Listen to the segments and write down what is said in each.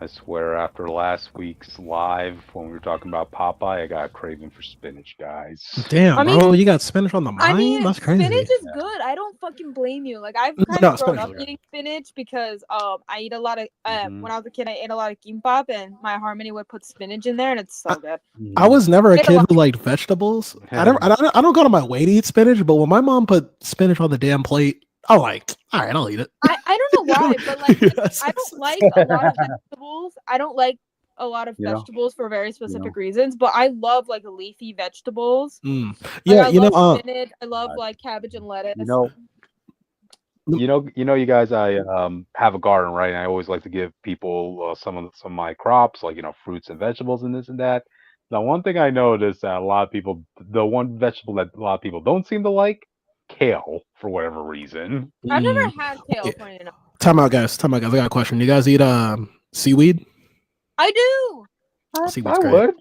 I swear, after last week's live when we were talking about Popeye, I got a craving for spinach, guys. Damn, I mean, bro, you got spinach on the mind? That's crazy. spinach is good. I don't fucking blame you. Like I've kind No, of grown spinach up is good. eating spinach because I eat a lot of Mhm. when I was a kid I ate a lot of gimbap and my harmony would put spinach in there and it's so good. I was never a Ate a kid lot. who liked vegetables. I Yeah. don't go to my way to eat spinach, but when my mom put spinach on the damn plate, I'm like, all right, I'll eat it. I don't know why, but like Yes. I don't like a lot of vegetables. I don't like a lot of You know, vegetables for very specific reasons, but I love like leafy vegetables. Mm. Like Yeah, I you love know, spinach. I love like cabbage and lettuce. you know, you guys. I have a garden, right? And I always like to give people some of my crops, like fruits and vegetables and this and that. Now, one thing I noticed that a lot of people, the one vegetable that a lot of people don't seem to like, kale for whatever reason. I've mm, never had kale, funny enough. time out, guys. Time out, guys. I got a question. You guys eat seaweed? I do. Seaweed's I great. would.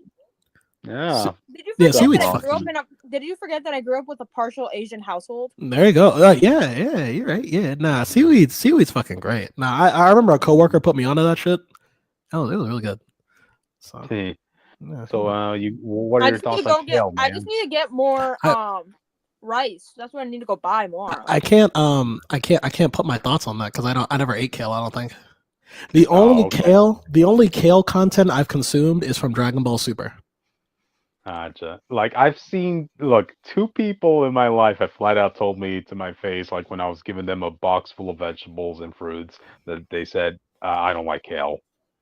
Yeah. Did you Yeah, forget seaweed's that I fucking. grew up in a? Did you forget that I grew up with a partial Asian household? There you go. Yeah, you're right. Yeah, nah, seaweed's fucking great. Nah, I remember a coworker put me onto that shit. Oh, it was really good. So, See. yeah. So, what are I your just need thoughts to on go get. kale, I just man? need to get more I, rice. That's what I need to go buy more. I can't put my thoughts on that because I never ate kale. I don't think the Oh, only okay. kale content I've consumed is from Dragon Ball Super. Gotcha. Like I've seen, look, two people in my life have flat out told me to my face, like when I was giving them a box full of vegetables and fruits, that they said, I don't like kale.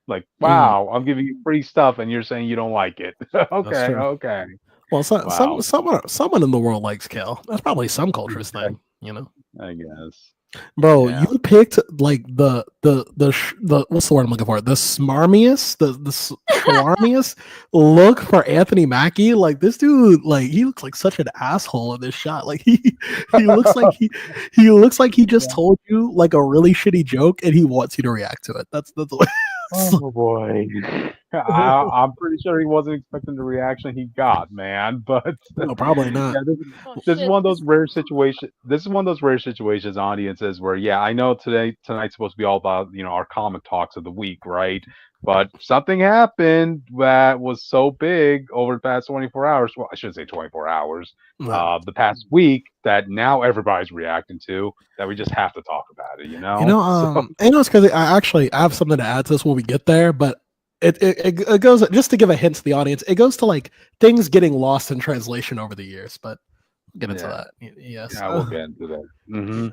Like, Mm, wow, I'm giving you free stuff and you're saying you don't like it. that's Okay, true. okay. Well, Wow. someone in the world likes kale. That's probably some culture's thing, you know. I guess. Bro, Yeah. you picked like the what's the word I'm looking for? The smarmiest, schwarmiest look for Anthony Mackie. Like this dude, like he looks like such an asshole in this shot. Like he looks like he looks like he just Yeah. told you like a really shitty joke and he wants you to react to it. That's the way. Oh boy. I'm pretty sure he wasn't expecting the reaction he got, man. But No, probably not. yeah, Oh this is shit! one of those rare situations. This is one of those rare situations, audiences, where yeah, I know tonight's supposed to be all about our comic talks of the week, right? But something happened that was so big over the past 24 hours. Well, I shouldn't say 24 hours. No. The past week that now everybody's reacting to that we just have to talk about it. So It's because I have something to add to this when we get there, but it goes just to give a hint to the audience. It goes to like things getting lost in translation over the years, but we'll get into yeah, that. Yes. yeah, we'll get into that.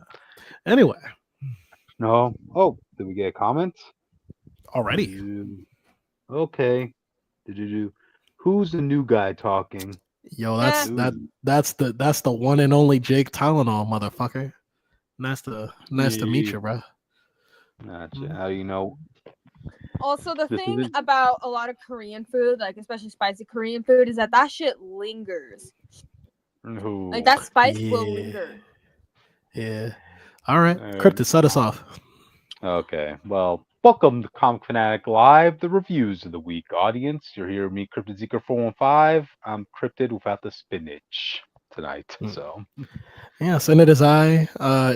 Anyway, No. Oh, did we get a comment? already. Okay. Did Who's the new guy talking? Yo, Eh. that's the one and only Jake Tylenol, motherfucker. Nice to meet you, bro. Gotcha. How do you know? Also, the This thing is about a lot of Korean food, like especially spicy Korean food, is that shit lingers. who? Like that spice will Yeah. linger. Yeah. All right. Uh, Cryptid, set us off. Okay. Well, welcome to Comic Fanatic Live, the reviews of the week, audience. You're here with me, Cryptid Zeker 415. I'm Cryptid without the spinach tonight. So Yes, and it is I,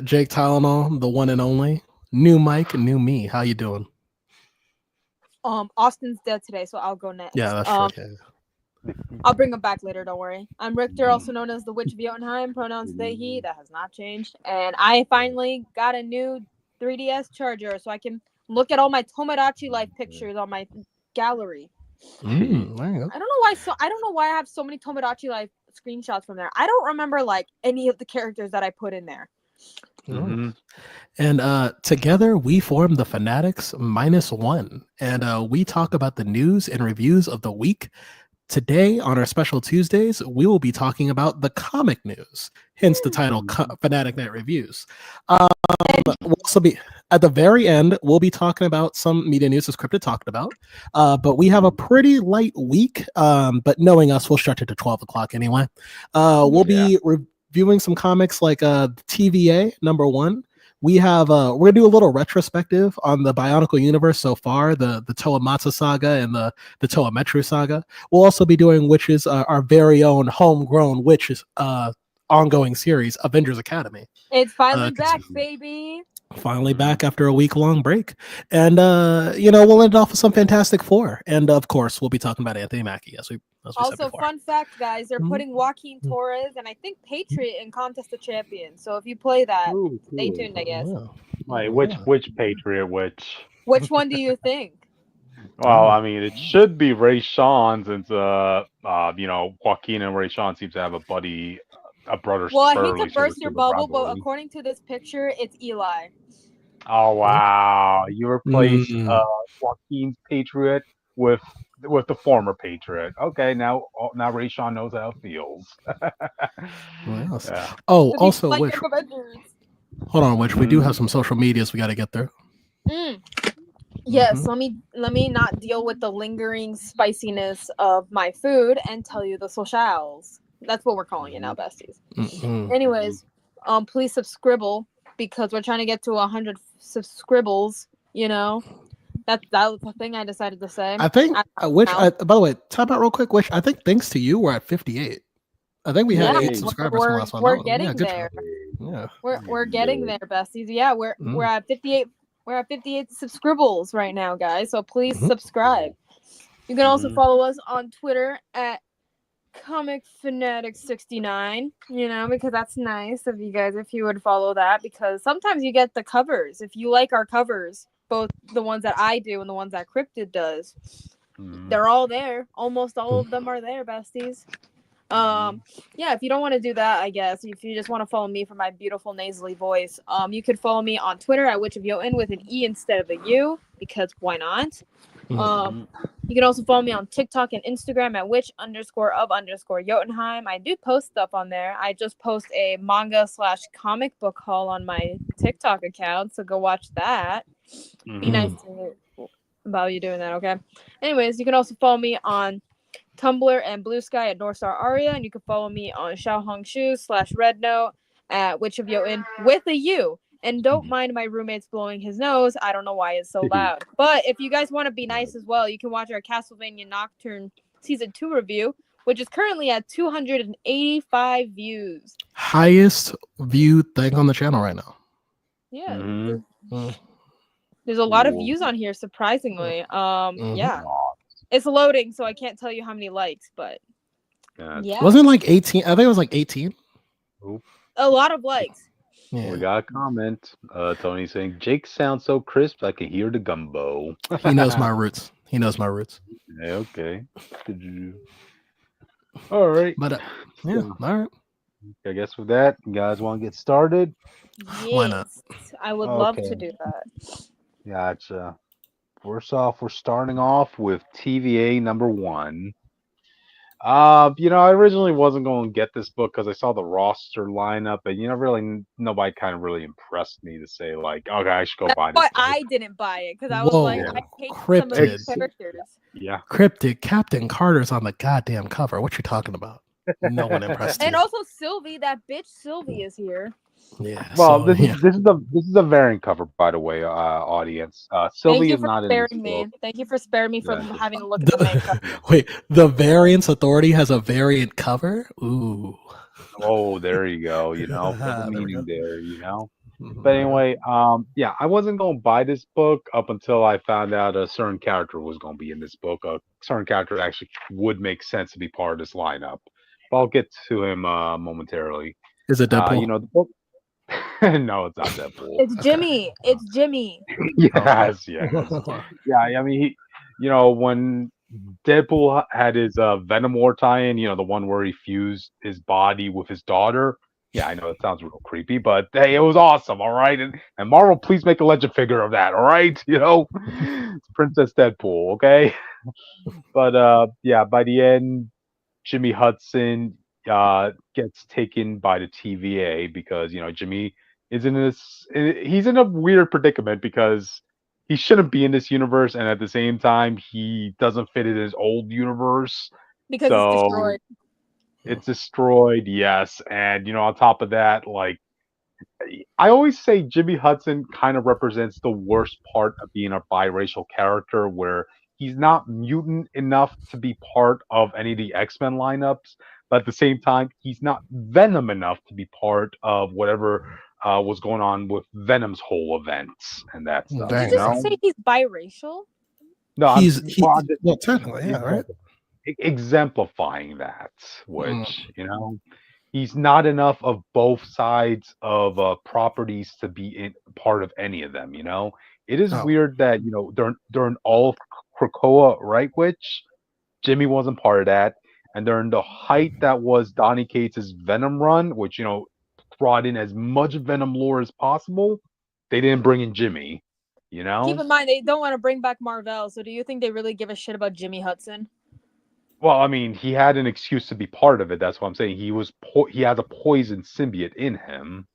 Jake Tylenol, the one and only. New Mike, new me. How you doing? Austin's dead today, so I'll go next. Yeah, that's true. I'll bring him back later, don't worry. I'm Richter, also known as the Witch of Jotunheim, pronouns they, he, that has not changed. And I finally got a new 3DS charger so I can look at all my Tomodachi Life pictures on my gallery. There you go. I don't know why I have so many Tomodachi Life screenshots from there. I don't remember like any of the characters that I put in there. And together we form the Fanatics -1, and we talk about the news and reviews of the week. Today, on our special Tuesdays, we will be talking about the comic news, hence the title Fanatic Night Reviews. We'll also be at the very end, we'll be talking about some media news as Cryptid talked about. But we have a pretty light week, but knowing us, we'll stretch it to 12 o'clock anyway. We'll be reviewing some comics like TVA #1. We have we're gonna do a little retrospective on the Bionicle universe so far, the Toamatsu saga and the Toa Metru saga. We'll also be doing witches, our very own homegrown witches ongoing series, Avengers Academy. It's finally back, baby. Finally back after a week-long break. And we'll end it off with some Fantastic Four. And of course, we'll be talking about Anthony Mackie as we said Also, before. fun fact, guys, they're putting Joaquin Torres and I think Patriot in Contest of Champions. So if you play that, Ooh, stay cool. tuned, I guess. Wait, which Patriot? Which? Which one do you think? Well, I mean, it should be Ray Sean since Joaquin and Ray Sean seem to have a buddy, a brother Well, I hate sisterly to sort of burst your stupid bubble, but rivalry. according to this picture, it's Eli. Oh wow! You replaced Joaquin's Patriot with the former Patriot. Okay, now Ray Sean knows how it feels. Yeah. Oh, also, like which hold on, which we do have some social medias we got to get there. Yes, let me not deal with the lingering spiciness of my food and tell you the socials. That's what we're calling it now, besties. Anyways, please subscribe because we're trying to get to 100 subscribbles. You know, that was the thing I decided to say. I think by the way, time out real quick. Which I think thanks to you, we're at 58. I think we had 8 subscribers from last one. We're getting there. Yeah, we're getting there, besties. Yeah, we're at 58. We're at 58 subscribbles right now, guys. So please subscribe. You can also follow us on Twitter at Comic Phanatic 69. You know, because that's nice of you guys if you would follow that. Because sometimes you get the covers. If you like our covers, both the ones that I do and the ones that Cryptid does, they're all there. Almost all of them are there, besties. Yeah, if you don't want to do that, I guess if you just want to follow me for my beautiful nasally voice, you could follow me on Twitter at Witch of Jotun with an E instead of a U, because why not? You can also follow me on TikTok and Instagram at witch_of_Jotunheim. I do post stuff on there. I just post a manga/comic book haul on my TikTok account, so go watch that. Be nice to hear about you doing that, okay? Anyways, you can also follow me on Tumblr and Blue Sky at Northstar Aria, and you can follow me on xiaohongshu/rednote at Witch of Jotun with a U. And don't mind my roommate's blowing his nose. I don't know why it's so loud. But if you guys want to be nice as well, you can watch our Castlevania Nocturne Season 2 review, which is currently at 285 views. Highest viewed thing on the channel right now. Yeah. There's a lot of views on here, surprisingly. Yeah. It's loading, so I can't tell you how many likes, but yeah. Wasn't it like 18? I think it was like 18. A lot of likes. Yeah. We got a comment. Tony saying, Jake sounds so crisp, I can hear the gumbo. He knows my roots. Yeah, okay. All right. But, all right. I guess with that, you guys want to get started? Yes, why not? I would love to do that. Gotcha. First off, we're starting off with TVA number 1. I originally wasn't going to get this book because I saw the roster lineup, and really nobody kind of really impressed me to say like, okay, I should go buy this. But I didn't buy it because I was like, I hate some of the characters. Yeah, Cryptid Captain Carter's on the goddamn cover. What you talking about? No one impressed. And also Sylvie, that bitch Sylvie is here. Yeah. Well, this is a variant cover, by the way, audience. Sylvie is not in this book. Thank you for sparing me from having to look at the main cover. Wait, the Variance Authority has a variant cover? Ooh. Oh, there you go. The meaning there. But anyway, I wasn't going to buy this book up until I found out a certain character was going to be in this book. A certain character actually would make sense to be part of this lineup. But I'll get to him momentarily. Is it Deadpool? The book. No, it's not Deadpool. It's Jimmy. It's Jimmy. Yes. Yeah. I mean, when Deadpool had his Venom War tie-in, the one where he fused his body with his daughter. Yeah, I know it sounds real creepy, but hey, it was awesome. All right, and Marvel, please make a legend figure of that. All right, it's Princess Deadpool. Okay, but by the end, Jimmy Hudson gets taken by the TVA because Jimmy is he's in a weird predicament because he shouldn't be in this universe, and at the same time he doesn't fit in his old universe because it's destroyed. It's destroyed, yes, and on top of that, like I always say, Jimmy Hudson kind of represents the worst part of being a biracial character, where he's not mutant enough to be part of any of the X-Men lineups, but at the same time, he's not Venom enough to be part of whatever what's going on with Venom's whole events and that stuff. Did Dang, you You just man. know? say he's biracial? No, well, Well, technically, yeah, right. exemplifying that, Mm. which he's not enough of both sides of properties to be in part of any of them. It is Oh, weird that during all of Krakoa, right? Which Jimmy wasn't part of that, and during the height that was Donny Cates' Venom run, which brought in as much Venom lore as possible, they didn't bring in Jimmy. You Keep know. in mind they don't want to bring back Marvel, so do you think they really give a shit about Jimmy Hudson? Well, I mean, he had an excuse to be part of it. That's what I'm saying. He has a poison symbiote in him,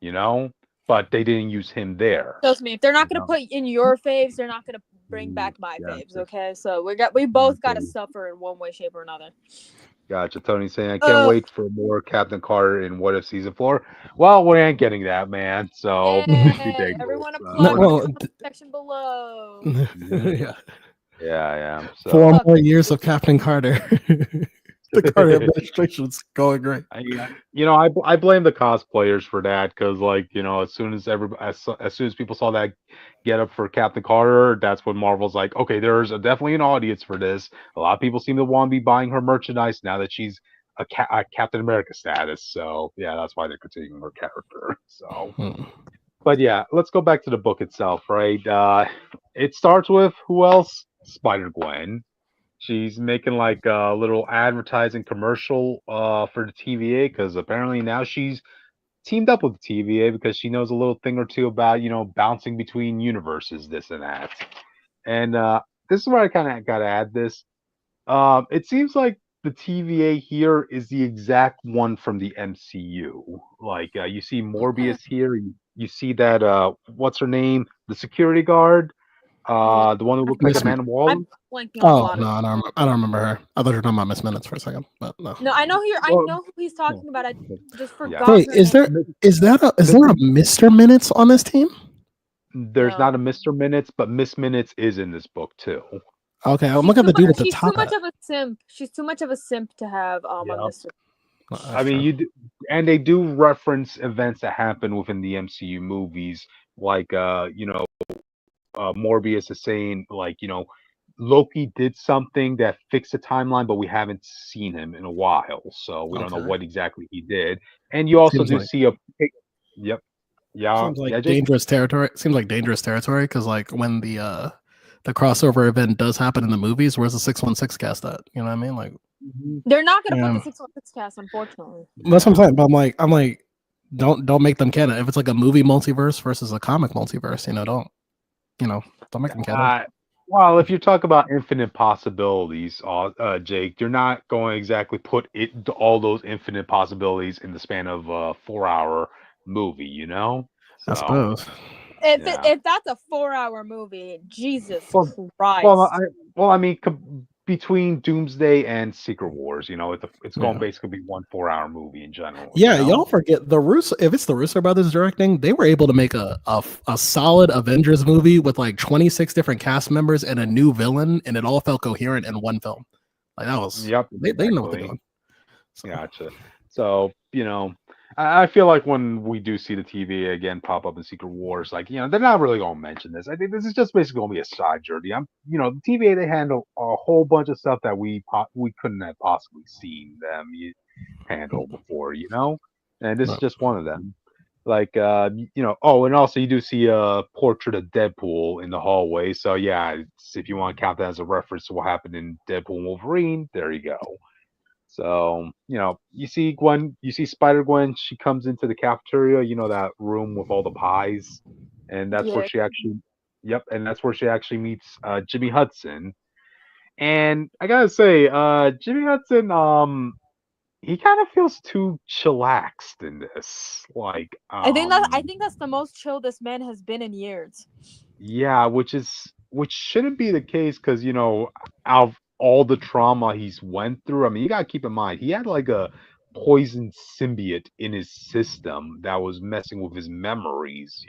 you know, but they didn't use him there. Trust me, if they're not You gonna know, put in your faves, they're not gonna bring Mm, back my faves. gotcha, Okay, so we both gotta gotcha, suffer in one way, shape, or another. gotcha. Tony's saying I can't Ugh. wait for more Captain Carter in What If season 4. Well, we ain't getting that, man. So it's Yay! ridiculous. Everyone no, applaud in the well, comment section below. Mhm. yeah. Yeah, yeah. 4 Fuck. more years of Captain Carter. The Carter So administration's going great. I blame the cosplayers for that because as soon as as soon as people saw that get up for Captain Carter, that's when Marvel's like, okay, there's definitely an audience for this. A lot of people seem to want to be buying her merchandise now that she's a Captain America status. So yeah, that's why they're continuing her character. So, Hmm. but yeah, let's go back to the book itself, right? It starts with who else? Spider Gwen. She's making like a little advertising commercial for the TVA because apparently now she's teamed up with the TVA because she knows a little thing or two about bouncing between universes, this and that. And this is where I kind of got to add this. It seems like the TVA here is the exact one from the MCU. Like you see Hmm. Morbius here. You see that what's her name, the security guard, Yeah. the one who looks like Miss, Amanda I'm Waller. blanking on a oh lot no, of. I don't remember her. I thought you were talking about Miss Minutes for a second, but no. No, I know here. I Well, know who he's talking about. I just yeah. forgot Wait, her is name. there is there a Mr. Minutes on this team? There's No. not a Mr. Minutes, but Miss Minutes is in this book too. Okay, I'm She's looking at too the dude much. with the She's too top much hat. of a simp. She's too much of a simp to have on Yeah. this. I That's mean, true. and they do reference events that happen within the MCU movies, like Morbius is saying Loki did something that fixed the timeline, but we haven't seen him in a while, so we don't know Okay, what exactly he did. And you also seems do like see a yep, yeah, seems like yeah, Jake. dangerous territory. Seems like dangerous territory because like when the crossover event does happen in the movies, where's the 616 cast at? You know what I mean? Like, Mhm. They're not gonna put the um, 616 cast, unfortunately. that's what I'm Yeah. saying. But I'm like, don't make them canon. If it's like a movie multiverse versus a comic multiverse, don't make them canon. Uh, well, if you talk about infinite possibilities, Jake, you're not going to exactly put all those infinite possibilities in the span of a 4-hour movie. I So suppose. yeah. If that's a 4-hour movie, Jesus Well, well, Christ. I mean, between Doomsday and Secret Wars, it's going to Yeah. basically be one 4-hour movie in general. Yeah, y'all forget the Russo. If it's the Russo brothers directing, they were able to make a solid Avengers movie with like 26 different cast members and a new villain, and it all felt coherent in one film. Like that was Yep, they know what they're exactly. doing. So, Gotcha. So, I feel like when we do see the TVA again pop up in Secret Wars, like, they're not really going to mention this. I think this is just basically going to be a side journey. The TVA, they handle a whole bunch of stuff that we couldn't have possibly seen them handle before. And this is no. just one of them. Like, oh, and also you do see a portrait of Deadpool in the hallway. So, yeah, if you want to count that as a reference to what happened in Deadpool and Wolverine, there you go. So, you see Spider Gwen, she comes into the cafeteria, that room with all the pies. And that's where Yeah. she actually, yep, and that's where she actually meets Jimmy Hudson. And I gotta say, Jimmy Hudson, he kind of feels too chillaxed in this. Like, I think that's the most chill this man has been in years. yeah, which shouldn't be the case because out of all the trauma he's went through, I mean, you gotta keep in mind he had like a poison symbiote in his system that was messing with his memories.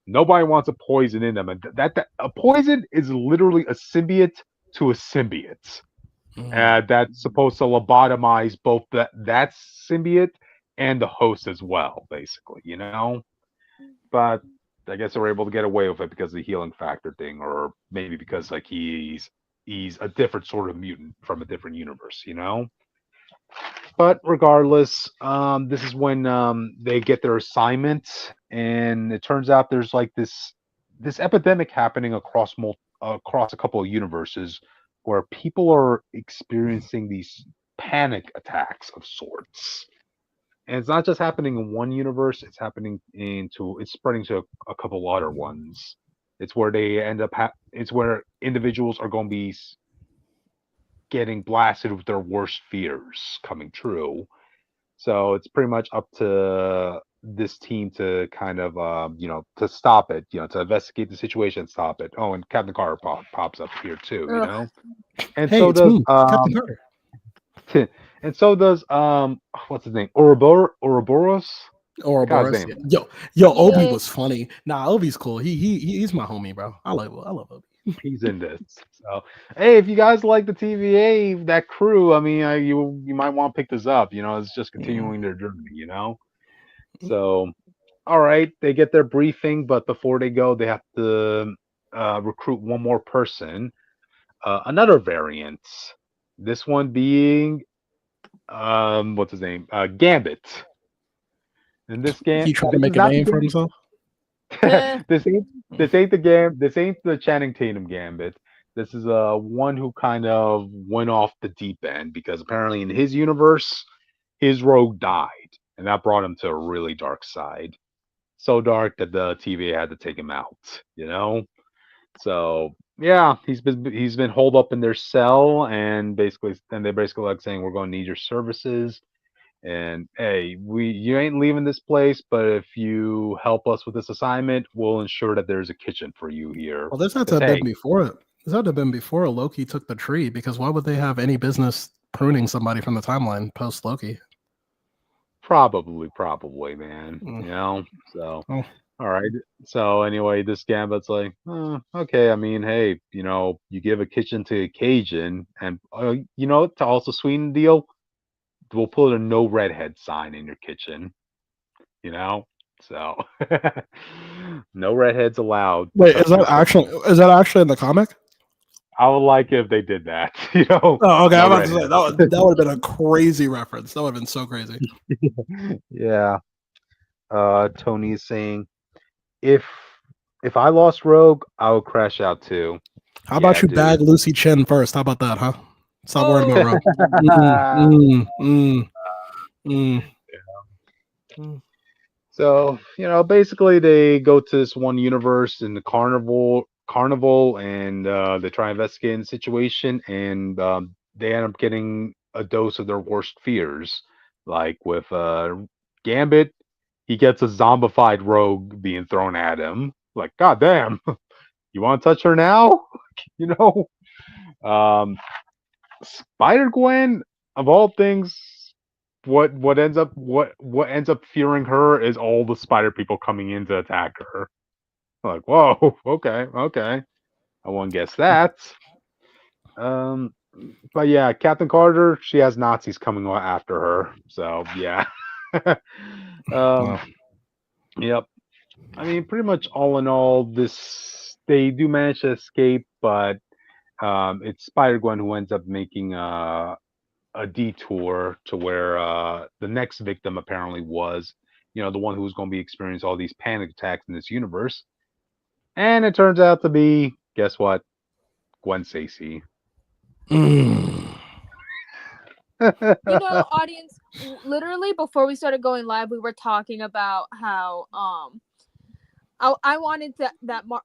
Nobody wants a poison in them, and that a poison is literally a symbiote to a symbiote, Mm. that's supposed to lobotomize both that symbiote and the host as well, basically, you know. But I guess they were able to get away with it because of the healing factor thing, or maybe because like he's a different sort of mutant from a different universe, you know. But regardless, this is when they get their assignment, and it turns out there's like this epidemic happening across a couple of universes where people are experiencing these panic attacks of sorts. And it's not just happening in one universe; it's spreading to a couple other ones. It's where they end up. It's where individuals are going to be getting blasted with their worst fears coming true. So it's pretty much up to this team to kind of, to stop it, to investigate the situation and stop it. Oh, and Captain Carter pops up here too, you Ugh. know, and Hey, so it's does me, Captain Carter. and so does what's his name, Ouroboros. I got his Ouroboros. name. Yeah. Yo, Obi Yeah. was funny. Nah, Obi's cool. He's my homie, bro. I love Obi. He's in this. So hey, if you guys like the TVA, that crew, I mean, you might want to pick this up. You know, it's just Mm. continuing their journey. You know, so all right, they get their briefing, but before they go, they have to recruit one more person, another variant. This one being, what's his name? Gambit. And He trying to this is make a not the name for Gambit. himself. Eh. This ain't the Channing Tatum Gambit. This is one who kind of went off the deep end because apparently in his universe, his rogue died, and that brought him to a really dark side. So dark that the TVA had to take him out. You know, so yeah, he's been holed up in their cell, and they basically like saying we're going to need your services. And hey, you ain't leaving this place, but if you help us with this assignment, we'll ensure that there's a kitchen for you here. Well, this had to Because have been hey, before it. This had to have been before Loki took the tree, because why would they have any business pruning somebody from the timeline post Loki? probably, man. Mm. You know, so Oh, all right. So anyway, this Gambit's like, okay. I mean, hey, you give a kitchen to a Cajun, and to also sweeten the deal, we'll put a no redhead sign in your kitchen. You know, so no redheads allowed to wait, touch your food. is that actually in the comic? I would like it if they did that. Oh, okay. No I'm about to say redhead. that would have been a crazy reference. That would have been so crazy. Yeah. Tony is saying if I lost Rogue, I would crash out too. How Yeah, about you dude. bag Lucy Chen first? How about that, huh? Stop worrying about Oh. Rogue. Mm, mm, mm, mm, mm. So, basically they go to this one universe in the carnival, and they try investigating the situation, and they end up getting a dose of their worst fears. Like with Gambit, he gets a zombified rogue being thrown at him. Like, God damn, you want to touch her now? you know? Spider Gwen, of all things, what ends up fearing her is all the spider people coming in to attack her. Like, whoa, okay, I won't guess that. Um, but yeah, Captain Carter, she has Nazis coming after her. So yeah, um, Wow. yep. I mean, pretty much all in all, they do manage to escape, but it's Spider Gwen who ends up making a detour to where the next victim apparently was, the one who was going to be experiencing all these panic attacks in this universe. And it turns out to be, guess what? Gwen Stacy. Mm. Audience, literally before we started going live, we were talking about how I wanted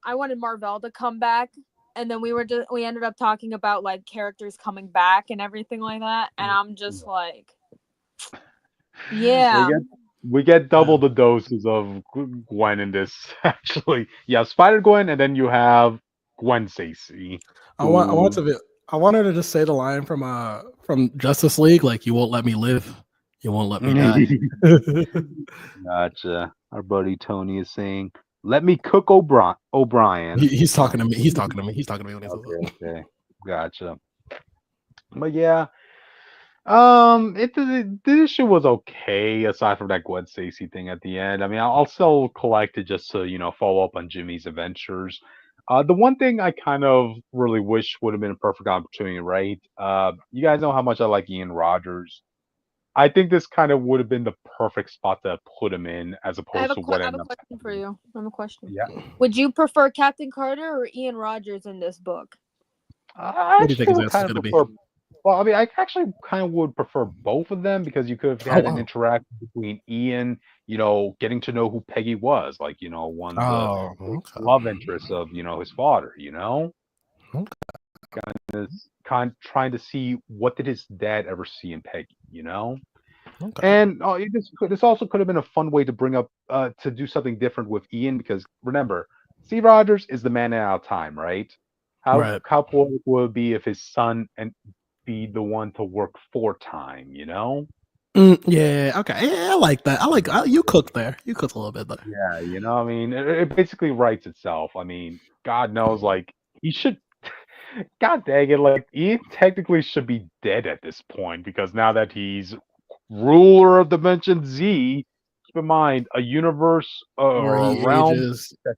I wanted Marvel to come back, and then we ended up talking about like characters coming back and everything like that, and I'm just like, yeah. We get double the doses of Gwen in this. Actually, yeah, Spider Gwen, and then you have Gwen Stacy. I wanted to just say the line from Justice League, like, you won't let me live, you won't let me die. Gotcha. Our buddy Tony is saying, "Let me cook O'Brien." He's talking to me. He's talking to me. He's talking to me when he says Okay, okay, gotcha. But yeah, The issue was okay aside from that Gwen Stacy thing at the end. I mean, I'll still collect it just to follow up on Jimmy's adventures. The one thing I kind of really wish would have been a perfect opportunity, right? You guys know how much I like Ian Rogers. I think this kind of would have been the perfect spot to put him in, as opposed to what I have a ended up question for happening. you. I have a question. Yeah, Would you prefer Captain Carter or Ian Rogers in this book? I What do you think actually his would answer is kind of going to be? prefer. Well, I mean, I actually kind of would prefer both of them because you could have Oh had an wow. interaction between Ian, getting to know who Peggy was, like, one of the Oh love okay. interests of, his father, Okay. is trying to see what did his dad ever see in Peggy. Okay. And this also could have been a fun way to bring up to do something different with Ian because remember, Steve Rogers is the man out of time, right? Right. How poetic would it be if his son and be the one to work for time? Yeah. Okay. Yeah, I like that. You cooked there. You cooked a little bit there. Yeah, I mean, it basically writes itself. I mean, God knows, like he should. God dang it, like he technically should be dead at this point because now that he's ruler of Dimension Z, keep in mind a universe Where or a he realm ages. that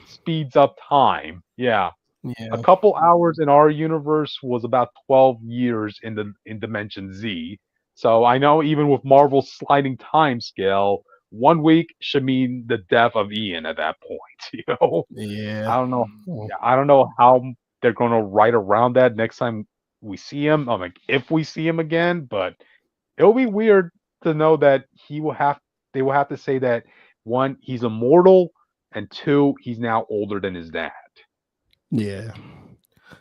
speeds up time. Yeah, a Yeah. couple hours in our universe was about 12 years in Dimension Z. So I know even with Marvel's sliding time scale, 1 week should mean the death of Ian at that point. Yeah. I don't know. Oh, Yeah, I don't know how they're gonna write around that next time we see him. I'm like, if we see him again, but it'll be weird to know that they will have to say that one, he's immortal, and two, he's now older than his dad. yeah.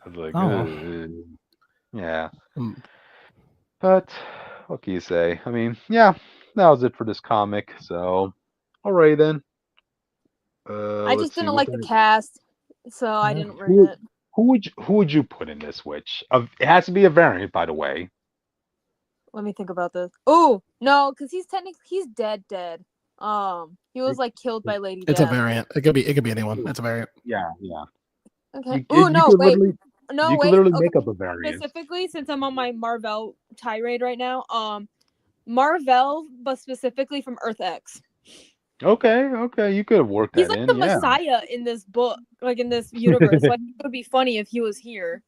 I was like, Oh. yeah. Mm. But what can you say? I mean, yeah, that was it for this comic. So, alright then. I just Let's see didn't what like the the cast, so I Yeah. didn't read who it. who would you put in this? Which it has to be a variant, by the way. Let me think about this. Oh no, because he's dead. He was It- like killed by Lady It's a Death. variant. It could be anyone. It's a variant. Yeah, yeah. Okay. You Oh you no, could wait, literally no you could wait. literally Okay, make up a variant. specifically since I'm on my Marvel tirade right now. Marvel, but specifically from Earth X. Okay, you could have worked He's that like in. the Yeah, Messiah in this book, like in this universe. Like it would be funny if he was here.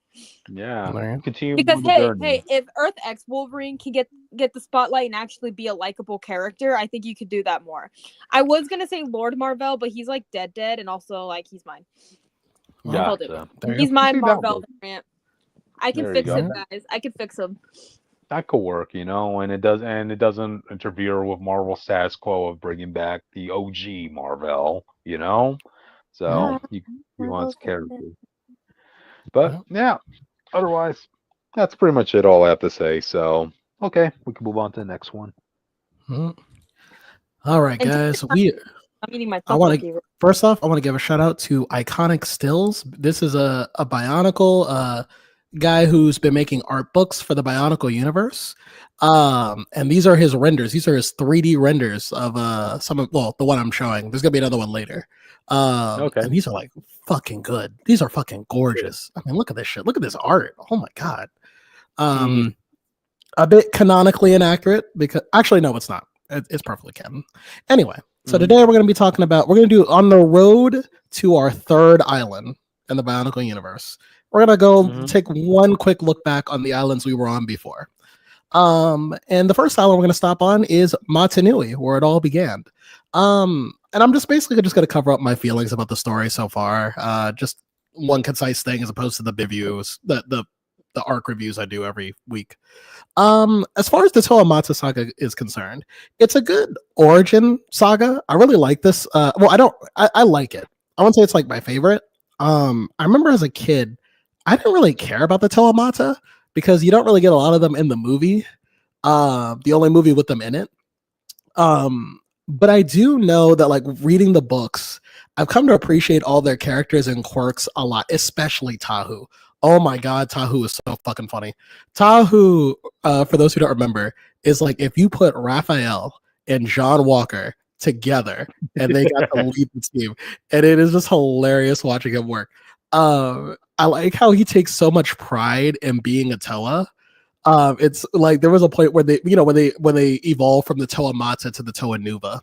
yeah. Variant. Continue Because on the journey. hey, if Earth X Wolverine can get the spotlight and actually be a likable character, I think you could do that more. I was gonna say Lord Marvel, but he's like dead, and also like he's mine. I Well, called it. Gotcha. there you He's go. I my see that Marvel work. variant. I can There you fix go. him, Yeah. guys. I can fix him. That could work, and it doesn't interfere with Marvel status quo of bringing back the OG Marvel. So Ah, you want Marvel's his variant. character, but Yeah. yeah. Otherwise, that's pretty much it. All I have to say. So okay, we can move on to the next one. Mm. All right, And take guys. your time. I'm eating my I want tteokbokki. to first off, I want to give a shout out to Iconic Stills. This is a Bionicle guy who's been making art books for the Bionicle universe. And these are his renders. These are his 3D renders of the one I'm showing. There's gonna be another one later. Okay. And these are like fucking good. These are fucking Good. gorgeous. I mean, look at this shit. Look at this art. Oh my god. Mm, Um, a bit canonically inaccurate because actually no, it's not. It's perfectly canon. Anyway, so mm, today we're going to be talking about we're going to do on the road to our third island in the Bionicle universe. We're going to go mm, take one quick look back on the islands we were on before. And the first island we're going to stop on is Matanui, where it all began. And I'm just basically just going to cover up my feelings about the story so far. Just one concise thing as opposed to the reviews, the arc reviews I do every week. As far as the Toamata saga is concerned, it's a good origin saga. I really like this. I like it. I won't say it's like my favorite. I remember as a kid, I didn't really care about the Toamata because you don't really get a lot of them in the movie. The only movie with them in it. But I do know that like reading the books, I've come to appreciate all their characters and quirks a lot, especially Tahu. Oh my god, Tahu is so fucking funny. Tahu, for those who don't remember, is like if you put Raphael and John Walker together and they got the lead team, and it is just hilarious watching him work. I like how he takes so much pride in being a Toa. It's like there was a point where they, when they evolve from the Toa Mata to the Toa Nuva.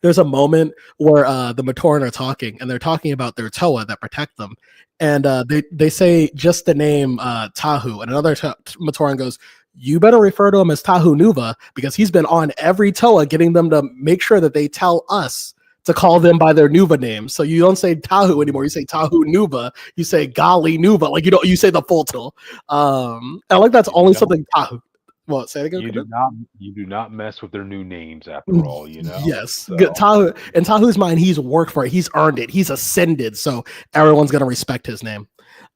There's a moment where the Matoran are talking, and they're talking about their Toa that protect them, and they say just the name Tahu, and another Matoran goes, "You better refer to him as Tahu Nuva because he's been on every Toa, getting them to make sure that they tell us to call them by their Nuva names. So you don't say Tahu anymore; you say Tahu Nuva. You say Gali Nuva, like you say the full title. I like that's only something Tahu. Well, say it again. You do not mess with their new names after all, Yes. So. Tahu, in Tahu's mind, he's worked for it. He's earned it. He's ascended. So everyone's gonna respect his name.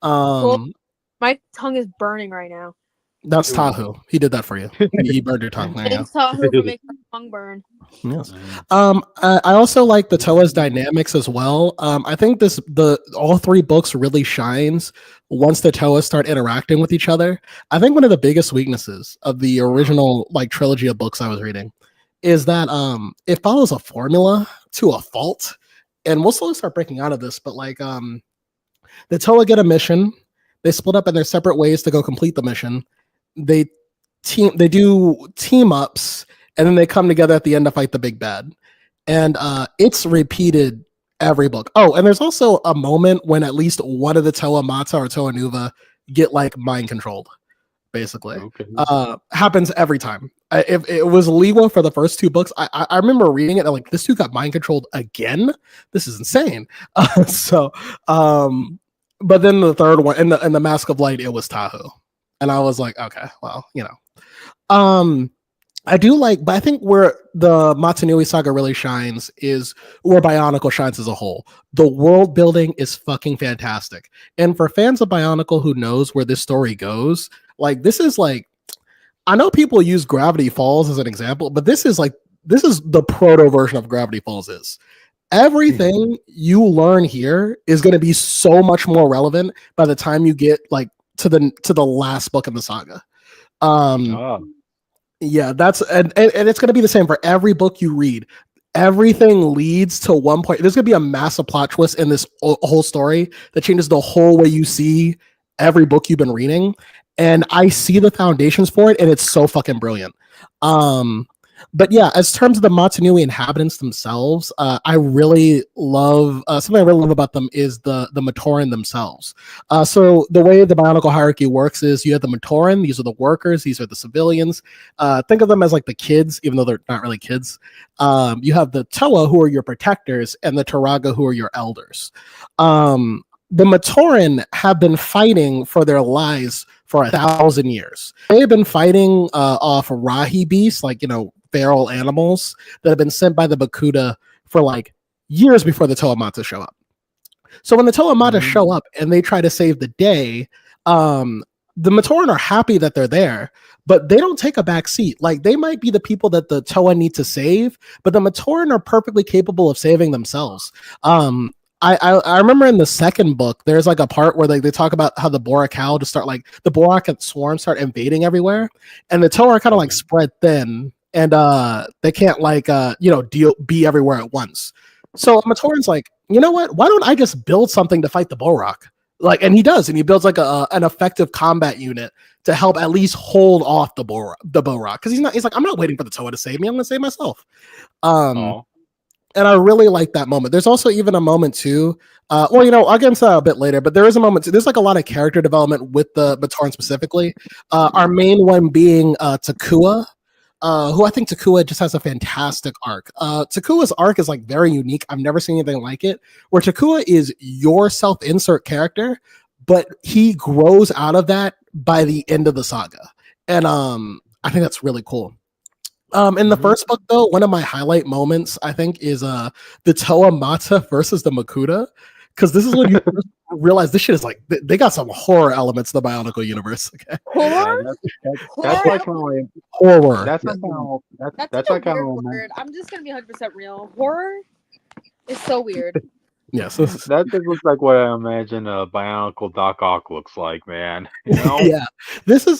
My tongue is burning right now. That's Tahu. He did that for you. He burned your tongue. Thanks, Tahu, for making my tongue burn. Yes. I also like the Toa's dynamics as well. I think all three books really shines once the Toas start interacting with each other. I think one of the biggest weaknesses of the original trilogy of books I was reading is that it follows a formula to a fault. And we'll slowly start breaking out of this, but the Toa get a mission, they split up in their separate ways to go complete the mission. They do team ups, and then they come together at the end to fight the big bad. And it's repeated every book. Oh, and there's also a moment when at least one of the Toa Mata or Toa Nuva get mind controlled, basically. Okay. Happens every time. If it was legal for the first two books, I remember reading it and this dude got mind controlled again. This is insane. But then the third one, in the Mask of Light, it was Tahu. And I was like, okay, well, I do but I think where the Matanui saga really shines is where Bionicle shines as a whole. The world building is fucking fantastic. And for fans of Bionicle who knows where this story goes, this is I know people use Gravity Falls as an example, but this is the proto version of Gravity Falls is. Everything you learn here is going to be so much more relevant by the time you get to the last book in the saga. Yeah, that's and it's going to be the same for every book you read. Everything leads to one point. There's going to be a massive plot twist in this whole story that changes the whole way you see every book you've been reading. And I see the foundations for it, and it's so fucking brilliant. But yeah, as terms of the Matanui inhabitants themselves, I really love something I really love about them is the Matoran themselves. So the way the Bionicle hierarchy works is you have the Matoran, these are the workers, these are the civilians. Think of them as the kids, even though they're not really kids. You have the Toa, who are your protectors, and the Turaga, who are your elders. The Matoran have been fighting for their lives for 1,000 years. They have been fighting off Rahi beasts, feral animals that have been sent by the Bakuda for years before the Toa Mata show up. So when the Toa Mata show up and they try to save the day, the Matoran are happy that they're there, but they don't take a back seat. They might be the people that the Toa need to save, but the Matoran are perfectly capable of saving themselves. I remember in the second book, there's a part where they talk about how the Borakal just start the Borak and Swarm start invading everywhere, and the Toa are kind of spread thin, and they can't be everywhere at once. So Matoran's you know what? Why don't I just build something to fight the Borak? And he does, and he builds an effective combat unit to help at least hold off the Borak, because he's I'm not waiting for the Toa to save me. I'm gonna save myself. And I really like that moment. There's also even a moment too. I'll get into that a bit later, but there is a moment too. There's a lot of character development with the Matoran specifically. Our main one being Takua, who I think Takua just has a fantastic arc. Takua's arc is very unique. I've never seen anything like it, where Takua is your self-insert character, but he grows out of that by the end of the saga. And I think that's really cool. In the first book, though, one of my highlight moments, I think, is the Toa Mata versus the Makuta, because this is when you realize this shit is they got some horror elements in the Bionicle universe. Okay? Horror? That's horror. That's a weird word. I'm just gonna be 100% real. Horror is so weird. Yes. That just looks like what I imagine a Bionicle Doc Ock looks like, man. You know? Yeah, this is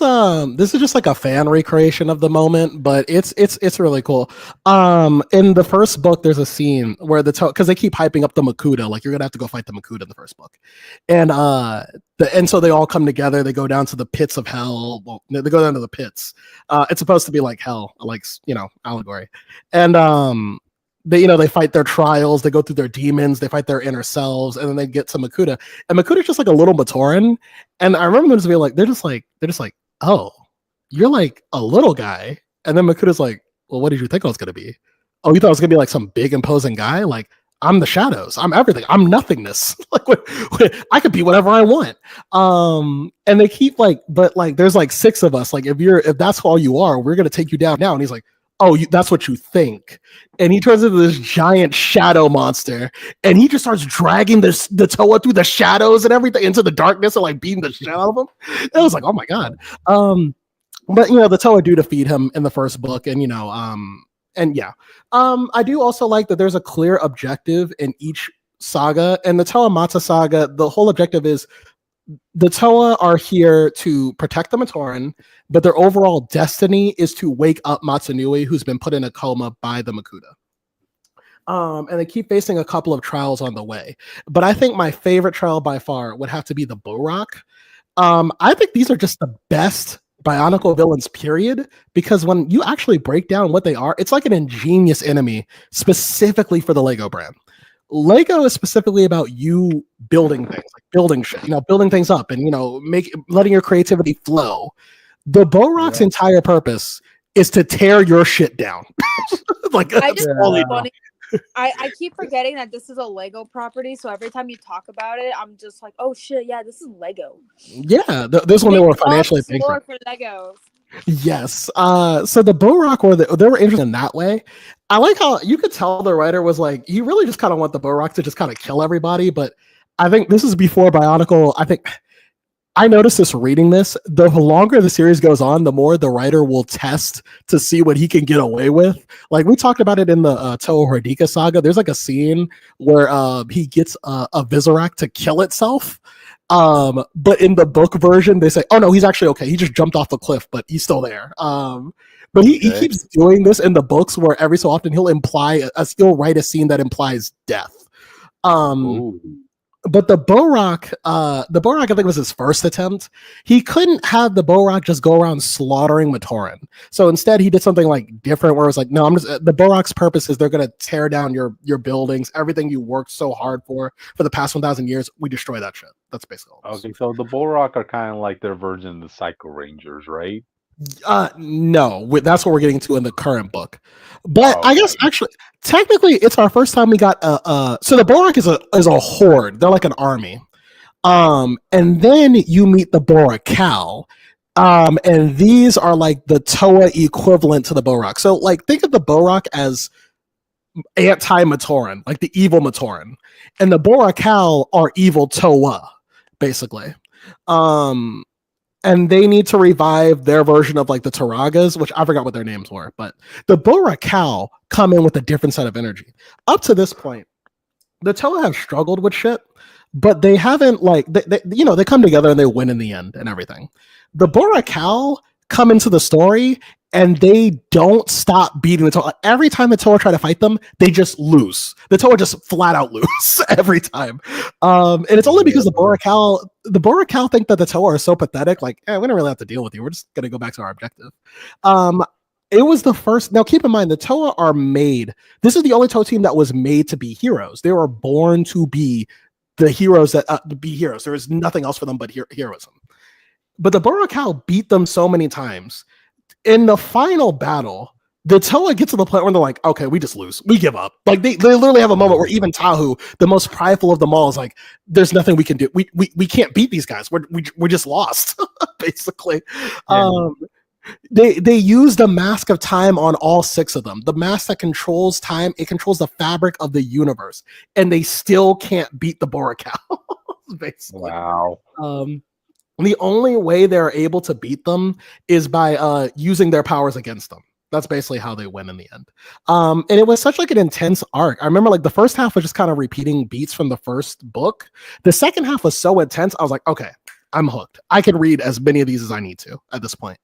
just like a fan recreation of the moment, but it's really cool. In the first book there's a scene where because they keep hyping up the Makuta, like you're gonna have to go fight the Makuta in the first book, and so they all come together, they go down to the pits of hell. Well, they go down to the pits. It's supposed to be like hell, like, allegory. And they fight their trials, they go through their demons, they fight their inner selves, and then they get to Makuta. And Makuta's just like a little Matoran. And I remember them just being like, they're just like, oh, you're like a little guy. And then Makuta's like, well, what did you think I was gonna be? Oh, you thought I was gonna be like some big imposing guy? Like, I'm the shadows, I'm everything, I'm nothingness. Like, I could be whatever I want. And they keep but there's like 6 of us. Like, if that's all you are, we're gonna take you down now. And he's like, oh, that's what you think. And he turns into this giant shadow monster, and he just starts dragging the Toa through the shadows and everything into the darkness and like beating the shit out of him. It was like, oh my god. But the Toa do defeat him in the first book, and I do also like that there's a clear objective in each saga. And the Toa Mata saga, the whole objective is the Toa are here to protect the Matoran, but their overall destiny is to wake up Matsunui, who's been put in a coma by the Makuta. And they keep facing a couple of trials on the way. But I think my favorite trial by far would have to be the Borak. I think these are just the best Bionicle villains, period, because when you actually break down what they are, it's like an ingenious enemy specifically for the Lego brand. Lego is specifically about you building things, like building shit, building things up and, letting your creativity flow. The Borak's entire purpose is to tear your shit down. I keep forgetting that this is a Lego property, so every time you talk about it, I'm just like, oh shit, yeah, this is Lego. Yeah, this one they were financially big for Legos. Yes. So the Borak they were interested in that way. I like how you could tell the writer was like, you really just kind of want the Borak to just kind of kill everybody. But I think this is before Bionicle. I think I noticed this reading this. The longer the series goes on, the more the writer will test to see what he can get away with. Like we talked about it in the Toho Hordika saga. There's like a scene where he gets a Visorak to kill itself. But in the book version, they say, oh no, he's actually okay. He just jumped off a cliff, but he's still there. But he keeps doing this in the books where every so often he'll write a scene that implies death. But the Borak, I think was his first attempt. He couldn't have the Borak just go around slaughtering Matoran. So instead, he did something like different, where it was like, no, the Borak's purpose is they're gonna tear down your buildings, everything you worked so hard for the past 1,000 years. We destroy that shit. That's basically all. Okay, so the Borak are kind of like their version of the Psycho Rangers, right? No, that's what we're getting to in the current book. But I guess actually, technically, it's our first time we got so the Borak is a horde. They're like an army. And then you meet the Borakal. And these are like the Toa equivalent to the Borak. So like think of the Borak as anti-Matoran, like the evil Matoran. And the Borakal are evil Toa, basically. And they need to revive their version of like the Taragas, which I forgot what their names were, but the Borakal come in with a different set of energy. Up to this point, the Toa have struggled with shit, but they haven't they come together and they win in the end and everything. The Borakal come into the story and they don't stop beating the Toa. Every time the Toa try to fight them, they just lose. The Toa just flat out lose every time. And it's only because the Borakal think that the Toa are so pathetic, like, we don't really have to deal with you. We're just going to go back to our objective. It was the first. Now, keep in mind, the Toa are made. This is the only Toa team that was made to be heroes. They were born to be the heroes that be heroes. There is nothing else for them but heroism. But the Borakal beat them so many times. In the final battle, the Toa get to the point where they're like, okay, we just lose. We give up. Like they literally have a moment where even Tahu, the most prideful of them all, is like, there's nothing we can do. We can't beat these guys. We're just lost, basically. Yeah. They use the mask of time on all 6 of them. The mask that controls time, it controls the fabric of the universe. And they still can't beat the Borakal. Basically. Wow. The only way they're able to beat them is by using their powers against them. That's basically how they win in the end. And it was such like an intense arc. I remember like the first half was just kind of repeating beats from the first book. The second half was so intense. I was like, okay, I'm hooked. I can read as many of these as I need to at this point.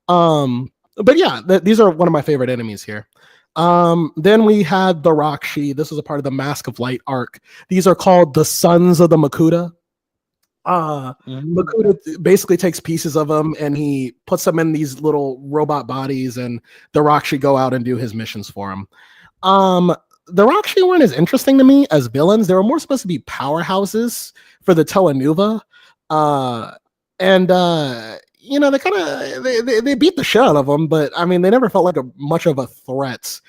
But yeah, these are one of my favorite enemies here. Then we had the Rakshi. This was a part of the Mask of Light arc. These are called the Sons of the Makuta. Makuta basically takes pieces of them and he puts them in these little robot bodies, and the Rakshi go out and do his missions for him. The Rakshi weren't as interesting to me as villains. They were more supposed to be powerhouses for the Toa Nuva. You know, they kind of they beat the shit out of them, but I mean, they never felt like much of a threat.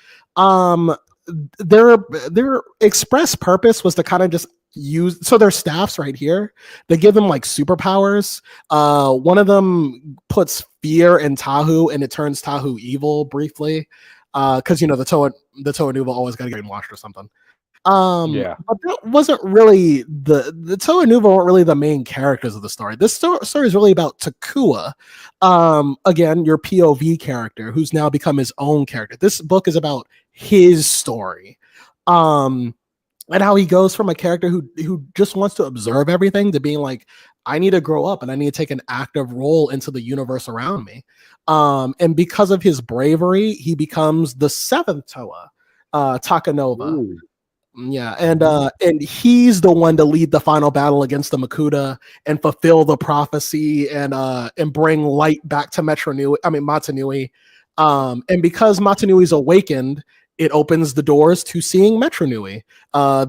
Their express purpose was to kind of just use, so their staffs right here, they give them like superpowers. One of them puts fear in Tahu and it turns Tahu evil briefly, because you know the Toa Nuva always got to get washed or something. But that wasn't really the Toa Nuva weren't really the main characters of the story. This story is really about Takua, again, your POV character who's now become his own character. This book is about his story, and how he goes from a character who just wants to observe everything to being like, I need to grow up and I need to take an active role into the universe around me. And because of his bravery, he becomes the seventh Toa, Takanova. Ooh. Yeah, and he's the one to lead the final battle against the Makuta and fulfill the prophecy and bring light back to Matanui. And because Matanui's awakened, it opens the doors to seeing Metru,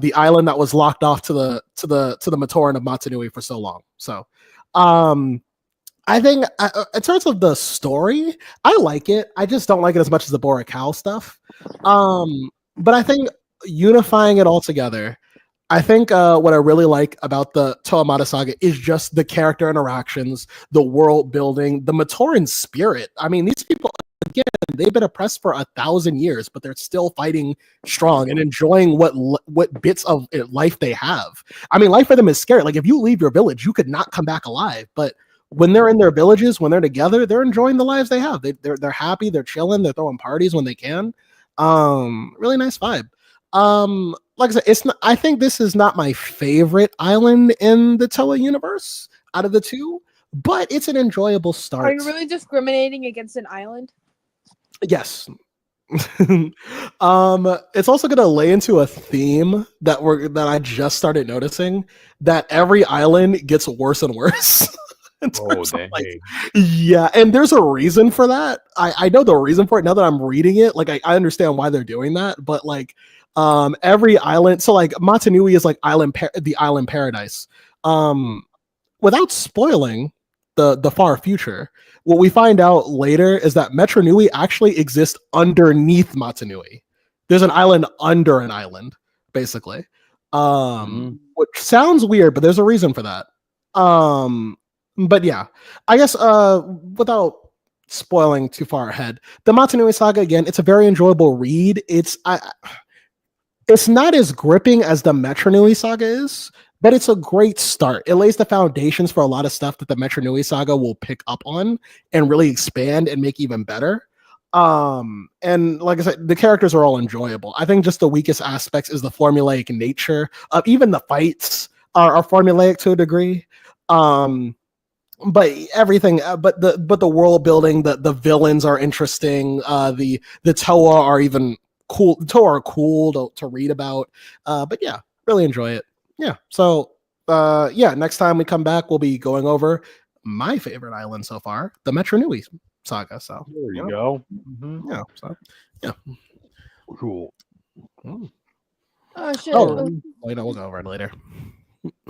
the island that was locked off to the Matoran of Matanui for so long. So, I think in terms of the story, I like it. I just don't like it as much as the Borakal stuff. But I think unifying it all together, I think what I really like about the Toamata saga is just the character interactions, the world building, the Matoran spirit. I mean, these people, again, they've been oppressed for 1,000 years, but they're still fighting strong and enjoying what bits of life they have. I mean, life for them is scary. Like if you leave your village, you could not come back alive. But when they're in their villages, when they're together, they're enjoying the lives they have. They're happy, they're chilling, they're throwing parties when they can. Really nice vibe. Like I said, it's not, I think this is not my favorite island in the Toa universe out of the two, but it's an enjoyable start. Are you really discriminating against an island? Yes. It's also gonna lay into a theme that I just started noticing, that every island gets worse and worse. Oh, dang. Yeah, and there's a reason for that. I know the reason for it now that I'm reading it. Like I understand why they're doing that, but like every island, so like Matanui is like the island paradise. Without spoiling the far future, what we find out later is that Metru actually exists underneath Matanui. There's an island under an island, basically. Which sounds weird, but there's a reason for that. But yeah, I guess without spoiling too far ahead, the Matanui saga, again, it's a very enjoyable read. It's not as gripping as the Metru saga is, but it's a great start. It lays the foundations for a lot of stuff that the Metru saga will pick up on and really expand and make even better. And like I said, the characters are all enjoyable. I think just the weakest aspects is the formulaic nature of even the fights are formulaic to a degree. But everything, but the world building, the villains are interesting. The Toa are even cool. The Toa are cool to read about. But yeah, really enjoy it. Yeah. So yeah, next time we come back, we'll be going over my favorite island so far, the Metru saga. So there you go. Yeah. So yeah. Cool. Oh shit. Oh, wait, we'll go over it later.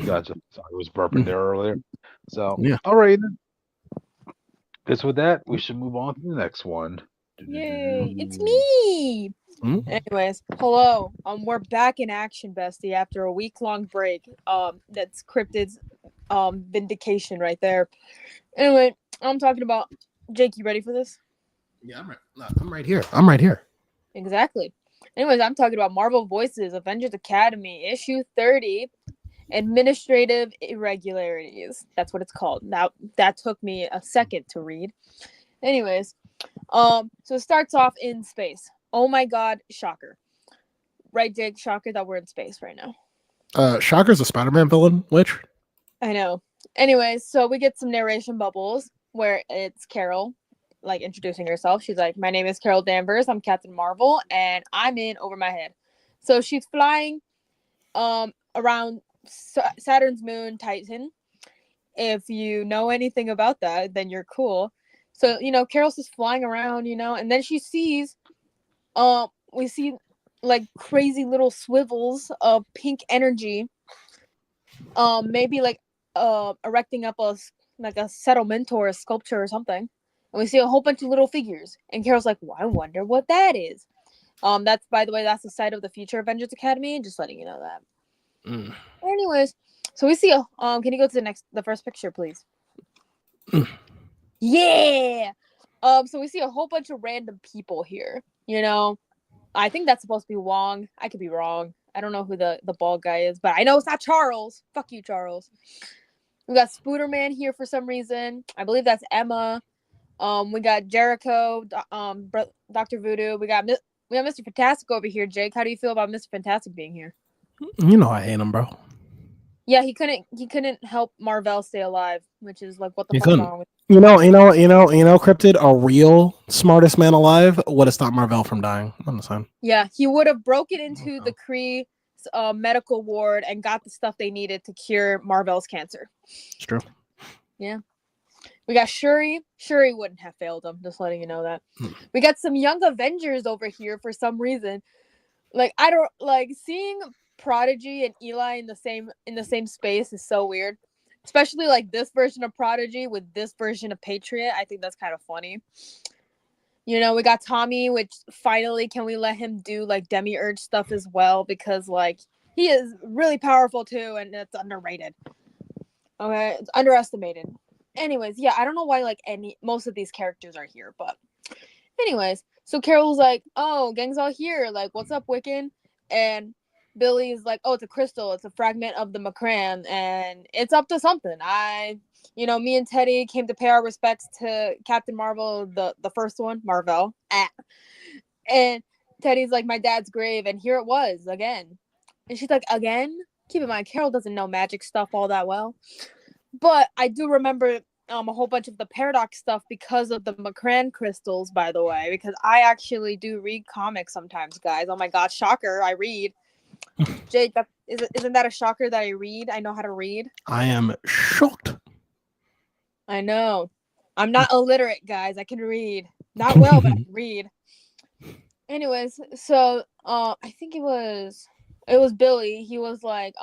Gotcha. Sorry, I was burping there earlier. So, yeah. All right. Guess with that, we should move on to the next one. Yay, it's me. Anyways, hello. We're back in action, bestie, after a week-long break. That's Cryptid's vindication right there. Anyway, I'm talking about Jake, you ready for this? Yeah, I'm right here. I'm right here. Exactly. Anyways, I'm talking about Marvel Voices, Avengers Academy, issue 30, Administrative Irregularities. That's what it's called. Now, that took me a second to read. Anyways, So it starts off in space. Oh my god, shocker. Right, Jake? Shocker that we're in space right now. Shocker's a Spider-Man villain, which I know. Anyways, so we get some narration bubbles where it's Carol, like introducing herself. She's like, "My name is Carol Danvers. I'm Captain Marvel, and I'm in over my head." So she's flying, around Saturn's moon, Titan. If you know anything about that, then you're cool. So Carol's just flying around, and then she sees, we see like crazy little swivels of pink energy, maybe like erecting up a settlement or a sculpture or something, and we see a whole bunch of little figures, and Carol's like, well, I wonder what that is. That's, by the way, that's the site of the future Avengers Academy, just letting you know that. Anyways, so we see can you go to the first picture, please? Yeah. So we see a whole bunch of random people here. I think that's supposed to be Wong. I could be wrong. I don't know who the bald guy is, but I know it's not Charles. Fuck you, Charles. We got Spooderman here for some reason. I believe that's Emma. We got Jericho, Dr. Voodoo. We got Mr. Fantastic over here, Jake. How do you feel about Mr. Fantastic being here? You know I hate him, bro. Yeah, he couldn't help Marvel stay alive, which is like, what the fuck couldn't. wrong with Cryptid, a real smartest man alive, would have stopped Marvel from dying. I'm the same. Yeah, he would have broken into the Kree medical ward and got the stuff they needed to cure Marvel's cancer. It's true. Yeah. We got Shuri. Shuri wouldn't have failed him, just letting you know that. We got some young Avengers over here for some reason. Like, I don't like seeing Prodigy and Eli in the same space is so weird. Especially like this version of Prodigy with this version of Patriot. I think that's kind of funny. We got Tommy, which finally can we let him do like demiurge stuff as well, because like he is really powerful too, and it's underrated. Okay, it's underestimated. Anyways, yeah, I don't know why like most of these characters are here, but anyways, so Carol's like, "Oh, gang's all here. Like, what's up, Wiccan?" And Billy's like, "Oh, it's a crystal. It's a fragment of the Macran, and it's up to something." Me and Teddy came to pay our respects to Captain Marvel, the first one, Marvel. And Teddy's like, "My dad's grave," and here it was again. And she's like, "Again?" Keep in mind, Carol doesn't know magic stuff all that well. But I do remember a whole bunch of the Paradox stuff because of the Macran crystals, by the way, because I actually do read comics sometimes, guys. Oh my god, shocker, I read. Jake, isn't that a shocker that I read? I know how to read. I am shocked. I know. I'm not illiterate, guys. I can read. Not well, but I can read. Anyways, so I think it was Billy. He was like,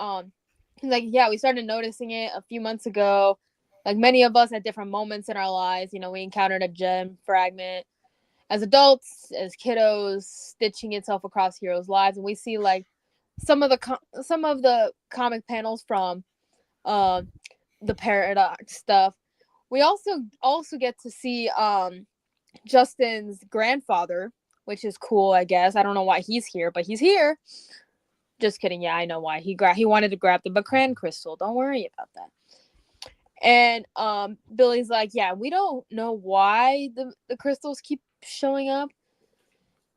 yeah, we started noticing it a few months ago. Like many of us at different moments in our lives, we encountered a gem fragment as adults, as kiddos, stitching itself across heroes' lives, and we see like some of the comic panels from the Paradox stuff. We also get to see Justin's grandfather, which is cool, I guess. I don't know why he's here, but he's here. Just kidding. Yeah, I know why. He wanted to grab the Macran crystal. Don't worry about that. And Billy's like, yeah, we don't know why the crystals keep showing up.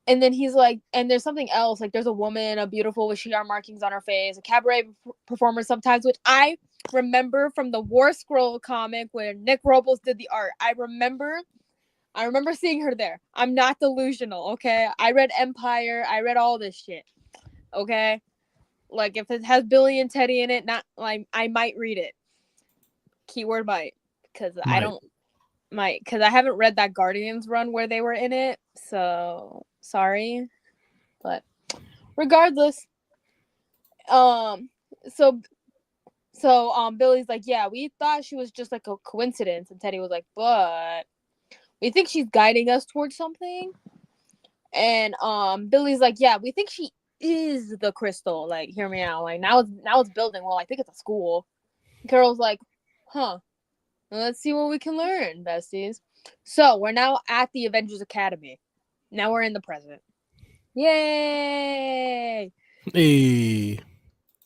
And then he's like, and there's something else. Like, there's a woman, a beautiful with scar markings on her face, a cabaret performer sometimes, which I remember from the War Scroll comic where Nick Robles did the art. I remember seeing her there. I'm not delusional, okay? I read Empire. I read all this shit, okay? Like, if it has Billy and Teddy in it, not like I might read it. Keyword might, because I haven't read that Guardians run where they were in it. So sorry, but regardless, so Billy's like, yeah, we thought she was just like a coincidence, and Teddy was like, but we think she's guiding us towards something. And Billy's like, yeah, we think she is the crystal. Like, hear me out. Like, now it's building. Well, I think it's a school. Carol's like, huh. Let's see what we can learn, besties. So we're now at the Avengers Academy. Now we're in the present. Yay! Hey.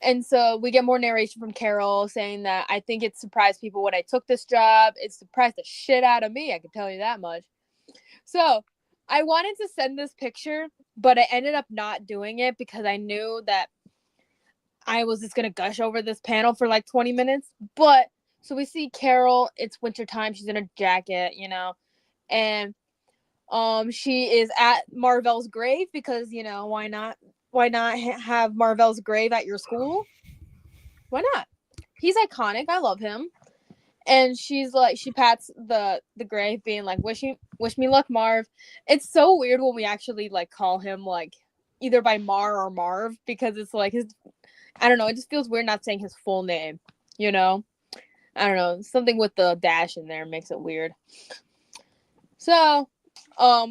And so we get more narration from Carol saying that I think it surprised people when I took this job. It surprised the shit out of me. I can tell you that much. So I wanted to send this picture, but I ended up not doing it because I knew that I was just gonna gush over this panel for like 20 minutes. But so we see Carol, it's wintertime, she's in a jacket, and she is at Marvel's grave because, why not? Why not have Marvel's grave at your school? Why not? He's iconic. I love him. And she's like, she pats the grave, being like, wish me luck, Marv. It's so weird when we actually like call him like either by Mar or Marv, because it's like his, I don't know, it just feels weird not saying his full name, I don't know, something with the dash in there makes it weird. So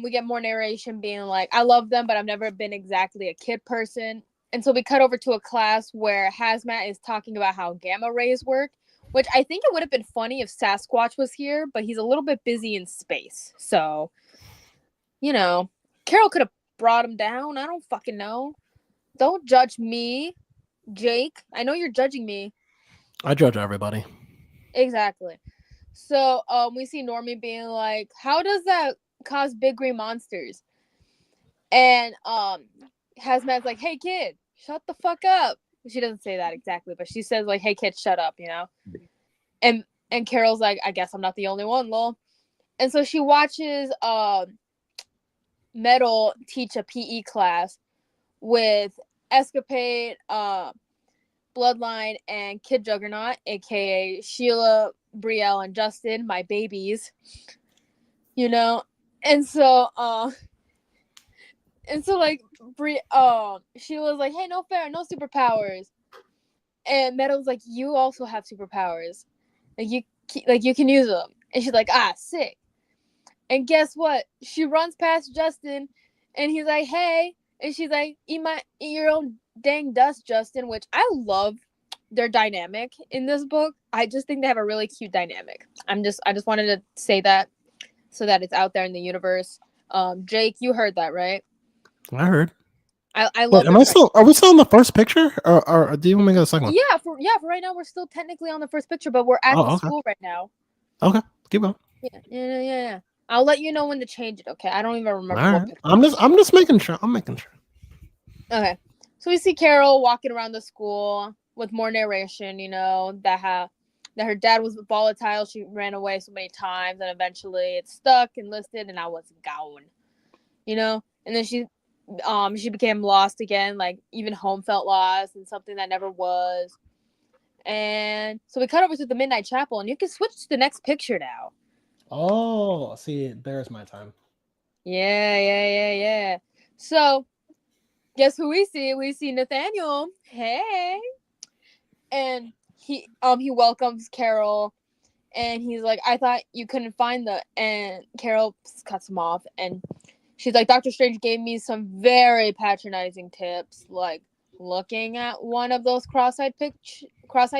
we get more narration being like, I love them, but I've never been exactly a kid person. And so we cut over to a class where Hazmat is talking about how gamma rays work, which I think it would have been funny if Sasquatch was here, but he's a little bit busy in space. So, Carol could have brought him down. I don't fucking know. Don't judge me, Jake. I know you're judging me. I judge everybody. Exactly. So we see Normie being like, how does that cause big green monsters? And Hazmat's like, hey kid, shut the fuck up. She doesn't say that exactly, but she says like, hey kid, shut up, And Carol's like, I guess I'm not the only one, lol. And so she watches Metal teach a PE class with Escapade, Bloodline, and Kid Juggernaut, aka Sheila, Brielle, and Justin, my babies. And so like Sheila's like, hey, no fair, no superpowers. And Metal's like, you also have superpowers. Like you can use them. And she's like, sick. And guess what? She runs past Justin, and he's like, hey. And she's like, eat your own dang dust, Justin, which I love their dynamic in this book. I just think they have a really cute dynamic. I just wanted to say that so that it's out there in the universe. Jake, you heard that, right? I heard. I love. Wait, are we still in the first picture, or do you want me to go to the second one? Yeah, for right now we're still technically on the first picture, but we're at the school right now. Okay, keep going. Yeah. I'll let you know when to change it. Okay, I don't even remember. All right. I'm just making sure. I'm making sure. Okay, so we see Carol walking around the school with more narration. That her dad was volatile. She ran away so many times, and eventually it stuck and listed, and I was gone. And then she became lost again. Like even home felt lost, and something that never was. And so we cut over to the Midnight Chapel, and you can switch to the next picture now. Oh, see, there's my time. Yeah. So, guess who we see? We see Nathaniel. Hey. And he welcomes Carol, and he's like, I thought you couldn't find and Carol cuts him off, and she's like, Dr. Strange gave me some very patronizing tips, like looking at one of those cross-eyed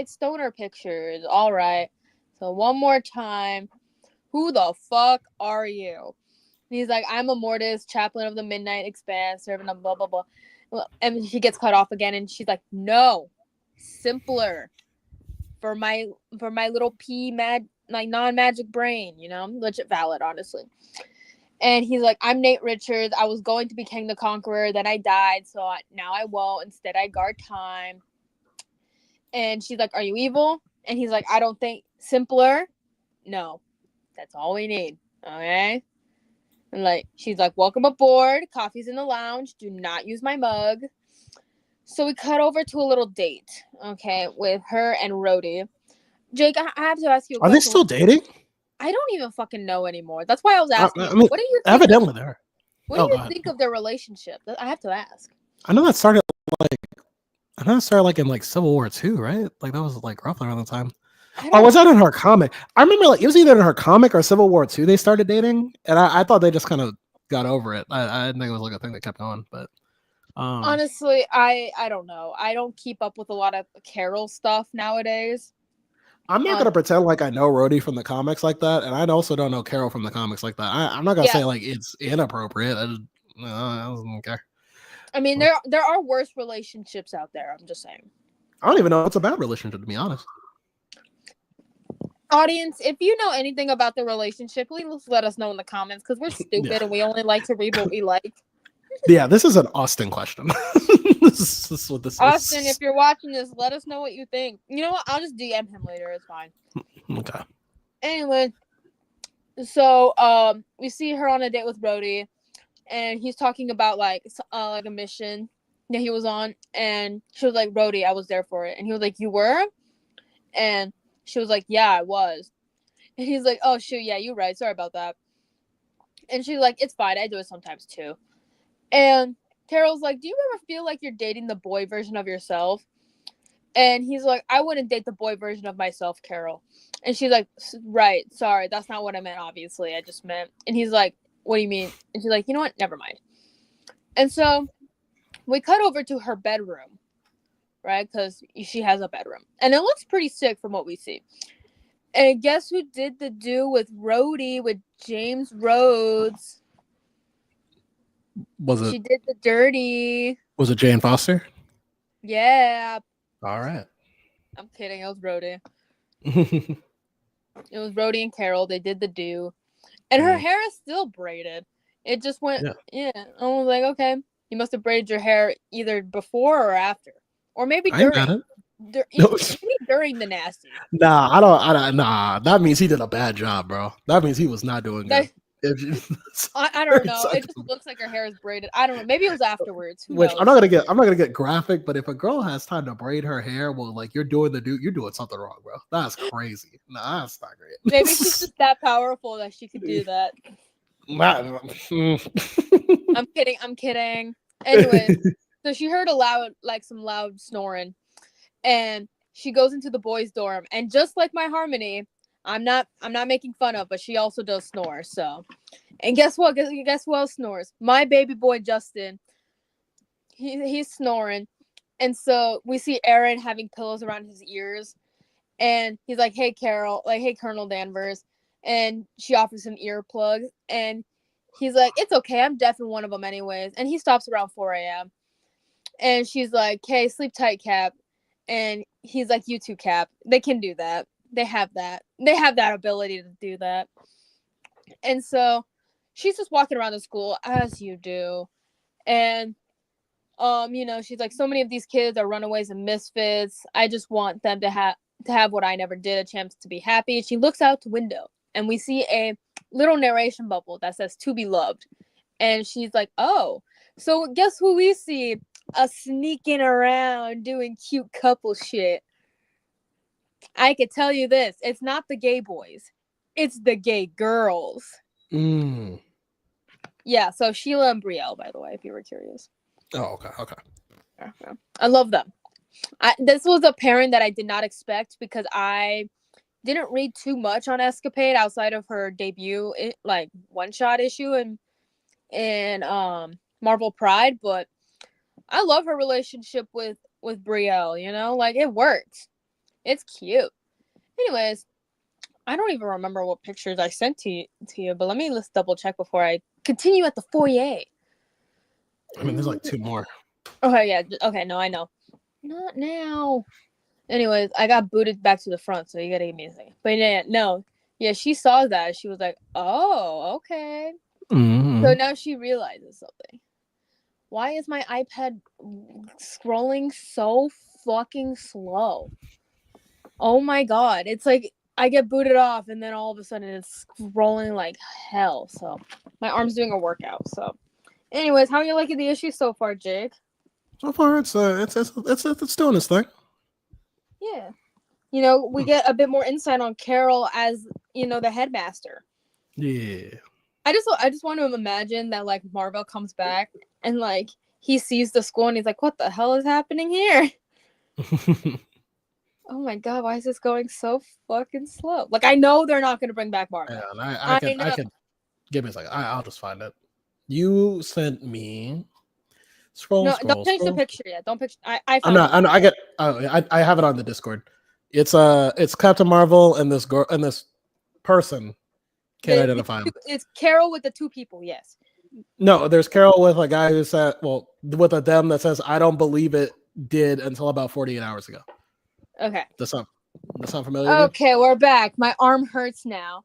stoner pictures. All right. So one more time. Who the fuck are you? And he's like, I'm a Mortis, chaplain of the Midnight Expanse, servant of blah, blah, blah. And he gets cut off again, and she's like, no, simpler for my little non-magic brain, legit valid, honestly. And he's like, I'm Nate Richards. I was going to be King the Conqueror, then I died, so now I won't. Instead, I guard time. And she's like, are you evil? And he's like, I don't think simpler. No. That's all we need. Okay. And like, she's like, welcome aboard. Coffee's in the lounge. Do not use my mug. So we cut over to a little date, okay, with her and Rhodey. Jake, I have to ask you a question. Are they still dating? I don't even fucking know anymore. That's why I was asking. I mean, what do you think evidently there. What do you think of their relationship? I have to ask. I know that started like in like Civil War II, right? Like that was like roughly around the time. Oh, was that in her comic? I remember like it was either in her comic or Civil War II they started dating, and I thought they just kind of got over it. I didn't think it was like a thing that kept going, but honestly, I don't know. I don't keep up with a lot of Carol stuff nowadays. I'm not gonna pretend like I know Rhodey from the comics like that, and I also don't know Carol from the comics like that. I'm not gonna say like it's inappropriate. I don't care. I mean, there are worse relationships out there. I'm just saying. I don't even know what's a bad relationship, to be honest. Audience, if you know anything about the relationship, please let us know in the comments because we're stupid and we only like to read what we like. Yeah, this is an Austin question. This is what this Austin, is. if you're watching this, let us know what you think. You know what? I'll just DM him later. It's fine. Okay. Anyway, so we see her on a date with Brody, and he's talking about like a mission that he was on, and she was like, Brody, I was there for it, and he was like, you were? And she was like, yeah, I was. And he's like, oh shoot, yeah, you're right, sorry about that. And she's like, it's fine, I do it sometimes too. And Carol's like, do you ever feel like you're dating the boy version of yourself? And he's like, I wouldn't date the boy version of myself, Carol. And she's like, right, sorry, that's not what I meant, obviously, I just meant. And he's like, what do you mean? And she's like, you know what, never mind. And so we cut over to her bedroom, right? Because she has a bedroom. And it looks pretty sick from what we see. And guess who did the do with Rhodey with James Rhodes? She did the dirty. Was it Jane Foster? Yeah. All right. I'm kidding. It was Rhodey. It was Rhodey and Carol. They did the do. And her hair is still braided. It just went, yeah. I was like, okay, you must have braided your hair either before or after. Or maybe during. During the nasty. Nah, I don't. Nah, that means he did a bad job, bro. That means he was not doing good. I don't know. It just looks like her hair is braided. I don't know. Maybe it was afterwards. Which I'm not gonna get graphic, but if a girl has time to braid her hair, well, like you're doing something wrong, bro. That's crazy. Nah, that's not great. Maybe she's just that powerful that she could do that. I'm kidding. Anyway, so she heard some loud snoring, and she goes into the boys' dorm, and just like my Harmony, I'm not making fun of, but she also does snore. So, and guess what? Guess who else snores? My baby boy Justin. He's snoring, and so we see Aaron having pillows around his ears, and he's like, "Hey Carol, like, hey Colonel Danvers," and she offers him earplugs, and he's like, "It's okay, I'm deaf in one of them anyways," and he stops around 4 a.m. and she's like, "Hey, sleep tight, Cap," and he's like, "You too, Cap." They can do that. They have that ability to do that. And so she's just walking around the school as you do. And she's like, so many of these kids are runaways and misfits. I just want them to have what I never did, a chance to be happy. She looks out the window and we see a little narration bubble that says to be loved. And she's like, oh, so guess who we see sneaking around doing cute couple shit? I could tell you this. It's not the gay boys. It's the gay girls. Yeah, so Sheila and Brielle, by the way, if you were curious. Oh, okay. I love them. This was a pairing that I did not expect because I didn't read too much on Escapade outside of her debut, like, one-shot issue in Marvel Pride, but I love her relationship with Brielle, like, it works. It's cute. Anyways, I don't even remember what pictures I sent to you, but let's double check before I continue at the foyer. I mean, there's like 2 more. Okay, yeah. Okay, no, I know. Not now. Anyways, I got booted back to the front, so you gotta give me a second. But yeah, no. Yeah, she saw that. She was like, oh, okay. Mm-hmm. So now she realizes something. Why is my iPad scrolling so fucking slow? Oh my god. It's like I get booted off and then all of a sudden it's scrolling like hell. So my arm's doing a workout. So anyways, how are you liking the issue so far, Jake? So far it's doing its thing. Yeah. We get a bit more insight on Carol as, the headmaster. Yeah. I just want to imagine that, like, Marvel comes back and, like, he sees the school and he's like, what the hell is happening here? Oh my god, why is this going so fucking slow? Like, I know they're not going to bring back Marvel. Yeah, I can give me a second. I'll just find it. You sent me don't change the picture yet. Don't picture. I have it on the Discord. It's Captain Marvel and this girl and this person can't identify him. It's Carol with the 2 people. Yes. No, there's Carol with a guy who said, with a them that says, I don't believe it did until about 48 hours ago. Okay. That's up. That sound familiar to you? Okay, we're back. My arm hurts now.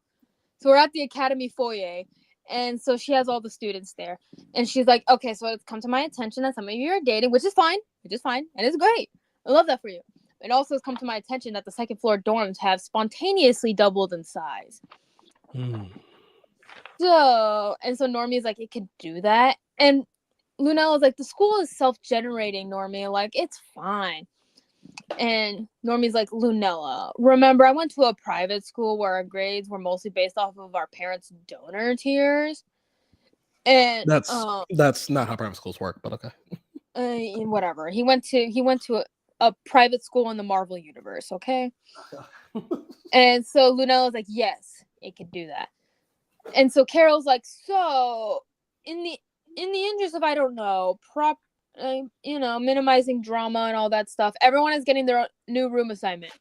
So we're at the Academy foyer. And so she has all the students there. And she's like, okay, so it's come to my attention that some of you are dating, which is fine. And it's great. I love that for you. It also has come to my attention that the second floor dorms have spontaneously doubled in size. So Normie's like, it could do that. And Lunella's like, the school is self-generating, Normie. Like, it's fine. And Normie's like, Lunella, remember, I went to a private school where our grades were mostly based off of our parents' donor tiers. And that's not how private schools work, but okay. Whatever. He went to a private school in the Marvel universe, okay? And so Lunella's like, yes, it could do that. And so Carol's like, so in the interest of, I don't know, minimizing drama and all that stuff, everyone is getting their new room assignment.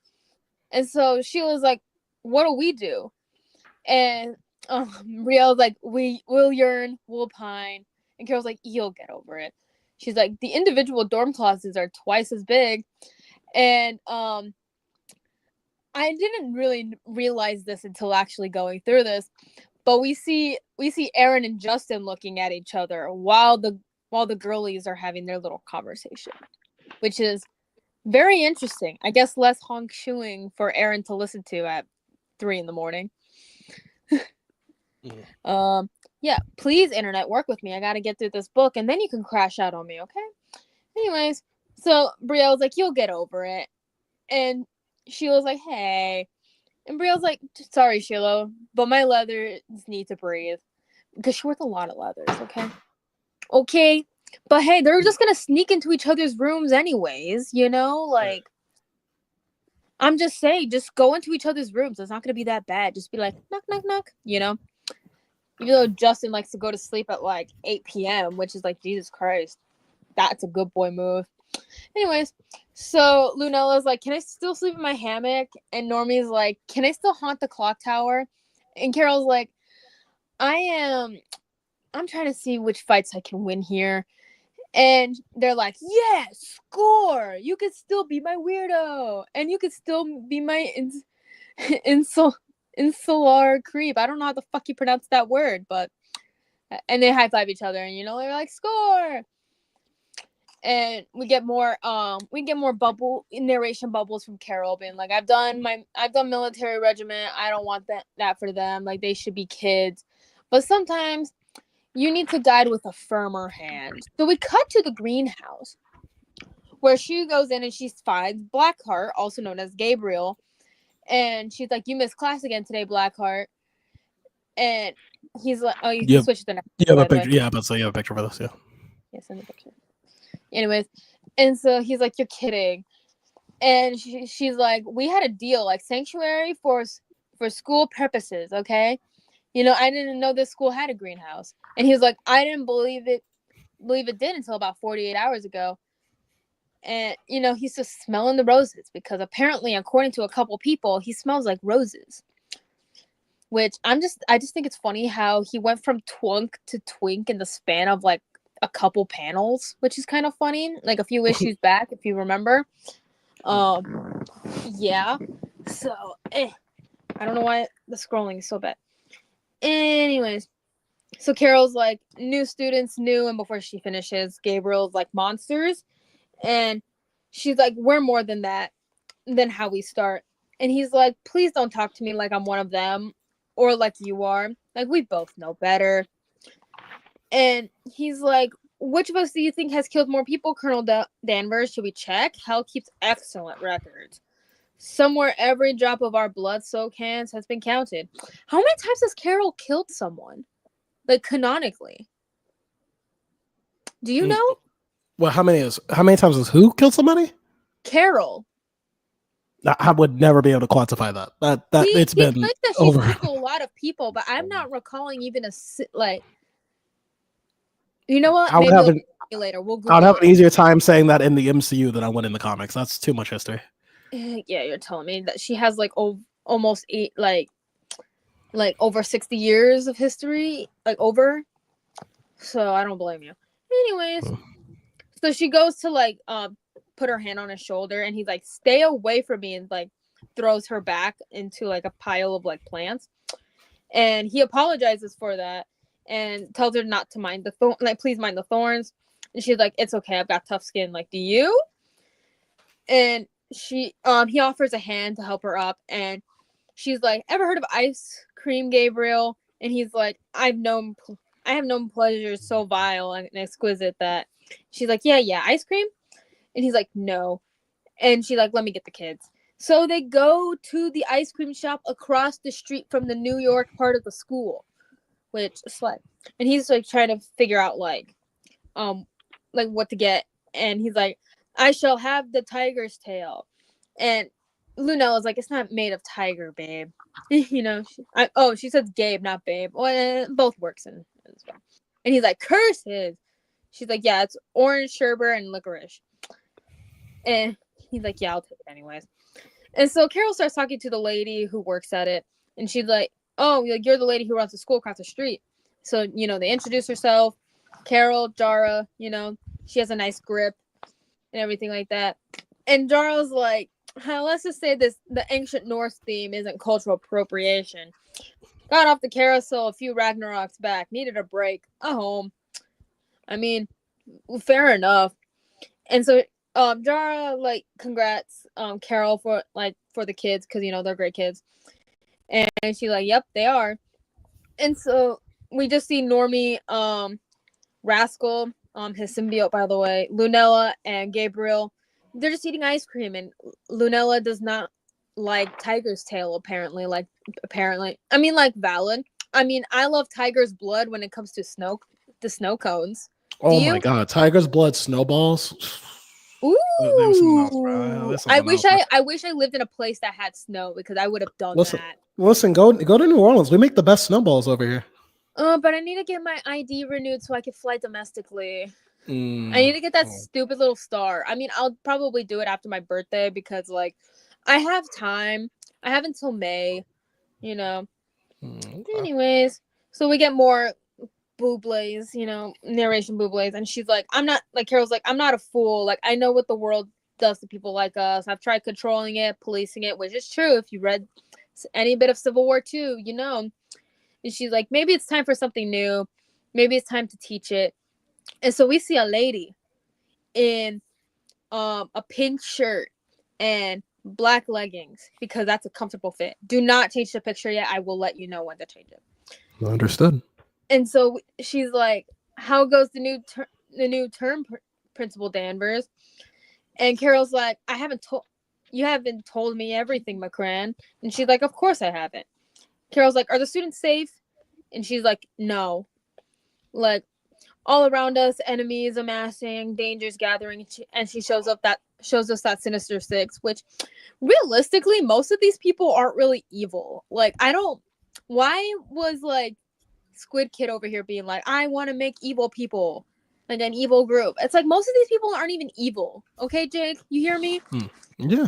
And so Sheila's like, what do we do? And Riel's like, we'll yearn, we'll pine. And Carol's like, you'll get over it. She's like, the individual dorm closets are twice as big. And I didn't really realize this until actually going through this, but we see Aaron and Justin looking at each other while the girlies are having their little conversation, which is very interesting. I guess less honk shoeing for Aaron to listen to at 3 a.m. Yeah, please, internet, work with me. I gotta get through this book, and then you can crash out on me, okay? Anyways, so Brielle's like, you'll get over it. And Sheila's like, hey. And Brielle's like, sorry, Sheila, but my leathers need to breathe. Because she wears a lot of leathers, okay? Okay. But hey, they're just gonna sneak into each other's rooms anyways, you know? Like, I'm just saying, just go into each other's rooms. It's not gonna be that bad. Just be like, knock, knock, knock, you know? Even though Justin likes to go to sleep at like 8 p.m., which is like, Jesus Christ. That's a good boy move. Anyways, so Lunella's like, can I still sleep in my hammock? And Normie's like, can I still haunt the clock tower? And Carol's like, I'm trying to see which fights I can win here. And they're like, yes, score! You could still be my weirdo. And you could still be my insular creep. I don't know how the fuck you pronounce that word, but... And they high-five each other, and, they're like, score! And we get more narration bubbles from Carol being like, I've done military regiment. I don't want that for them. Like, they should be kids. But sometimes you need to guide with a firmer hand. So we cut to the greenhouse where she goes in and she finds Blackheart, also known as Gabriel. And she's like, you missed class again today, Blackheart. And he's like, oh, you can switch to the next. You have a picture. Yeah, but so you have a picture for this, yeah. Yeah, send the picture. Anyways, and so he's like, you're kidding. And she's like, we had a deal, like sanctuary for school purposes, okay? I didn't know this school had a greenhouse. And he was like, I didn't believe it did until about 48 hours ago. And, he's just smelling the roses because apparently, according to a couple people, he smells like roses. Which I just think it's funny how he went from twunk to twink in the span of like a couple panels, which is kind of funny, like a few issues back, if you remember. Yeah. So, I don't know why the scrolling is so bad. Anyways, so Carol's like, new students, new, and before she finishes, Gabriel's like, monsters. And she's like, we're more than that, than how we start. And he's like, please don't talk to me like I'm one of them, or like you are. Like, we both know better. And he's like, which of us do you think has killed more people, Colonel Danvers? Should we check? Hell keeps excellent records. Somewhere every drop of our blood-soaked hands has been counted. How many times has Carol killed someone? Like, canonically. Do you know? Well, how many times has who killed somebody? Carol. I would never be able to quantify that. It's been that over. She's killed a lot of people, but I'm not recalling even like. You know what? Maybe later. We'll Google I'd have an easier time saying that in the MCU than I would in the comics. That's too much history. Yeah, you're telling me that she has like almost like over 60 years of history, like over. So I don't blame you. Anyways, so she goes to like put her hand on his shoulder, and he's like, "Stay away from me," and like throws her back into like a pile of like plants, and he apologizes for that and tells her not to mind the please mind the thorns. And she's like, it's okay, I've got tough skin. Like, do you? And he offers a hand to help her up, and she's like, ever heard of ice cream, Gabriel? And he's like, I have known pleasures so vile and exquisite that. She's like, yeah, ice cream. And he's like, no. And she's like, let me get the kids. So they go to the ice cream shop across the street from the New York part of the school, which is like, and he's like trying to figure out like what to get. And he's like, I shall have the tiger's tail. And Lunella's like, it's not made of tiger, babe. You know, she says Gabe, not babe. Well, both works in as well. And he's like, curses. She's like, yeah, it's orange sherbet and licorice. And he's like, yeah, I'll take it anyways. And so Carol starts talking to the lady who works at it. And she's like, oh, you're the lady who runs the school across the street. So, you know, they introduce herself. Carol, Jara, you know, she has a nice grip and everything like that. And Jara's like, let's just say the ancient Norse theme isn't cultural appropriation. Got off the carousel a few Ragnaroks back. Needed a break. A home. I mean, fair enough. And so Jara like congrats Carol for the kids, because you know they're great kids. And she's like, yep, they are. And so we just see Normie, Rascal, his symbiote, by the way, Lunella and Gabriel. They're just eating ice cream, and Lunella does not like tiger's tail, apparently. I mean, like, valid. I mean, I love tiger's blood when it comes to the snow cones. Oh my god, tiger's blood snowballs. Ooh, else, I wish I lived in a place that had snow, because I would have done that. Listen, go to New Orleans. We make the best snowballs over here. But I need to get my ID renewed so I can fly domestically. I need to get that stupid little star. I mean, I'll probably do it after my birthday, because like I have time. I have until May, you know. Okay. Anyways, so we get more Bublé's, you know, narration Bublé's, and she's like, Carol's like, I'm not a fool. Like, I know what the world does to people like us. I've tried controlling it, policing it, which is true. If you read any bit of Civil War II, you know. And she's like, maybe it's time for something new. Maybe it's time to teach it. And so we see a lady in a pink shirt and black leggings, because that's a comfortable fit. Do not change the picture yet. I will let you know when to change it. Understood. And so she's like, how goes the new term, Principal Danvers? And Carol's like, you haven't told me everything, McCran. And she's like, of course I haven't. Carol's like, are the students safe? And she's like, no. Like, all around us, enemies amassing, dangers gathering, and she shows us that Sinister Six, which realistically, most of these people aren't really evil. Like, why was like Squid Kid over here being like, I want to make evil people, like an evil group? It's like most of these people aren't even evil. Okay, Jake, you hear me? Yeah.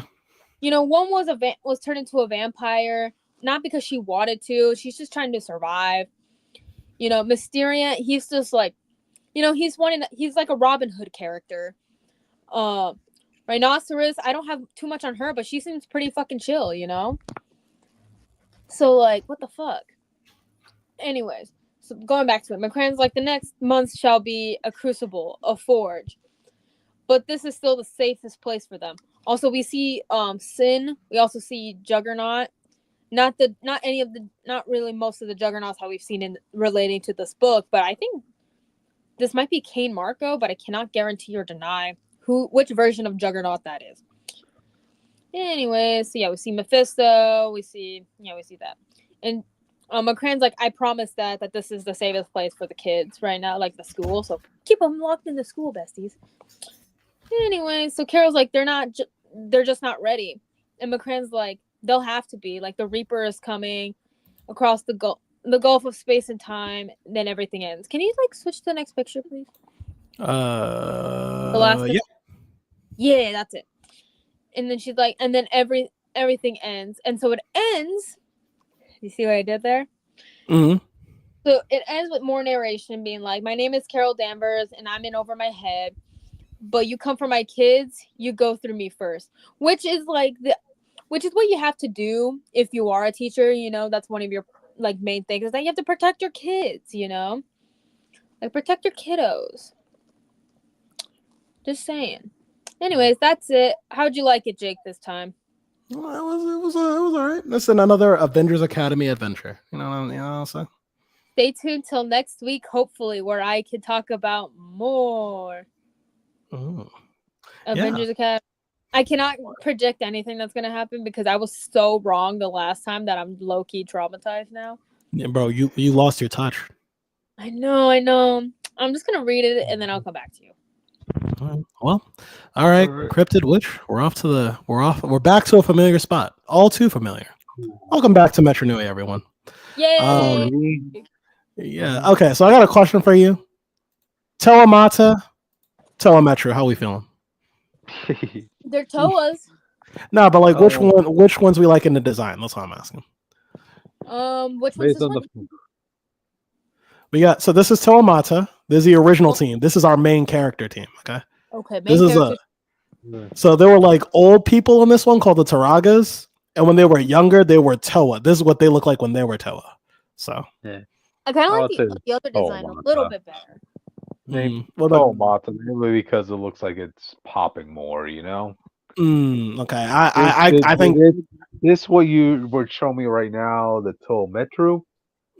You know, one was turned into a vampire, not because she wanted to. She's just trying to survive. You know, Mysteria, he's just like, you know, he's like a Robin Hood character. Rhinoceros, I don't have too much on her, but she seems pretty fucking chill, you know? So, like, what the fuck? Anyways, so going back to it, McCran's like, the next month shall be a crucible, a forge. But this is still the safest place for them. Also, we see Sin. We also see Juggernaut. Not really most of the Juggernauts how we've seen in relating to this book, but I think this might be Kane Marco, but I cannot guarantee or deny which version of Juggernaut that is. Anyways, so yeah, we see Mephisto. We see that. And McCran's like, I promise that this is the safest place for the kids right now, like the school. So keep them locked in the school, besties. Anyway, so Carol's like, they're just not ready. And McCran's like, they'll have to be. Like, the Reaper is coming across the gulf of space and time, then everything ends. Can you like switch to the next picture, please? The last picture? Yeah, that's it. And then she's like, and then everything ends. And so it ends. You see what I did there? Mm-hmm. So it ends with more narration being like, my name is Carol Danvers and I'm in over my head, but you come for my kids, you go through me first. Which which is what you have to do if you are a teacher. That's one of your like main things is that you have to protect your kids. Like protect your kiddos. Just saying. Anyways, that's it. How'd you like it, Jake, this time? Well, it was all right. Listen, another Avengers Academy adventure. You know what I'm saying? Stay tuned till next week, hopefully, where I can talk about more Avengers Academy. I cannot predict anything that's going to happen because I was so wrong the last time that I'm low-key traumatized now. Yeah, bro, you lost your touch. I know. I'm just going to read it and then I'll come back to you. Well, all right, Cryptid Witch, we're back to a familiar spot. All too familiar. Welcome back to Metru Nui, everyone. Yay! Yeah. Okay, so I got a question for you. Toa Mata, Toa Metru, how we feeling? They're Toas. No, but like which ones we like in the design? That's what I'm asking. Which one's this one? We got, so this is Toa Mata. This is the original team. This is our main character team. Okay, main character. So there were like old people in this one called the Taragas, and when they were younger, they were Toa. This is what they look like when they were Toa. So yeah. I kind of like the other design a little bit better. Toa Mata, mainly because it looks like it's popping more, Okay, I think this what you were showing me right now, the Toa Metru.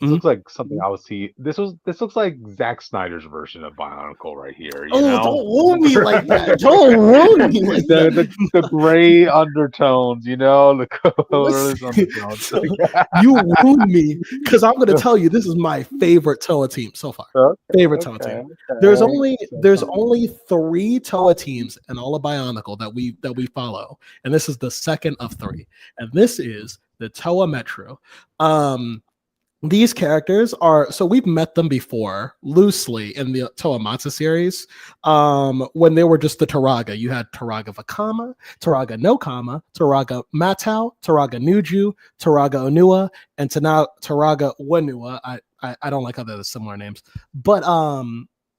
This looks like something I would see. This looks like Zack Snyder's version of Bionicle right here. Don't ruin me like that. Don't ruin me like that. The gray undertones, the colorless undertones. You ruined me because I'm going to tell you this is my favorite Toa team so far. Favorite Toa team. There's only 3 Toa teams in all of Bionicle that we follow, and this is the second of 3, and this is the Toa Metru. These characters are, so we've met them before loosely in the Toa Mata series when they were just the Taraga. You had Taraga Vakama, Taraga no Kama, Taraga Matau, Taraga Nuju, Taraga Onua, and Taraga Wanua. I don't like how they're similar names, but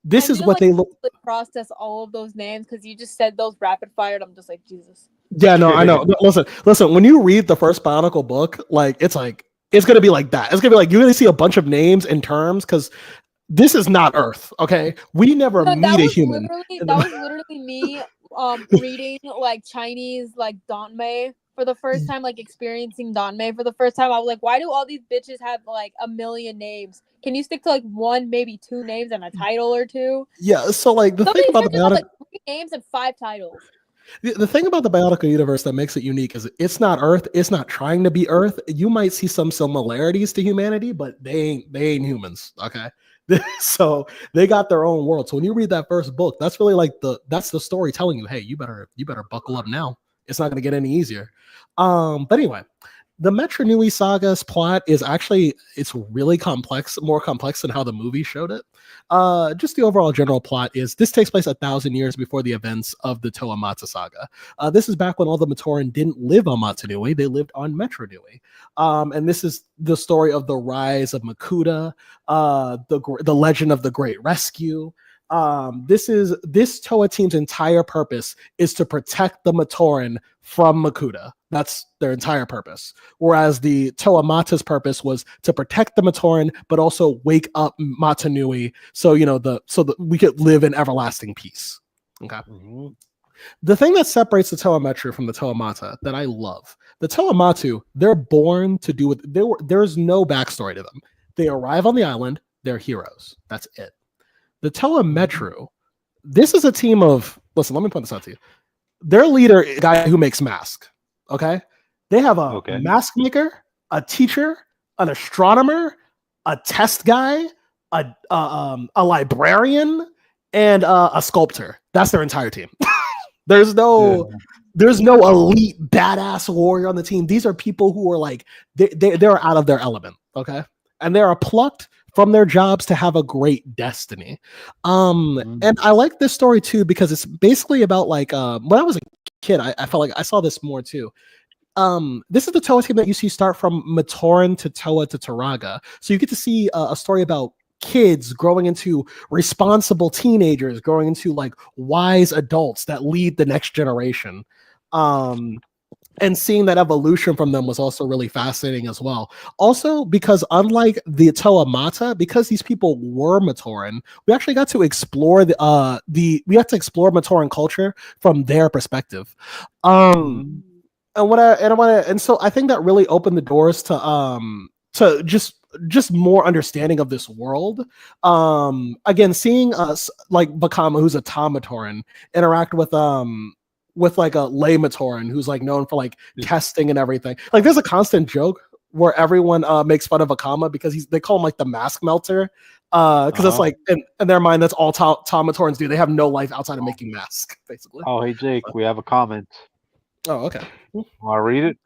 this is what they look. Process all of those names because you just said those rapid fire. I'm just like, Jesus. Yeah, no, I know. Listen. When you read the first Bionicle book, it's going to be like that. It's going to be like you're going to see a bunch of names and terms because this is not Earth, okay? We never meet a human. That was literally me reading like Chinese like Danmei for the first time, like experiencing Danmei for the first time. I was like, why do all these bitches have like a million names? Can you stick to like 1, maybe 2 names and a title or 2? Yeah, so like the thing about the Bionicle, like 3 names and 5 titles. The thing about the Bionicle universe that makes it unique is it's not Earth. It's not trying to be Earth. You might see some similarities to humanity, but they ain't humans. Okay, so they got their own world. So when you read that first book, that's really like that's the story telling you, hey, you better buckle up now. It's not going to get any easier. But anyway, the Metru Nui saga's plot is actually, it's really complex, more complex than how the movie showed it. Just the overall general plot is this takes place 1,000 years before the events of the Toa Mata saga. This is back when all the Matoran didn't live on Mata Nui, they lived on Metru Nui. And this is the story of the rise of Makuta, the legend of the Great Rescue. This Toa team's entire purpose is to protect the Matoran from Makuta. That's their entire purpose. Whereas the Toa Mata's purpose was to protect the Matoran, but also wake up Mata Nui, so that we could live in everlasting peace. Okay. Mm-hmm. The thing that separates the Toa Metru from the Toa Mata that I love, the Toa Matu, they're born to do with. There's no backstory to them. They arrive on the island. They're heroes. That's it. The Toa Metru, this is a team of, listen, let me point this out to you. Their leader is a guy who makes masks, okay? They have a mask maker, a teacher, an astronomer, a test guy, a librarian, and a sculptor. That's their entire team. There's no elite badass warrior on the team. These are people who are like, they're out of their element, okay? And they are plucked from their jobs to have a great destiny. And I like this story too, because it's basically about like, when I was a kid, I felt like I saw this more too. This is the Toa team that you see start from Matoran to Toa to Taraga. So you get to see a story about kids growing into responsible teenagers, growing into like wise adults that lead the next generation. and seeing that evolution from them was also really fascinating as well. Also, because unlike the Toa Mata, because these people were Matoran, we actually got to explore we got to explore Matoran culture from their perspective. Mhm. And so I think that really opened the doors to just more understanding of this world. Again, seeing us like Bakama, who's a Tamatoran, interact with like a Lamatoran who's like known for like testing and everything. Like there's a constant joke where everyone makes fun of Akama because they call him like the mask melter. Because it's like in their mind that's all Tamatorans do. They have no life outside of making masks, basically. Oh, hey Jake, we have a comment. Oh, okay. Want to read it?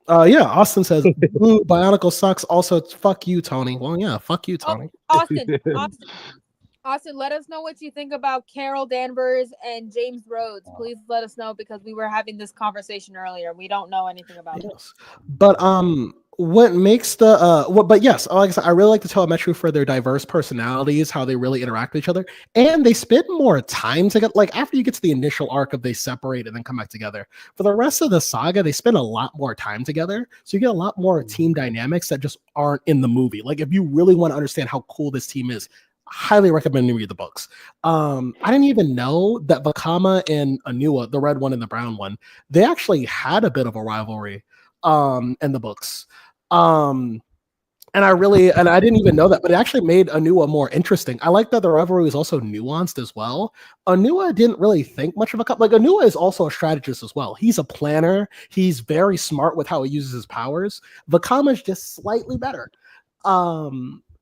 Yeah, Austin says Blue Bionicle sucks. Also, fuck you, Tony. Well, yeah, fuck you, Tony. Austin, let us know what you think about Carol Danvers and James Rhodes. Please let us know because we were having this conversation earlier. We don't know anything about it. But what makes but yes, like I said, I really like the Toa Metru for their diverse personalities, how they really interact with each other, and they spend more time together. Like after you get to the initial arc of they separate and then come back together, for the rest of the saga, they spend a lot more time together, so you get a lot more team dynamics that just aren't in the movie. Like if you really want to understand how cool this team is, highly recommend you read the books. I didn't even know that Vakama and Anua, the red one and the brown one, they actually had a bit of a rivalry in the books. And I didn't even know that, but it actually made Anua more interesting. I like that the rivalry was also nuanced as well. Anua didn't really think much of like Anua is also a strategist as well. He's a planner. He's very smart with how he uses his powers. Vakama is just slightly better.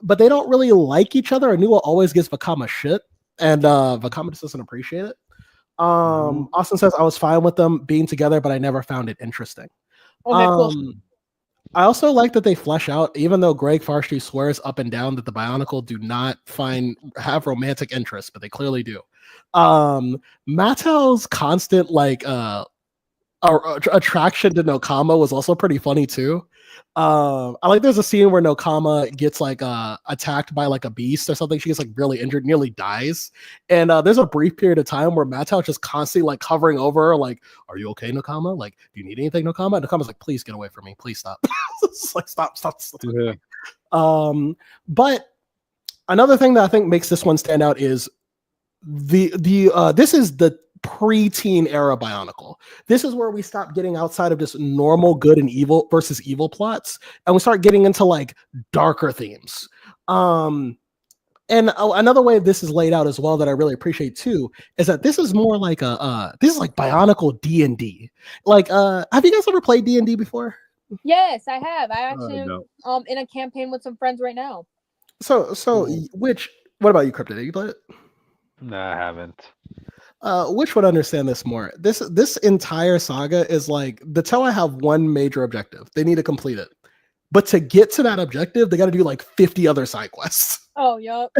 But they don't really like each other. Anua always gives Vakama shit, and Vakama just doesn't appreciate it. Austin says I was fine with them being together, but I never found it interesting. Okay, cool. I also like that they flesh out, even though Greg Farshty swears up and down that the Bionicle do not have romantic interest, but they clearly do. Mattel's constant like attraction to Nokama was also pretty funny too. I like there's a scene where Nokama gets like attacked by like a beast or something. She gets like really injured, nearly dies. And there's a brief period of time where Mattel just constantly like hovering over her, like, "Are you okay, Nokama? Like, do you need anything, Nokama?" And Nokama's like, "Please get away from me. Please stop." It's like stop. Yeah. But another thing that I think makes this one stand out is this is the pre-teen era Bionicle. This is where we stop getting outside of just normal good and evil versus evil plots, and we start getting into like darker themes. And another way this is laid out as well that I really appreciate too is that this is more like this is like Bionicle D&D. Like, have you guys ever played D&D before? Yes, I have. I actually am in a campaign with some friends right now. So what about you, Cryptid? Did you play it? No, I haven't. Which would understand this more? This entire saga is like the Toa have one major objective. They need to complete it. But to get to that objective, they got to do like 50 other side quests. Oh, yup.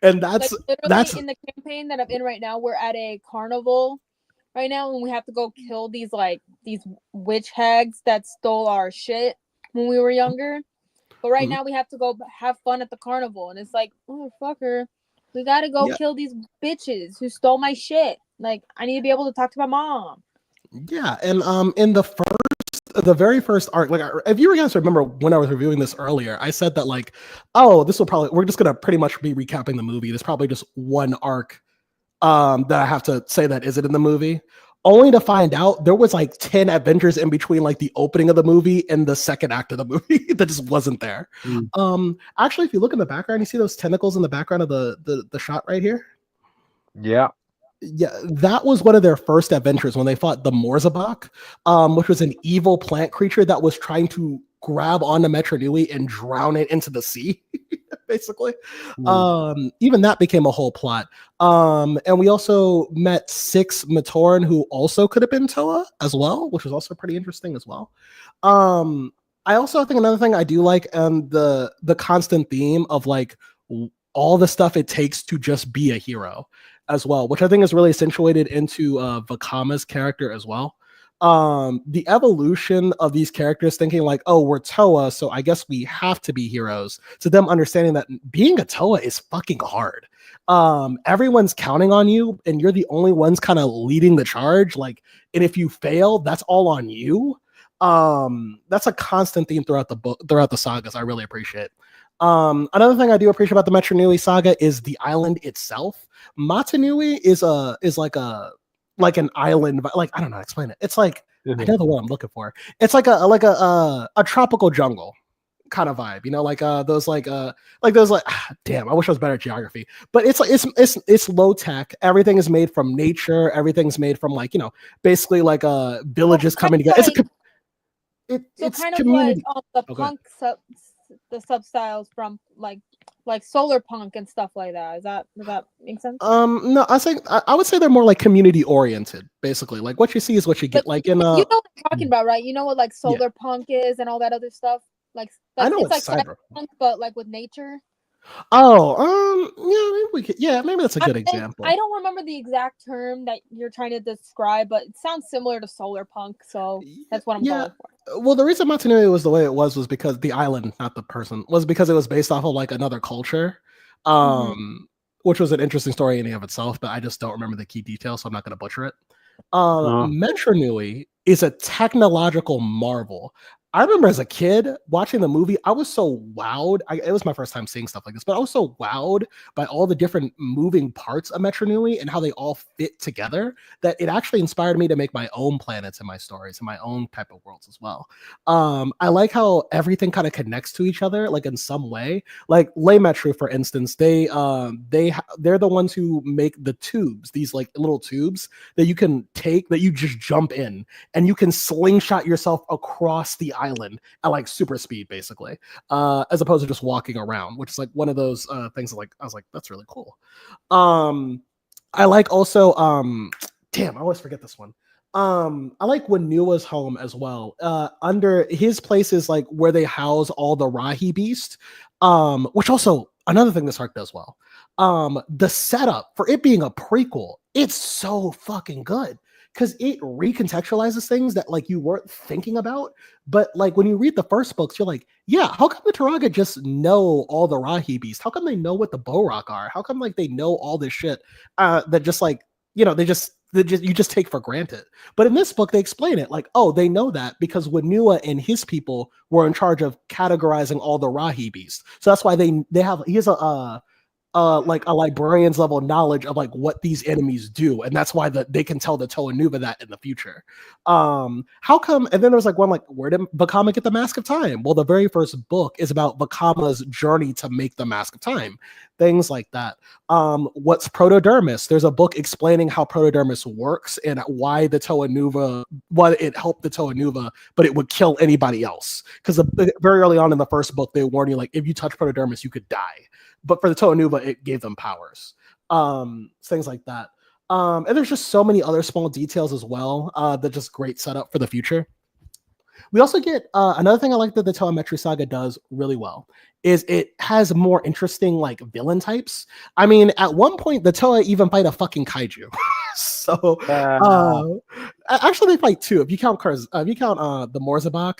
And that's in the campaign that I'm in right now. We're at a carnival right now, and we have to go kill these witch hags that stole our shit when we were younger. But right now we have to go have fun at the carnival, and it's like, oh fucker, we gotta go kill these bitches who stole my shit. Like, I need to be able to talk to my mom. Yeah, and in the very first arc, like if you guys remember when I was reviewing this earlier, I said that like, oh, we're just gonna pretty much be recapping the movie. There's probably just one arc that I have to say that isn't in the movie. Only to find out there was like 10 adventures in between like the opening of the movie and the second act of the movie that just wasn't there. Actually, if you look in the background, you see those tentacles in the background of the shot right here? Yeah. Yeah, that was one of their first adventures when they fought the Morzabak, which was an evil plant creature that was trying to grab onto Metru and drown it into the sea, basically. Even that became a whole plot. And we also met 6 Matoran who also could have been Toa as well, which was also pretty interesting as well. I also think another thing I do like the constant theme of like all the stuff it takes to just be a hero as well, which I think is really accentuated into Vakama's character as well. The evolution of these characters thinking like, oh, we're Toa, so I guess we have to be heroes, to them understanding that being a Toa is fucking hard. Everyone's counting on you and you're the only ones kind of leading the charge, like, and if you fail, that's all on you. That's a constant theme throughout the book, throughout the sagas. I really appreciate. Another thing I do appreciate about the Metru Nui saga is the island itself. Matanui is like an island, like, I don't know how to explain it. It's like, I know the word I'm looking for. It's like a tropical jungle kind of vibe, you know, like those damn, I wish I was better at geography. But it's low tech. Everything is made from nature. Everything's made from, like, you know, basically like villages coming together. It's kind of community. like the punk the sub styles from like solar punk and stuff like that. Does that make sense? No, I would say they're more like community oriented, basically. Like what you see is what you get. Like in you know what I'm talking about, right? You know what like solar punk is and all that other stuff. Like I know it's like cyberpunk, but like with nature. Oh, maybe that's a good example. I don't remember the exact term that you're trying to describe, but it sounds similar to solar punk, so that's what I'm going for. Well, the reason Matanui was the way it was because the island, not the person, was because it was based off of like another culture, which was an interesting story in and of itself, but I just don't remember the key details, so I'm not going to butcher it. Metru Nui is a technological marvel. I remember as a kid watching the movie, I was so wowed. It was my first time seeing stuff like this, but I was so wowed by all the different moving parts of Metru Nui and how they all fit together that it actually inspired me to make my own planets and my stories and my own type of worlds as well. I like how everything kind of connects to each other, like in some way. Like Lay Metru, for instance, they're the ones who make the tubes, these like little tubes that you can take, that you just jump in and you can slingshot yourself across the island at like super speed, basically, as opposed to just walking around, which is like one of those things that, like, I was like, that's really cool. I like also damn, I always forget this one. I like Wanua's home as well. Under his place is like where they house all the Rahi beast, which also another thing this arc does well. The setup for it being a prequel, it's so fucking good because it recontextualizes things that like you weren't thinking about. But like when you read the first books, you're like, yeah, how come the Turaga just know all the Rahi beasts? How come they know what the Borok are? How come like they know all this shit that just like, you know, you just take for granted. But in this book, they explain it like, oh, they know that because Wanua and his people were in charge of categorizing all the Rahi beasts. So that's why he has like a librarian's level knowledge of like what these enemies do, and that's why they can tell the Toa Nuva that in the future. How come? And then there's like one like, where did Vakama get the Mask of Time? Well, the very first book is about Vakama's journey to make the Mask of Time. Things like that. What's protodermis? There's a book explaining how protodermis works and why the Toa Nuva, why it helped the Toa Nuva, but it would kill anybody else. Because very early on in the first book, they warn you like, if you touch protodermis, you could die. But for the Toa Nuva, it gave them powers. Things like that. And there's just so many other small details as well that just great setup for the future. We also get another thing I like that the Toa Metru saga does really well is it has more interesting like villain types. I mean, at one point the Toa even fight a fucking kaiju. So actually they fight two. If you count the Morzabak,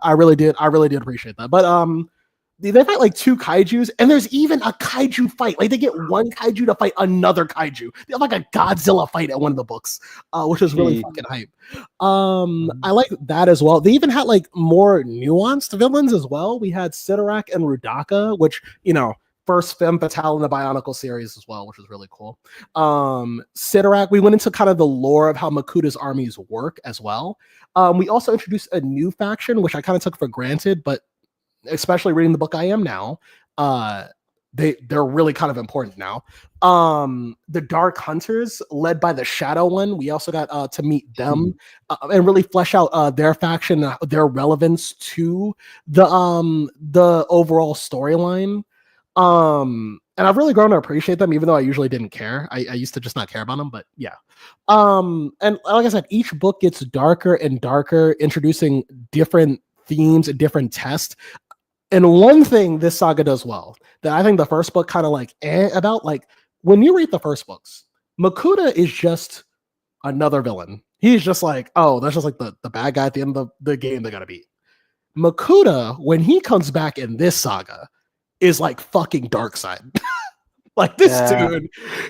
I really did appreciate that. But they fight like two kaijus, and there's even a kaiju fight. Like they get one kaiju to fight another kaiju. They have like a Godzilla fight at one of the books, which is really fucking hype. I like that as well. They even had like more nuanced villains as well. We had Sidorak and Rudaka, which, you know, first femme fatale in the Bionicle series as well, which was really cool. Sidorak, we went into kind of the lore of how Makuta's armies work as well. We also introduced a new faction, which I kind of took for granted, but especially reading the book I am now, they're really kind of important now. The Dark Hunters, led by the Shadow One, we also got to meet them and really flesh out their faction, their relevance to the overall storyline. And I've really grown to appreciate them, even though I usually didn't care. I used to just not care about them, but yeah. And like I said, each book gets darker and darker, introducing different themes and different tests. And one thing this saga does well that I think the first book kind of like about, like when you read the first books, Makuta is just another villain. He's just like, oh, that's just like the bad guy at the end of the game they gotta beat. Makuta, when he comes back in this saga, is like fucking dark side. Like Yeah.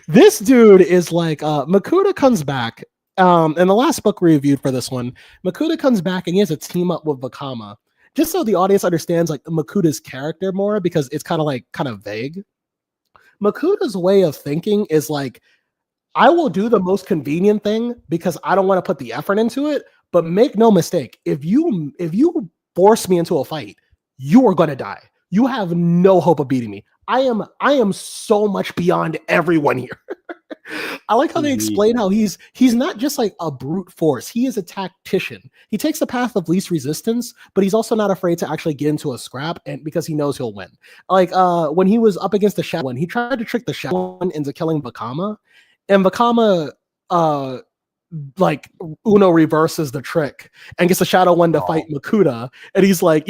this dude is like Makuta comes back. In the last book we reviewed for this one, Makuta comes back and he has a team up with Vakama. Just so the audience understands like Makuta's character more, because it's kind of vague. Makuta's way of thinking is like, I will do the most convenient thing because I don't want to put the effort into it. But make no mistake, if you force me into a fight, you are going to die. You have no hope of beating me. I am so much beyond everyone here. I like how they Indeed. explain how he's not just like a brute force. He is a tactician. He takes the path of least resistance, but he's also not afraid to actually get into a scrap, and because he knows he'll win. Like when he was up against the Shadow One, he tried to trick the Shadow One into killing Vakama, and Vakama uh like Uno reverses the trick and gets the Shadow One to fight Makuta, and he's like,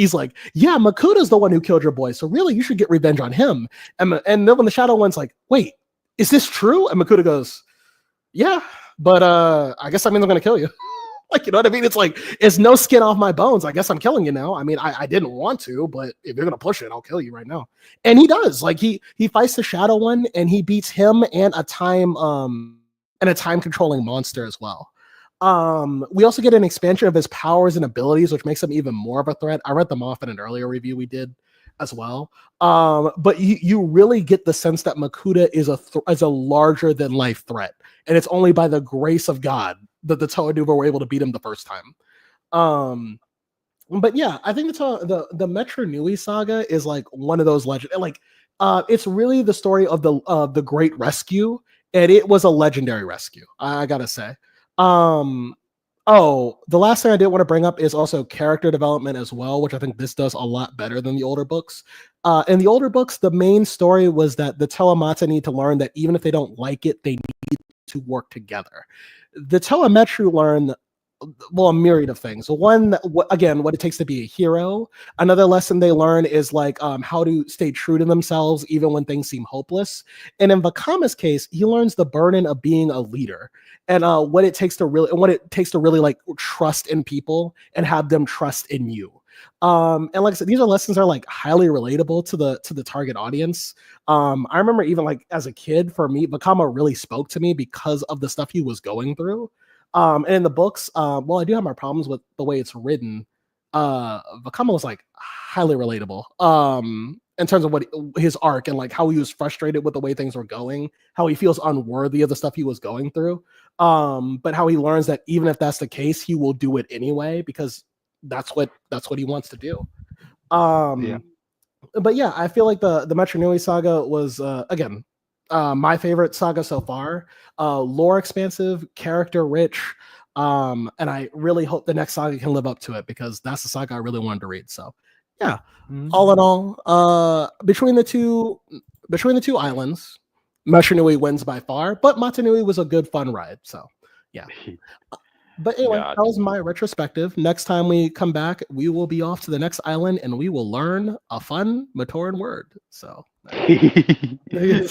yeah, Makuta's the one who killed your boy, so really you should get revenge on him. And then when the Shadow One's like, wait, is this true? And Makuta goes, yeah, but I guess that means I'm gonna kill you. Like, you know what I mean? It's like, it's no skin off my bones. I guess I'm killing you now. I mean, I didn't want to, but if you're gonna push it, I'll kill you right now. And he does. Like he fights the Shadow One and he beats him and a time controlling monster as well. We also get an expansion of his powers and abilities, which makes him even more of a threat. I read them off in an earlier review we did as well. But you really get the sense that Makuta is a larger than life threat, and it's only by the grace of God that the Toaduva were able to beat him the first time. But yeah, I think the Metru Nui saga is like one of those legend. Like, it's really the story of the Great Rescue, and it was a legendary rescue. I gotta say. Um, Oh, the last thing I did want to bring up is also character development as well, which I think this does a lot better than the older books. In the older books, the main story was that the Telemata need to learn that even if they don't like it, they need to work together. The Telemetru learn, well, a myriad of things. So one, again, what it takes to be a hero. Another lesson they learn is like how to stay true to themselves even when things seem hopeless. And in Vakama's case, he learns the burden of being a leader, and what it takes to really like trust in people and have them trust in you. And like I said, these are lessons that are like highly relatable to the target audience. I remember even like as a kid, for me, Vakama really spoke to me because of the stuff he was going through. And in the books, well, I do have my problems with the way it's written. Vakama was like highly relatable. In terms of what his arc and like how he was frustrated with the way things were going, how he feels unworthy of the stuff he was going through. But how he learns that even if that's the case, he will do it anyway because that's what he wants to do. Yeah. But yeah, I feel like the Metru Nui saga was again my favorite saga so far. Lore expansive, character rich, and I really hope the next saga can live up to it because that's the saga I really wanted to read. So yeah, all in all, between the two islands, Metru Nui wins by far, but Matanui was a good fun ride. So yeah. But anyway, that was my retrospective. Next time we come back, we will be off to the next island and we will learn a fun Matoran word. So, Yeah.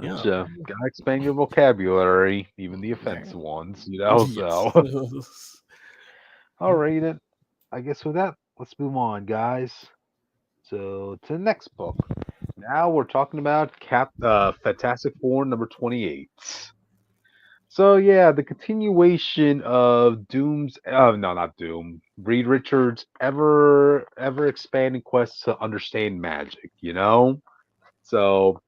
Gotta expand your vocabulary, even the offensive ones, you know. So, all right, then. I guess with that, let's move on, guys. So to the next book. Now we're talking about Fantastic Four number 28. So yeah, the continuation of Doom's no, not Doom. Reed Richards' ever expanding quest to understand magic, you know? So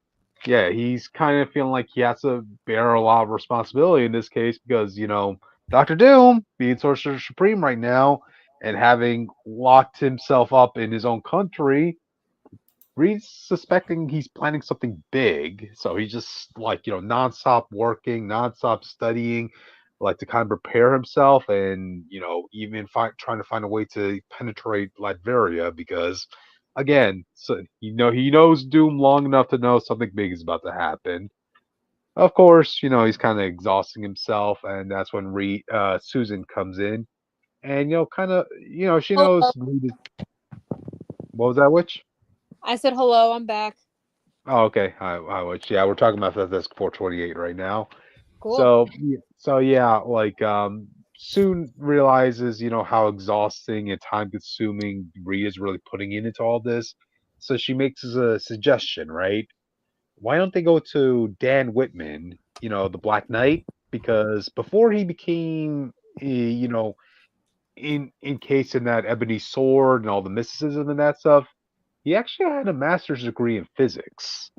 yeah, he's kind of feeling like he has to bear a lot of responsibility in this case because, you know, Doctor Doom being Sorcerer Supreme right now and having locked himself up in his own country, Reed's suspecting he's planning something big, so he's just like, you know, nonstop working, nonstop studying, like to kind of prepare himself, and you know, even trying to find a way to penetrate Latveria because, again, so he knows Doom long enough to know something big is about to happen. Of course, you know he's kind of exhausting himself, and that's when Susan comes in, and you know, kind of, you know, she Hello. knows Reed is. What was that, witch? I said hello. I'm back. Oh, okay. Hi, Witch. Yeah, we're talking about Fantastic 428 right now. Cool. So yeah, like soon realizes, how exhausting and time consuming Rhea is really putting into all this. So she makes a suggestion, right? Why don't they go to Dan Whitman, the Black Knight? Because before he became, encased in that ebony sword and all the mysticism and that stuff, he actually had a master's degree in physics.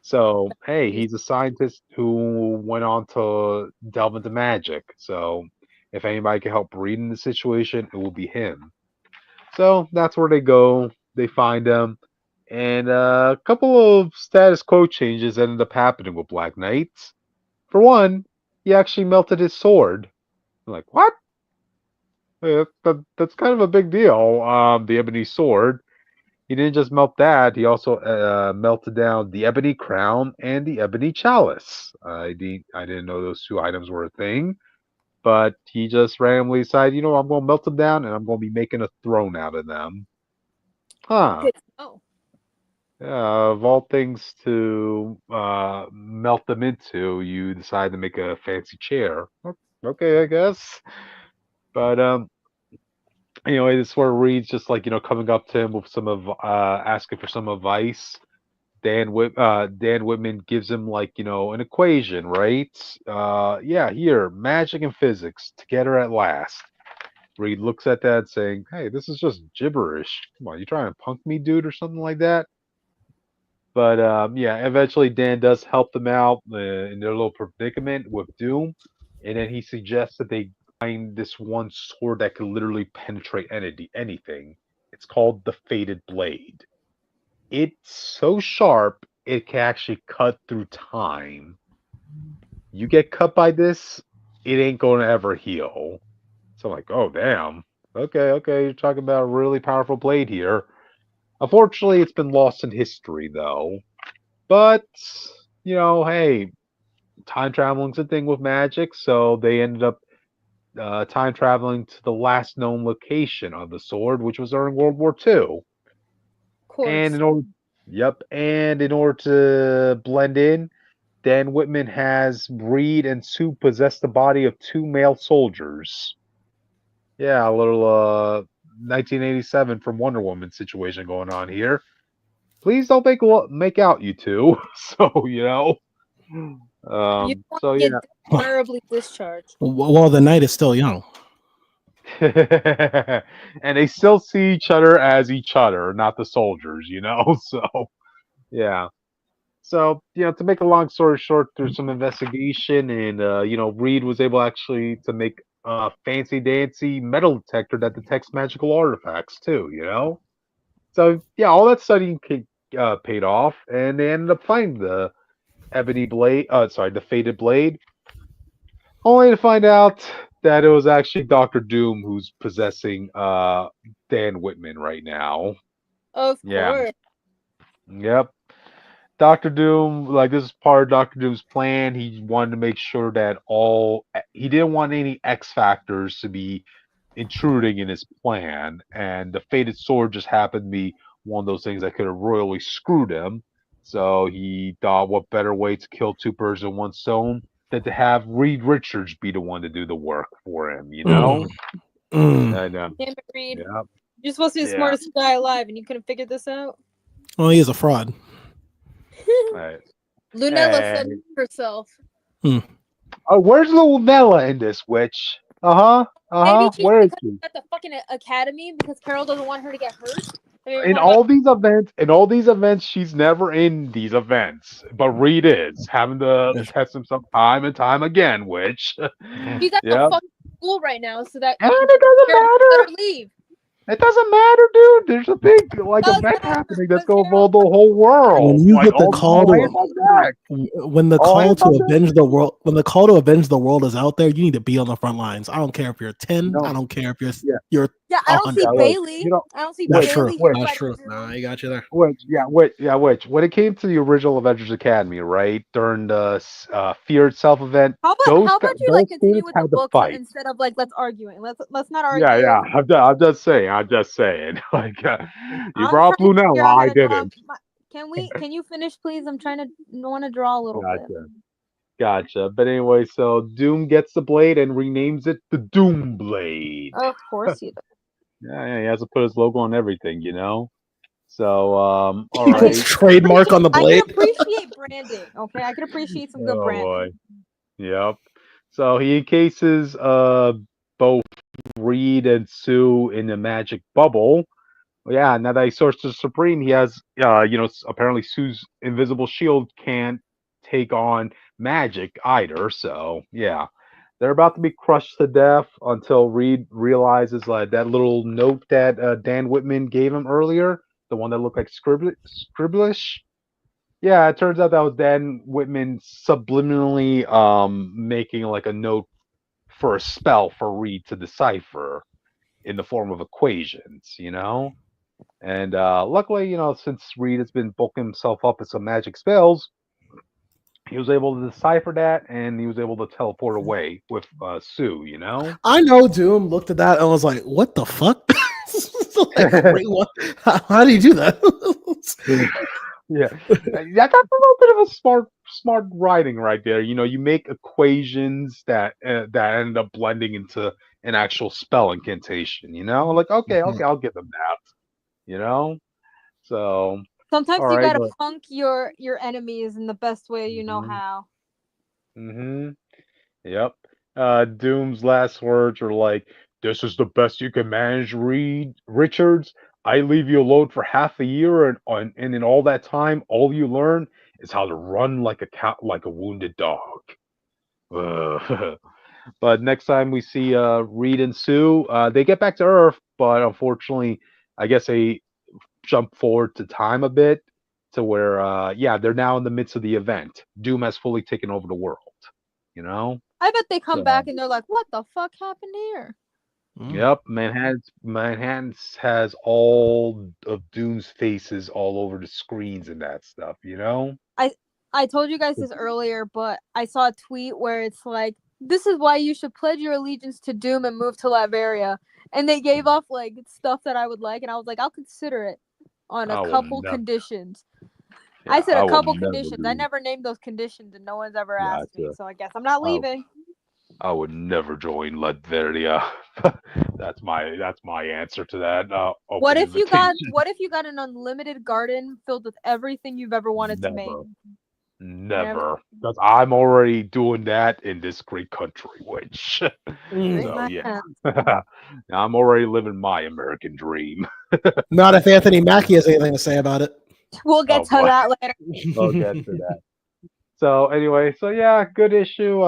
So, hey, he's a scientist who went on to delve into magic. So, if anybody can help Reed in the situation, it will be him. So, that's where they go. They find him. And a couple of status quo changes ended up happening with Black Knight. For one, he actually melted his sword. I'm like, what? That's kind of a big deal. The ebony sword. He didn't just melt that; he also melted down the ebony crown and the ebony chalice. I didn't know those two items were a thing, but he just randomly decided, I'm going to melt them down, and I'm going to be making a throne out of them. Huh? Good. Oh, Of all things to melt them into, you decide to make a fancy chair. Okay, I guess. But anyway, this is where Reed's just like coming up to him with some of asking for some advice. Dan Whitman gives him like an equation, right? Yeah, here, magic and physics together at last. Reed looks at that saying, "Hey, this is just gibberish. Come on, you trying to punk me, dude, or something like that?" But yeah, eventually Dan does help them out in their little predicament with Doom, and then he suggests that they find this one sword that can literally penetrate anything. It's called the Fated Blade. It's so sharp it can actually cut through time. You get cut by this, it ain't gonna ever heal. So I'm like, oh damn. Okay, you're talking about a really powerful blade here. Unfortunately, it's been lost in history though. But hey, time traveling's a thing with magic, so they ended up time traveling to the last known location of the sword, which was during World War II. of And course. in order to blend in, Dan Whitman has Reed and Sue possess the body of two male soldiers. Yeah, a little 1987 from Wonder Woman situation going on here. Please don't make out, you two. So You don't want so to yeah. get dishonorably discharged. Well, the night is still young. And they still see each other as each other, not the soldiers. So yeah. So, to make a long story short, through some investigation, and Reed was able actually to make a fancy dancy metal detector that detects magical artifacts too. So yeah, all that studying paid off, and they ended up finding the ebony blade. Sorry, the faded blade, only to find out that it was actually Doctor Doom who's possessing Dan Whitman right now. Of Yeah. course. Yep. Doctor Doom, like this is part of Doctor Doom's plan. He wanted to make sure that he didn't want any X factors to be intruding in his plan, and the Fated Sword just happened to be one of those things that could have royally screwed him. So he thought, what better way to kill two birds with one stone than to have Reed Richards be the one to do the work for him? Mm. Mm. And Damn it, Reed. yeah, You're supposed to be the yeah. smartest guy alive, and you couldn't figure this out. Well, he is a fraud. Right. Lunella said And herself. oh, where's Lunella in this witch? Maybe she's Where is because she? at the fucking academy because Carol doesn't want her to get hurt. Have you ever In thought about all these events, she's never in these events. But Reed is having to test himself time and time again, which she's at the yeah. fucking school right now, so that And it doesn't Carol matter. let her leave. It doesn't matter, dude. There's a big Does event matter, happening that's because gonna Carol- involve the whole world. When you Like get the call all hands on deck. when the All call hands to on deck. avenge the world, when the call to avenge the world is out there, you need to be on the front lines. I don't care if you're 10. No. I don't care if Yeah. you're Yeah, I don't 100. see Yeah, Bailey. you know, I don't see That's wait, true. Bailey here wait, That's fighting true. for Nah, Zeus. you got you there. which. When it came to the original Avengers Academy, right during the Fear Itself event, How about you those continue students with the had to book fight. instead of let's arguing. Let's not Yeah, argue. yeah. I'm just saying. I'm just saying. Like you I'm brought up trying to figure out Lunella, how I to draw. didn't. Can you finish, please? I'm trying to want to draw a little bit. Gotcha. Gotcha. But anyway, so Doom gets the blade and renames it the Doom Blade. Of course you do. Yeah, he has to put his logo on everything, you know. So, all He puts right. trademark on the I can blade. appreciate branding. Okay, I can appreciate some good Oh branding. boy. Yep. So he encases both Reed and Sue in the magic bubble. Yeah, now that he sorts the Supreme, he has apparently Sue's invisible shield can't take on magic either. So yeah, they're about to be crushed to death until Reed realizes like that little note that Dan Whitman gave him earlier, the one that looked like scribblish. Yeah, it turns out that was Dan Whitman subliminally making like a note for a spell for Reed to decipher in the form of equations, you know? And luckily, since Reed has been bulking himself up with some magic spells, he was able to decipher that and he was able to teleport away with Sue, you know? I know Doom looked at that and was like, "What the fuck?" Like, wait, what? How do you do that? Yeah, that's a little bit of a smart writing right there. You make equations that end up blending into an actual spell incantation. Like okay, I'll give them that. You know, so Sometimes all you right, gotta but punk your enemies in the best way you know hmm how. hmm yep. Doom's last words are like, "This is the best you can manage, Reed Richards. I leave you alone for half a year, and in all that time, all you learn is how to run like a cat, like a wounded dog." Ugh. But next time we see Reed and Sue, they get back to Earth, but unfortunately, I guess they jump forward to time a bit to where, yeah, they're now in the midst of the event. Doom has fully taken over the world. You know. I bet they come So back and they're like, "What the fuck happened here?" Mm. yep, Manhattan has all of Doom's faces all over the screens and that stuff, you know? I I told you guys this earlier, but I saw a tweet where it's like, "This is why you should pledge your allegiance to Doom and move to Latveria." And they gave off like stuff that I would like, and I was like, "I'll consider it on a I will couple never, conditions." I yeah, said I a will couple never conditions. I do. never named those conditions, and no one's ever asked me. Gotcha. So I guess I'm not I, leaving. I would never join Latveria. That's my answer to that What open if you got invitation. what if you got an unlimited garden filled with everything you've ever wanted to make? Never, Never. never, because I'm already doing that in this great country, which, Great Mm. so yeah, man. I'm already living my American dream. Not if Anthony Mackie has anything to say about it. We'll get Oh to boy, that later. we'll get to that. So anyway, so yeah, good issue.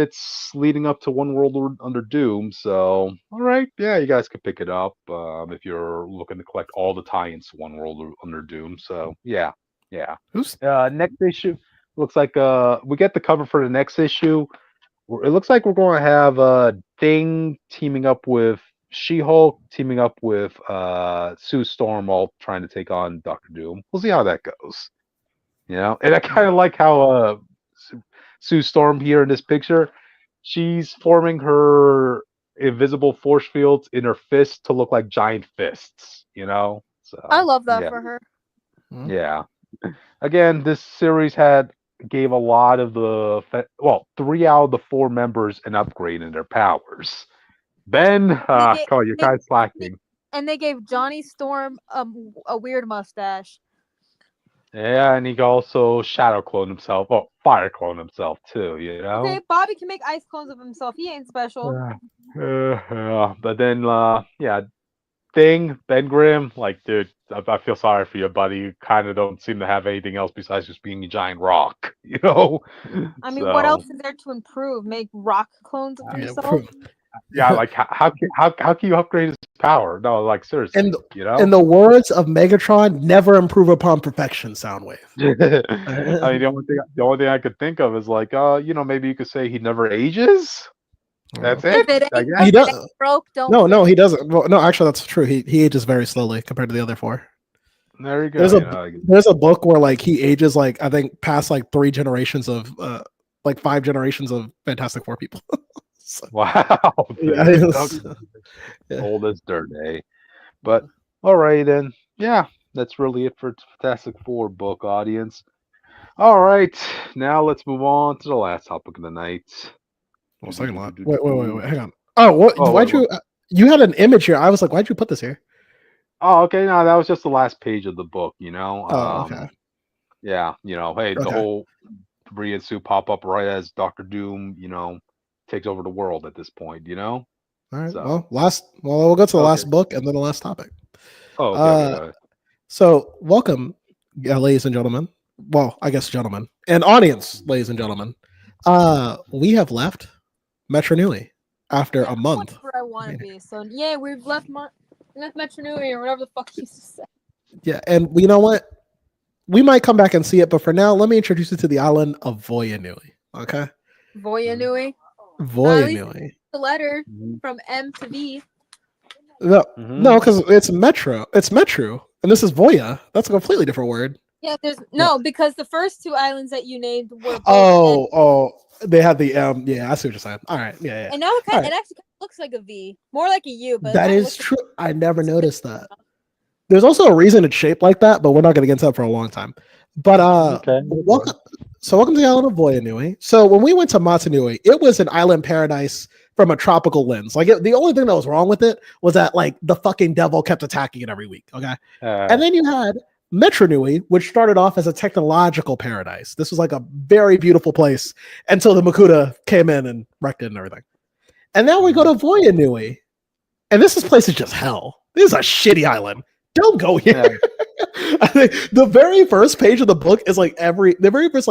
It's leading up to One World Under Doom. So all right, yeah, you guys can pick it up if you're looking to collect all the tie-ins to One World Under Doom. So yeah, yeah. Who's Next issue looks like we get the cover for the next issue. It looks like we're going to have Thing teaming up with She-Hulk, teaming up with Sue Storm, all trying to take on Doctor Doom. We'll see how that goes. And I kind of like how Sue Storm here in this picture, she's forming her invisible force fields in her fists to look like giant fists. I So love that yeah, for her. yeah. Again, this series gave a lot of three out of the four members an upgrade in their powers. Ben, They gave, come on, you're they, kind of slacking. and they gave Johnny Storm a weird mustache. Yeah, and he can also shadow clone himself. Oh, fire clone himself too. Okay, Bobby can make ice clones of himself. He ain't special. But then, yeah, Thing, Ben Grimm, like, dude, I feel sorry for you, buddy. You kind of don't seem to have anything else besides just being a giant rock, you know? I mean, what So, else is there to improve? Make rock clones of yeah, himself? yeah, like, how can you upgrade his power? No, like, seriously, and you know? in the words of Megatron, never improve upon perfection, Soundwave. I mean, the only thing I could think of is like, maybe you could say he never ages. That's If it, it I ain't guess. He broke, it does. ain't broke. Don't No, fix no, it. he doesn't. Well, no, actually, that's true. He ages very slowly compared to the other four. There you go. There's there's a book where like he ages like I think past like 3 generations of like 5 generations of Fantastic Four people. So, Wow, yeah, dude. yeah. Old as dirt, eh? But all right then. Yeah, that's really it for Fantastic Four book audience. All right, now let's move on to the last topic of the night. Well, second lot. Wait. Hang on. Oh, what? Oh, Why'd you? You had an image here. I was like, why'd you put this here? Oh, okay. No, that was just the last page of the book. Oh, okay. Yeah. Hey, the Okay. whole Rietsu pop up right as Doctor Doom, takes over the world at this point. All right. So Well, we'll go to the okay. last book and then the last topic. Oh, okay. Go ahead. So, welcome, ladies and gentlemen. Well, I guess gentlemen and audience, ladies and gentlemen. We have left Metru Nui after a month. Where I want to be. So yeah, we've left Metru Nui or whatever the fuck you said. Yeah, and you know what? We might come back and see it, but for now, let me introduce you to the island of Voya Nui. Okay. Voya Nui. Voya Nui. The letter from M to V. No, because it's Metro. It's Metru, and this is Voya. That's a completely different word. Yeah, because the first two islands that you named were. They had the Yeah, I see what you're saying. All right, yeah. And now it actually kind of looks like a V, more like a U. But that is true. I never noticed that. There's also a reason it's shaped like that, but we're not going to get into that for a long time. But welcome to the island of Voya Nui. So when we went to Matanui, it was an island paradise from a tropical lens. Like the only thing that was wrong with it was that like the fucking devil kept attacking it every week. Okay, and then you had Metru Nui, which started off as a technological paradise. This was like a very beautiful place until the Makuta came in and wrecked it and everything. And now we go to Voya Nui, and this place is just hell. This is a shitty island. Don't go here. Yeah. I think the very first page of the book is like the very first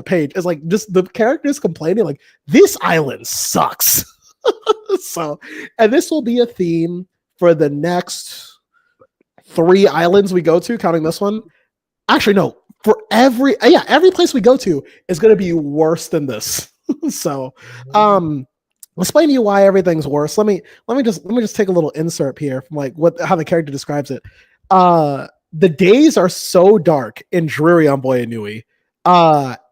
page is like just the characters complaining like this island sucks. So, and this will be a theme for the next 3 islands we go to, counting this one. Actually, no, for every place we go to is going to be worse than this. So, explain to you why everything's worse. Let me just take a little insert here from like how the character describes it. The days are so dark and dreary on Voya Nui,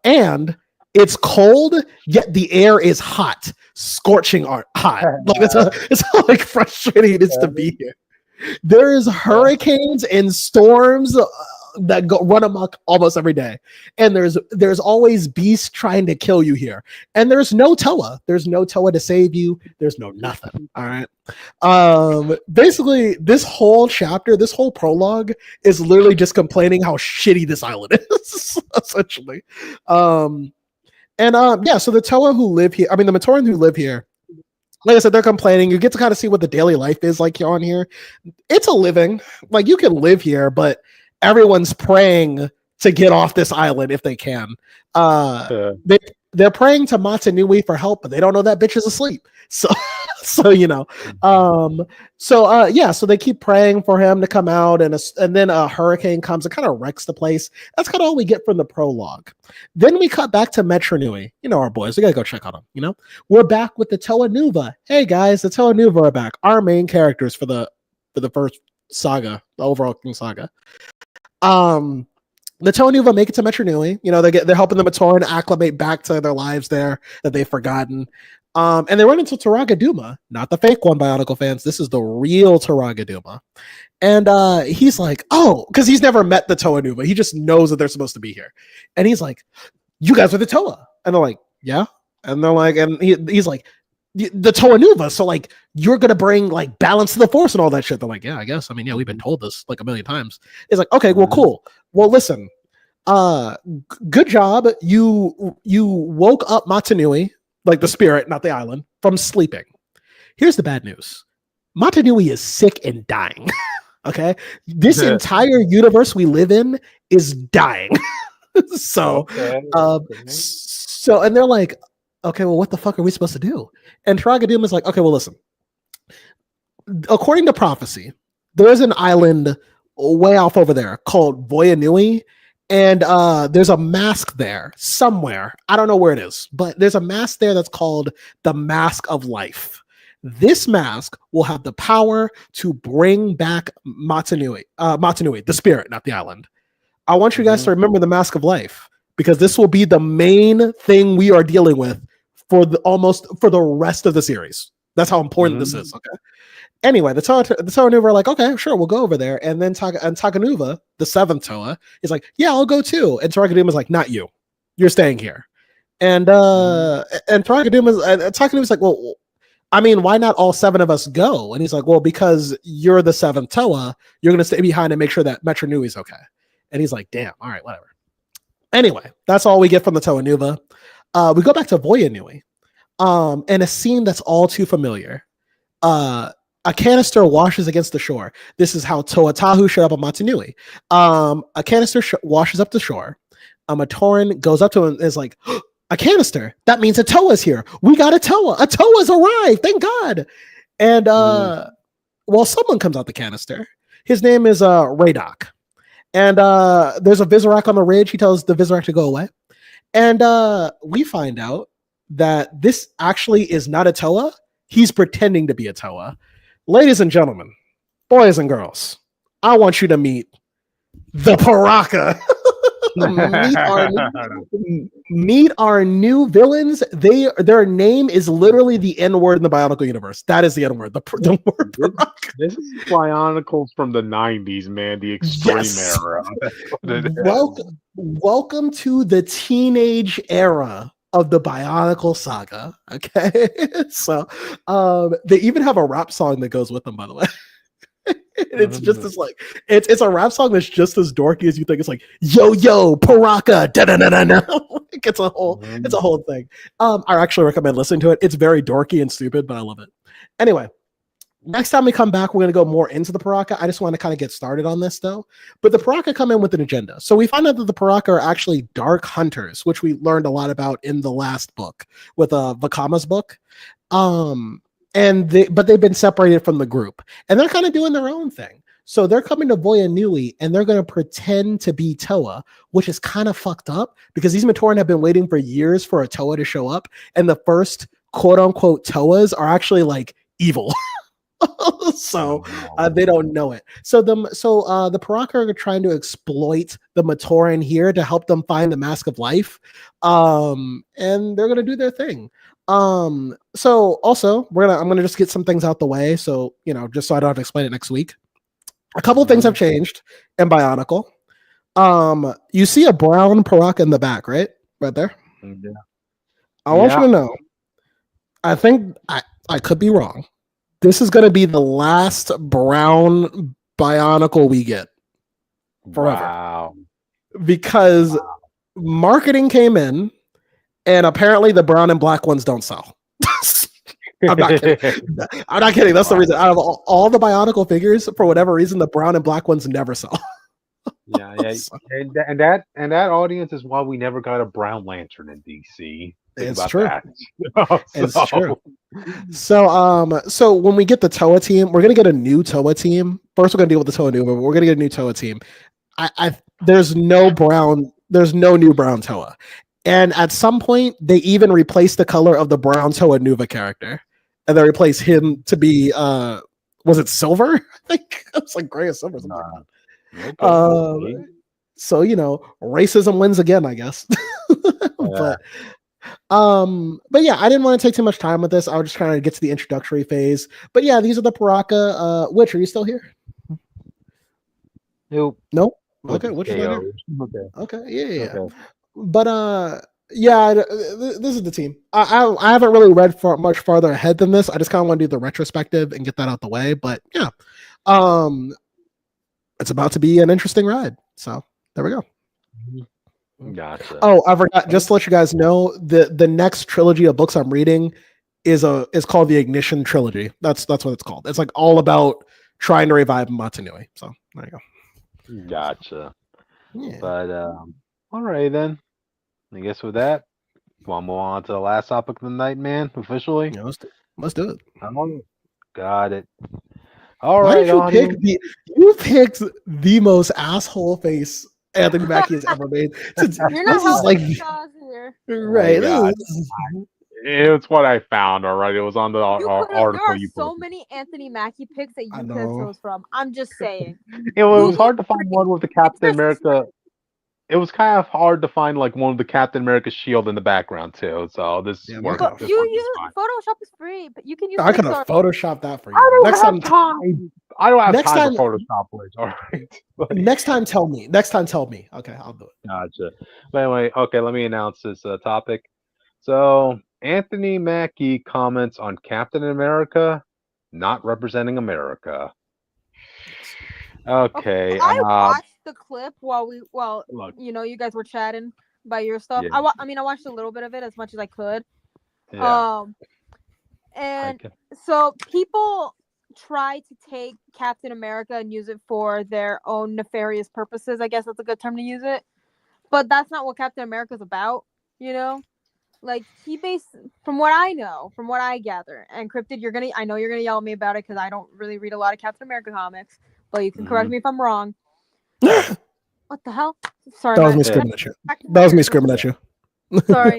and it's cold, yet the air is hot, scorching hot. Like it's how like frustrating it is to be here. There's hurricanes and storms that run amok almost every day, and there's always beasts trying to kill you here, and there's no Toa to save you. There's no nothing. All right. Basically this whole chapter, this whole prologue is literally just complaining how shitty this island is essentially. So the Toa who live here, the Matoran who live here, like I said, they're complaining. You get to kind of see what the daily life is like on here. It's a living, like you can live here, but everyone's praying to get off this island if they can. They're praying to Matanui for help, but they don't know that bitch is asleep. So so they keep praying for him to come out, and then a hurricane comes and kind of wrecks the place. That's kind of all we get from the prologue. Then we cut back to Metru Nui. Our boys, we gotta go check on them. We're back with the Toa Nuva. Hey guys, the Toa Nuva are back. Our main characters for the first saga, the overall King saga. The Toa Nuva make it to Metru Nui. They're helping the Matoran acclimate back to their lives there that they've forgotten. And they run into Turaga Duma, not the fake one, Bionicle fans. This is the real Turaga Duma. And he's like, oh, because he's never met the Toa Nuva. He just knows that they're supposed to be here. And he's like, you guys are the Toa. And they're like, yeah. And they're like, and he's like, the Toa Nuva, so like you're gonna bring like balance to the force and all that shit. They're like, yeah, I guess. We've been told this like a million times. It's like, okay, well, cool. Well, listen, good job. You woke up Matanui, like the spirit, not the island, from sleeping. Here's the bad news: Matanui is sick and dying. Okay, this entire universe we live in is dying. And they're like, okay, well, what the fuck are we supposed to do? And Turaga is like, okay, well, listen. According to prophecy, there's an island way off over there called Voya Nui, and there's a mask there somewhere. I don't know where it is, but there's a mask there that's called the Mask of Life. This mask will have the power to bring back Matanui, the spirit, not the island. I want you guys to remember the Mask of Life, because this will be the main thing we are dealing with for the rest of the series. That's how important this is. Okay. Anyway, the Toa are like, okay, sure, we'll go over there. And then Takanuva, the seventh Toa, is like, yeah, I'll go too. And Takanuva's like, not you. You're staying here. And Takanuva's like, well, I mean, why not all seven of us go? And he's like, well, because you're the seventh Toa, you're going to stay behind and make sure that Metru Nui's okay. And he's like, damn, all right, whatever. Anyway, that's all we get from the Toa Nuva. We go back to Voya Nui, and a scene that's all too familiar. A canister washes against the shore. This is how Toa Tahu showed up on Matanui. A canister washes up the shore. A Matoran goes up to him and is like, a canister. That means a Toa's here. We got a Toa. A Toa's arrived. Thank God. And well, someone comes out the canister. His name is Radok. And there's a Visorak on the ridge. He tells the Visorak to go away. And we find out that this actually is not a Toa. He's pretending to be a Toa. Ladies and gentlemen, boys and girls, I want you to meet the Paraka. meet our new villains. Their name is literally the N-word in the Bionicle universe. That is the N-word. The word Paraka. This is Bionicles from the 90s, man. The extreme era. Welcome to the teenage era of the Bionicle saga. Okay. So they even have a rap song that goes with them, by the way. It's just as like it's a rap song that's just as dorky as you think. It's like yo yo Paraka da da da da da. It's a whole thing. I actually recommend listening to it. It's very dorky and stupid, but I love it. Anyway, next time we come back, we're going to go more into the Paraka. I just want to kind of get started on this though. But the Paraka come in with an agenda. So we find out that the Paraka are actually dark hunters, which we learned a lot about in the last book with Vakama's book. But they've been separated from the group, and they're kind of doing their own thing. So they're coming to Voya Nui, and they're going to pretend to be Toa, which is kind of fucked up because these Matoran have been waiting for years for a Toa to show up, and the first quote unquote Toas are actually like evil. So they don't know it. So the Paraka are trying to exploit the Matoran here to help them find the Mask of Life, and they're going to do their thing. So also I'm gonna just get some things out the way, so just so I don't have to explain it next week. A couple of things have changed in Bionicle. You see a brown Paraka in the back, right there. Yeah. I want you to know, I think I could be wrong. This is gonna be the last brown Bionicle we get forever. Wow. Because marketing came in. And apparently the brown and black ones don't sell. I'm not kidding. That's the reason. Out of all the Bionicle figures, for whatever reason, the brown and black ones never sell. Yeah. And that audience is why we never got a Brown Lantern in DC. It's true. It's true. So when we get the Toa team, we're gonna get a new Toa team. First, we're gonna deal with the Toa Nuva, but we're gonna get a new Toa team. There's no new brown Toa. And at some point, they even replaced the color of the brown Toa Nuva character. And they replaced him to be, was it silver? I think it was like gray or silver. So, racism wins again, I guess. But yeah, I didn't want to take too much time with this. I was just trying to get to the introductory phase. But yeah, these are the Paraka. Witch, are you still here? Nope. Okay, Witch is not here. Okay, yeah. Okay. But yeah, this is the team. I haven't really read much farther ahead than this. I just kind of want to do the retrospective and get that out the way. But yeah, it's about to be an interesting ride. So there we go. Gotcha. Oh, I forgot. Just to let you guys know, the next trilogy of books I'm reading is called the Ignition Trilogy. That's what it's called. It's like all about trying to revive Matanui. So there you go. Gotcha. Yeah. But all right then. I guess with that, we'll move on to the last topic of the night, man. Officially, yeah, let's do it. Got it. All Why right. you picked the most asshole face Anthony Mackie has ever made. You're not helping here. Right. It's what I found. All right. It was on the article you put. So posted. many Anthony Mackie picks that you could have chose from. I'm just saying. It was hard to find one with the Captain America. it was kind of hard to find like one of the Captain America shield in the background too. So this Yeah, worked. But This you worked use fine. Photoshop is free, but you can use I could have Pixar. photoshopped that for you. I Next don't have time, time. I don't have next time time, for Photoshop, Rich. All right. Like, next time, tell me. Next time, tell me. Okay, I'll do it. gotcha. But anyway, okay, let me announce this topic. So Anthony Mackie comments on Captain America not representing America. Okay. I watched the clip while Look. you guys were chatting about your stuff. Yeah. I mean, I watched a little bit of it as much as I could. Yeah. And so people try to take Captain America and use it for their own nefarious purposes. I guess that's a good term to use it. But that's not what Captain America's about, you know? Like from what I know, from what I gather, and Cryptid, I know you're gonna yell at me about it because I don't really read a lot of Captain America comics, but you can correct me if I'm wrong. What the hell? Sorry, That was me screaming at you. That was me screaming at you. Sorry,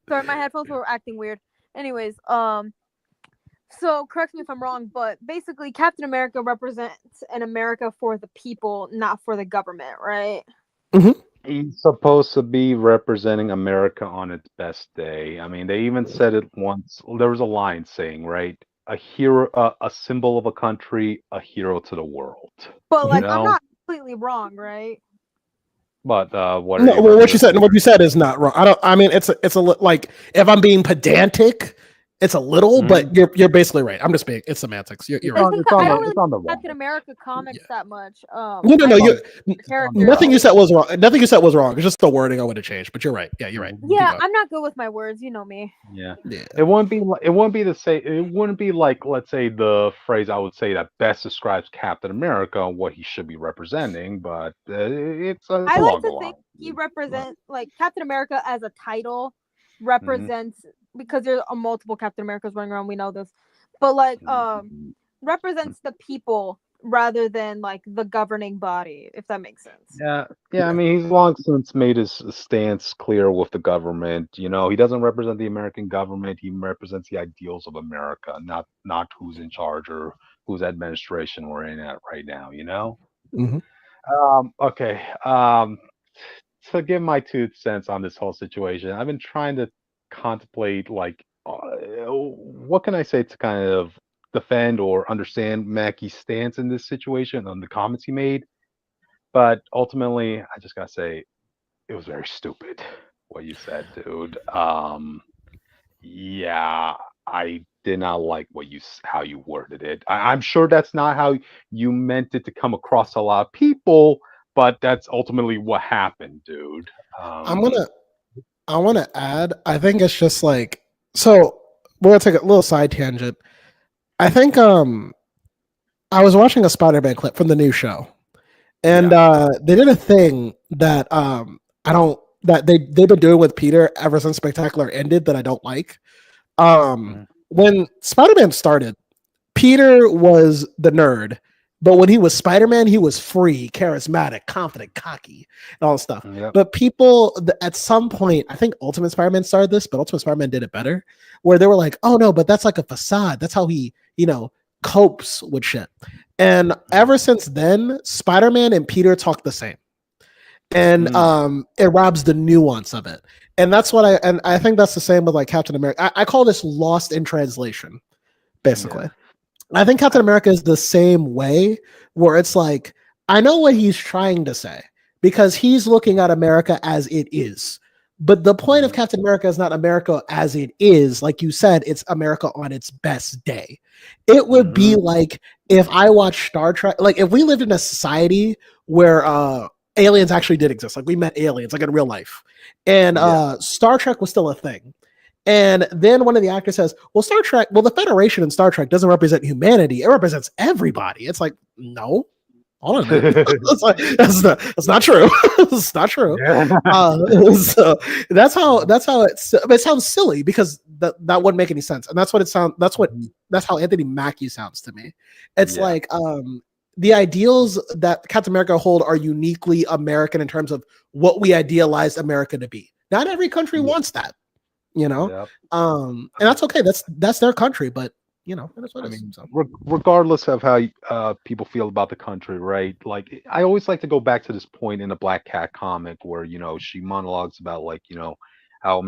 my headphones were acting weird. Anyways, so correct me if I'm wrong, but basically Captain America represents an America for the people, not for the government, right? Mm-hmm. He's supposed to be representing America on its best day. I mean, they even said it once. There was a line saying, right? A hero, a symbol of a country, a hero to the world. But like, You I'm know? not completely wrong, right? But what are No, you well, representing? what you said is not wrong. I mean, it's like if I'm being pedantic, it's a little, but you're basically right. I'm just being it's semantics. You're right. I don't really it's on the Captain America comics that much. No. Character. Nothing you said was wrong. Nothing you said was wrong. It's just the wording I would have changed. But you're right. Yeah, you're right. Yeah, I'm not good with my words. You know me. Yeah. It wouldn't be the same. It wouldn't be like, let's say, the phrase I would say that best describes Captain America and what he should be representing. But it's I like along the to think line. he represents like Captain America as a title represents because there's multiple Captain Americas running around. We know this, but like represents the people rather than like the governing body, if that makes sense. Yeah. I mean, he's long since made his stance clear with the government. You know, he doesn't represent the American government. He represents the ideals of America, not who's in charge or whose administration we're in at right now. You know. Okay. To give my 2 cents on this whole situation, I've been trying to contemplate like what can I say to kind of defend or understand Mackie's stance in this situation on the comments he made. But ultimately, I just gotta say it was very stupid what you said, dude. Yeah, I did not like how you worded it. I'm sure that's not how you meant it to come across to a lot of people, but that's ultimately what happened, dude. I want to add. I think it's just like so. We're gonna take a little side tangent. I think I was watching a Spider-Man clip from the new show, and they did a thing that I don't that they've been doing with Peter ever since Spectacular ended that I don't like. When Spider-Man started, Peter was the nerd, but when he was Spider-Man, he was free, charismatic, confident, cocky, and all this stuff. But people at some point, I think Ultimate Spider-Man started this, but Ultimate Spider-Man did it better, where they were like, "Oh no, but that's like a facade. That's how he, copes with shit." And ever since then, Spider-Man and Peter talk the same, and it robs the nuance of it. And that's what I think that's the same with like Captain America. I call this lost in translation, basically. Yeah. I think Captain America is the same way, where it's like, I know what he's trying to say because he's looking at America as it is. But the point of Captain America is not America as it is. Like you said, it's America on its best day. It would be like if I watched Star Trek, like if we lived in a society where aliens actually did exist, like we met aliens, like in real life, and Star Trek was still a thing. And then one of the actors says, well, the Federation in Star Trek doesn't represent humanity. It represents everybody. It's like, no, hold on a minute. That's not true. It's not true. Yeah. So that's how it sounds silly because that wouldn't make any sense. And that's how Anthony Mackie sounds to me. It's like, the ideals that Captain America hold are uniquely American in terms of what we idealize America to be. Not every country wants that. And that's okay. That's their country, but that's what I it is. mean, So. regardless of how people feel about the country, right? Like, I always like to go back to this point in the Black Cat comic where she monologues about like how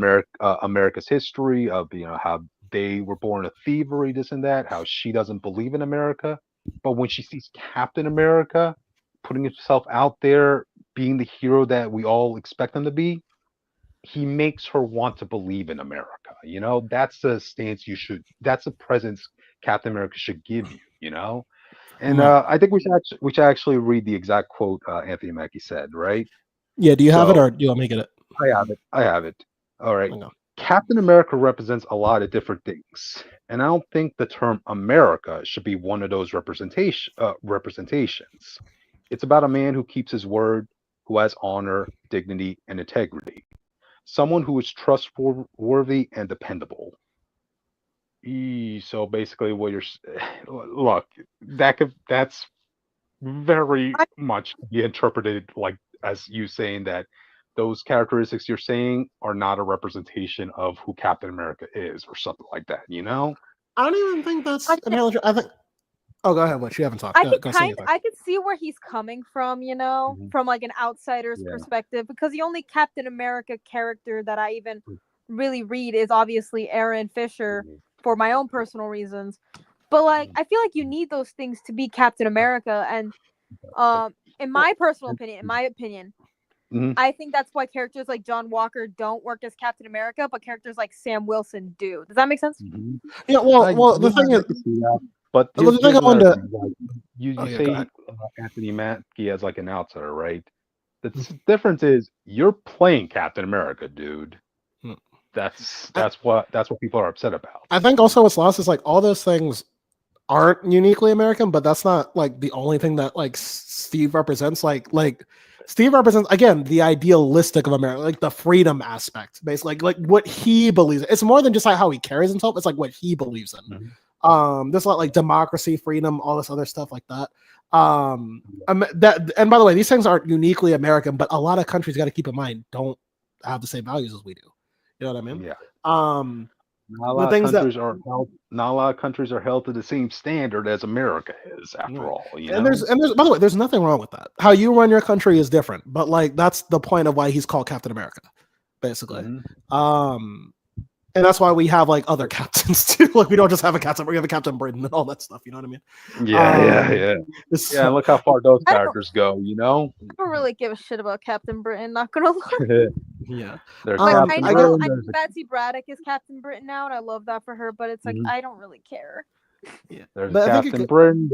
America's history of how they were born of thievery, this and that. How she doesn't believe in America, but when she sees Captain America putting himself out there, being the hero that we all expect him to be, he makes her want to believe in America. That's the stance that's the presence Captain America should give you. And Right. I think we should actually read the exact quote Anthony Mackie said, right? Yeah. Do you have it, So or do you want me to get it? I have it. I have it. All right. Hang on. Captain America represents a lot of different things, and I don't think the term America should be one of those representations. It's about a man who keeps his word, who has honor, dignity, and integrity. Someone who is trustworthy and dependable. So basically, what look, that's very I, much be interpreted like as you saying that those characteristics you're saying are not a representation of who Captain America is or something like that. I don't even think that's I an can, analogy. I think. Oh, go ahead. What you haven't talked. Go say your thing. I could see where he's coming from, Mhm. from like an outsider's Yeah. perspective, because the only Captain America character that I even really read is obviously Aaron Fisher Mhm. for my own personal reasons. But like, I feel like you need those things to be Captain America, and in my personal opinion, Mhm. I think that's why characters like John Walker don't work as Captain America, but characters like Sam Wilson do. Does that make sense? Mhm. Yeah. I, Well. The yeah, thing is, I can see that. But the thing here's I wanted another to. thing. Like, you Oh you yeah. Go ahead. say Anthony Mackie as like an outsider, right? The difference is you're playing Captain America, dude. Hmm. That's I, that's what people are upset about. I think also what's lost is like all those things aren't uniquely American, but that's not like the only thing that like Steve represents. Like Steve represents again the idealistic of America, like the freedom aspect, basically, like what he believes. It's more than just like how he carries himself. It's like what he believes in. Mhm. There's a lot like democracy, freedom, all this other stuff like that. That and by the way, these things aren't uniquely American, but a lot of countries got to keep in mind don't have the same values as we do. You know what I mean? Yeah. Um, Not a the lot of things that countries are held. Not a lot of countries are held to the same standard as America is. After Right. all, And there's by the way, there's nothing wrong with that. How you run your country is different, but like that's the point of why he's called Captain America, basically. Mhm. Um, and that's why we have like other captains too. Like we don't just have a captain, we have a Captain Britain and all that stuff. You know what I mean? Yeah, yeah, yeah, yeah. And So, look how far those I don't, characters go. I don't really give a shit about Captain Britain. Not gonna lie. yeah. There's Like Captain I get Britain. I know There's Betsy Braddock is Captain Britain now, and I love that for her. But it's like mhm. I don't really care. yeah, There's a but I think it Captain could, Britain.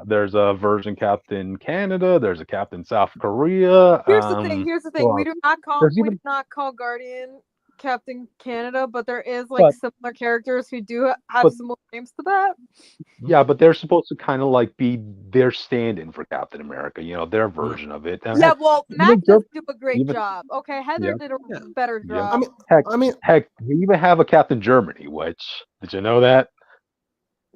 There's a version Captain Canada. There's a Captain South Korea. Here's the thing. Here's the Who thing. else? There's We do even not call Guardian Captain Canada, but there is like but similar characters who do have but similar names to that. yeah, but they're supposed to kind of like be their stand-in for Captain America. Their version of it. And Yeah, heck, well, Mac even does Joe, do a great even job. Okay, Heather yeah, did a yeah. better yeah. I job. mean, Heck, I mean, heck, we even have a Captain Germany. Which did you know that?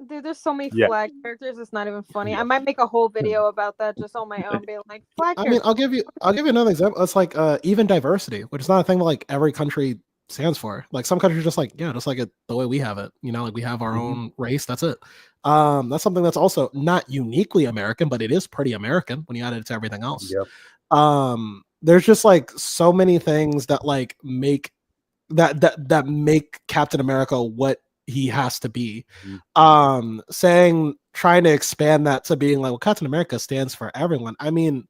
Dude, there's so many Yeah. flag characters. It's not even funny. I Yeah. might make a whole video about that just on my own, being like flag I mean, characters. I'll give you another example. It's like even diversity, which is not a thing that like every country stands for. Like some countries just like, yeah, just like it the way we have it. Like we have our Mhm. own race, that's it. That's something that's also not uniquely American, but it is pretty American when you add it to everything else. Yep. There's just like so many things that like make that make Captain America what he has to be. Trying to expand that to being like, well, Captain America stands for everyone. I mean,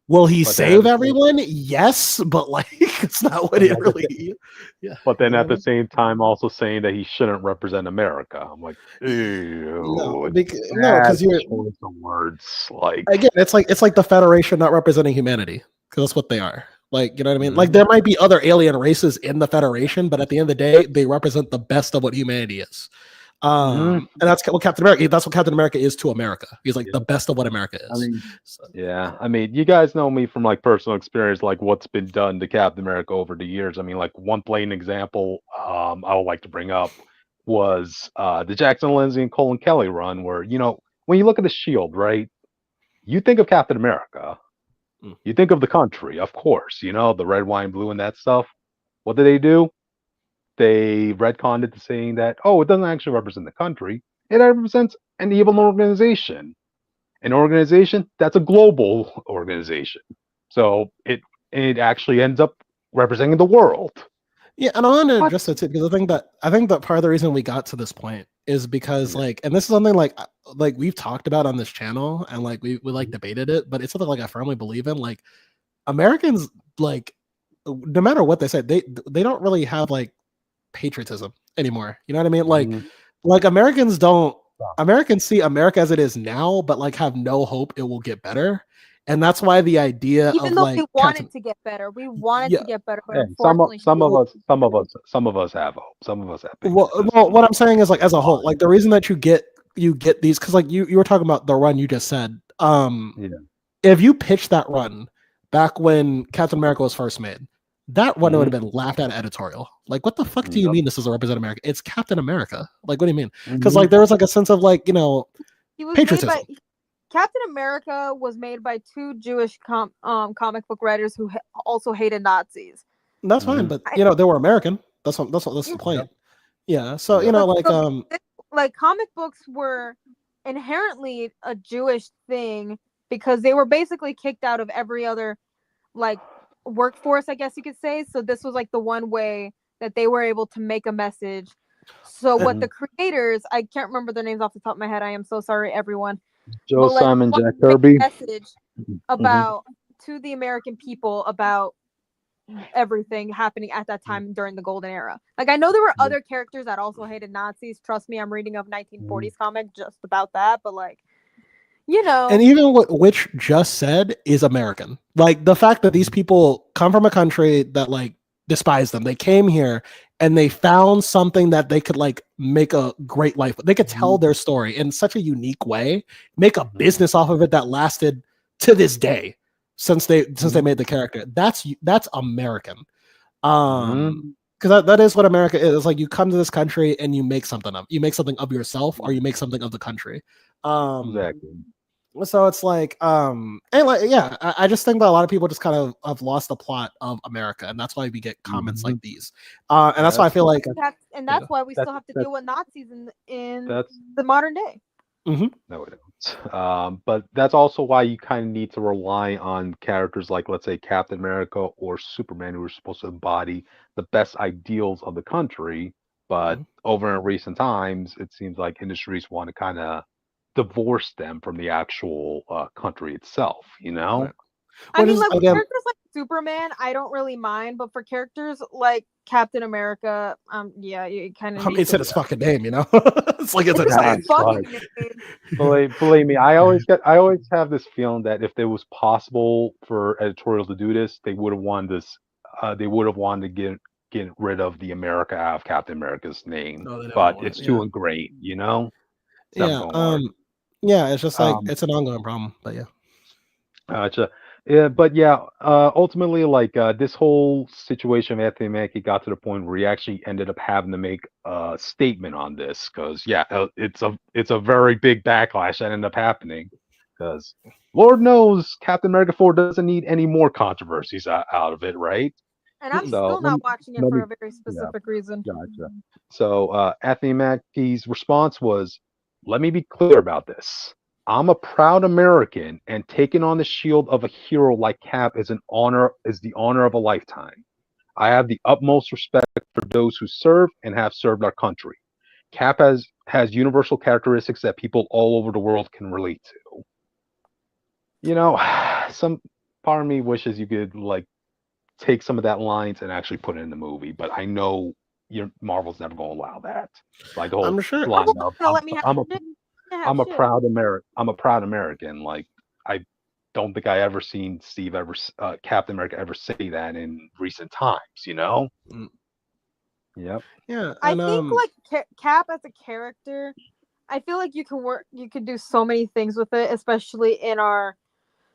will he But then at save the same, everyone? Yes, but like it's not what but it at the really. Yeah, but then you know at what I the mean? same time, also saying that he shouldn't represent America. I'm like, No, ew, no, bad because you're choice of words. Like, again, it's like the Federation not representing humanity because that's what they are. Like, you know what I mean? Like, mhm. there might be other alien races in the Federation, but at the end of the day, they represent the best of what humanity is. Mhm. And that's what Captain America. That's what Captain America is to America. He's like Yeah. the best of what America I is. mean, So, yeah. I mean, you guys know me from like personal experience, like what's been done to Captain America over the years. I mean, like one plain example I would like to bring up was the Jackson Lindsay and Colin Kelly run, where when you look at the Shield, right? You think of Captain America, mm, you think of the country, of course. The red, wine, blue, and that stuff. What do? They retconned it to saying that it doesn't actually represent the country. It represents an evil organization. An organization that's a global organization. So it actually ends up representing the world. Yeah, and I want to What? address that too because I think that part of the reason we got to this point is because Yeah. and this is something like we've talked about on this channel and like we like Mhm. debated it, but it's something like I firmly believe in. Like Americans, like no matter what they say, they don't really have like patriotism anymore. You know what I mean? Mhm. Like Americans don't Stop. Americans see America as it is now, but like have no hope it will get better. And that's why the idea Even of though we like wanted Captain to get better, we wanted yeah, to get better, but Hey, some of unfortunately, some shit. of us some of us some of us have hope. Some of us have well, patriotism. what I'm saying is like as a whole, Fine. like the reason that you get these because like you were talking about the run you just said. Yeah. If you pitched that run back when Captain America was first made, that one would Hmm. have been laughed at editorial. Like, what the fuck do you Yep. mean this is a represent America? It's Captain America. Like, what do you mean? Because Hmm. like there was like a sense of like He was made by patriotism. Captain America was made by two Jewish comic book writers who also hated Nazis. And that's fine, Hmm. but I, they were American. That's the Yep. point. Yeah. So Yep. but like so like comic books were inherently a Jewish thing because they were basically kicked out of every other like workforce, I guess you could say. So this was like the one way that they were able to make a message. So what Hmm. the creators, I can't remember their names off the top of my head. I am so sorry, everyone. Joe But like Simon, what Jack make Kirby. a message Hmm. about to the American people about everything happening at that time during the golden era. Like I know there were other characters that also hated Nazis. Trust me, I'm reading a 1940s comic just about that, but like, you and know, even what Witch just said is American. Like the fact that these people come from a country that like despise them. They came here and they found something that they could like make a great life. They could tell their story in such a unique way, make a business off of it that lasted to this day since they made the character. That's American. Because that is what America is. It's like you come to this country and you make something of yourself or you make something of the country. Um Exactly. so it's like and like yeah, I just think that a lot of people just kind of have lost the plot of America, and that's why we get comments Hmm. like these. And that's why I That's feel like and yeah. that's why we that's still have to that's deal with Nazis in that's the modern day. Mhm. no, we don't. But that's also why you kind of need to rely on characters like, let's say, Captain America or Superman, who are supposed to embody the best ideals of the country. But Mhm. over in recent times, it seems like industries want to kind of divorce them from the actual country itself. You know? Right. I Which mean, is like with again, characters like Superman, I don't really mind, but for characters like Captain America, yeah, you kind of need it to. said his fucking name, it's like it's It's his insane. That's fucking like name. believe me, I always have this feeling that if it was possible for editorials to do this, they would have wanted this. They would have wanted to get rid of the America out of Captain America's name, No, they definitely but want it's it. too Yeah. ingrained. You know, it's never Yeah. going to work. Yeah, it's just like Um, it's an ongoing problem. But yeah. Gotcha. Yeah, but yeah, ultimately, like this whole situation of Anthony Mackie got to the point where he actually ended up having to make a statement on this because yeah, it's a very big backlash that ended up happening because Lord knows Captain America 4 doesn't need any more controversies out of it, right? And I'm So still not watching it let for me a very yeah, specific reason. gotcha. So Anthony Mackie's response was, "Let me be clear about this. I'm a proud American, and taking on the shield of a hero like Cap is the honor of a lifetime. I have the utmost respect for those who serve and have served our country. Cap has universal characteristics that people all over the world can relate to. You know, some part of me wishes you could like take some of that lines and actually put it in the movie, but I know your Marvel's never going to allow that. Like the whole I'm sure Marvel's line not of gonna let me have shit. Have I'm a shit. proud American. I'm a proud American. Like I don't think I ever seen Captain America ever say that in recent times. You know? mm, Yep. yeah, I and think like Cap as a character, I feel like you could do so many things with it, especially in our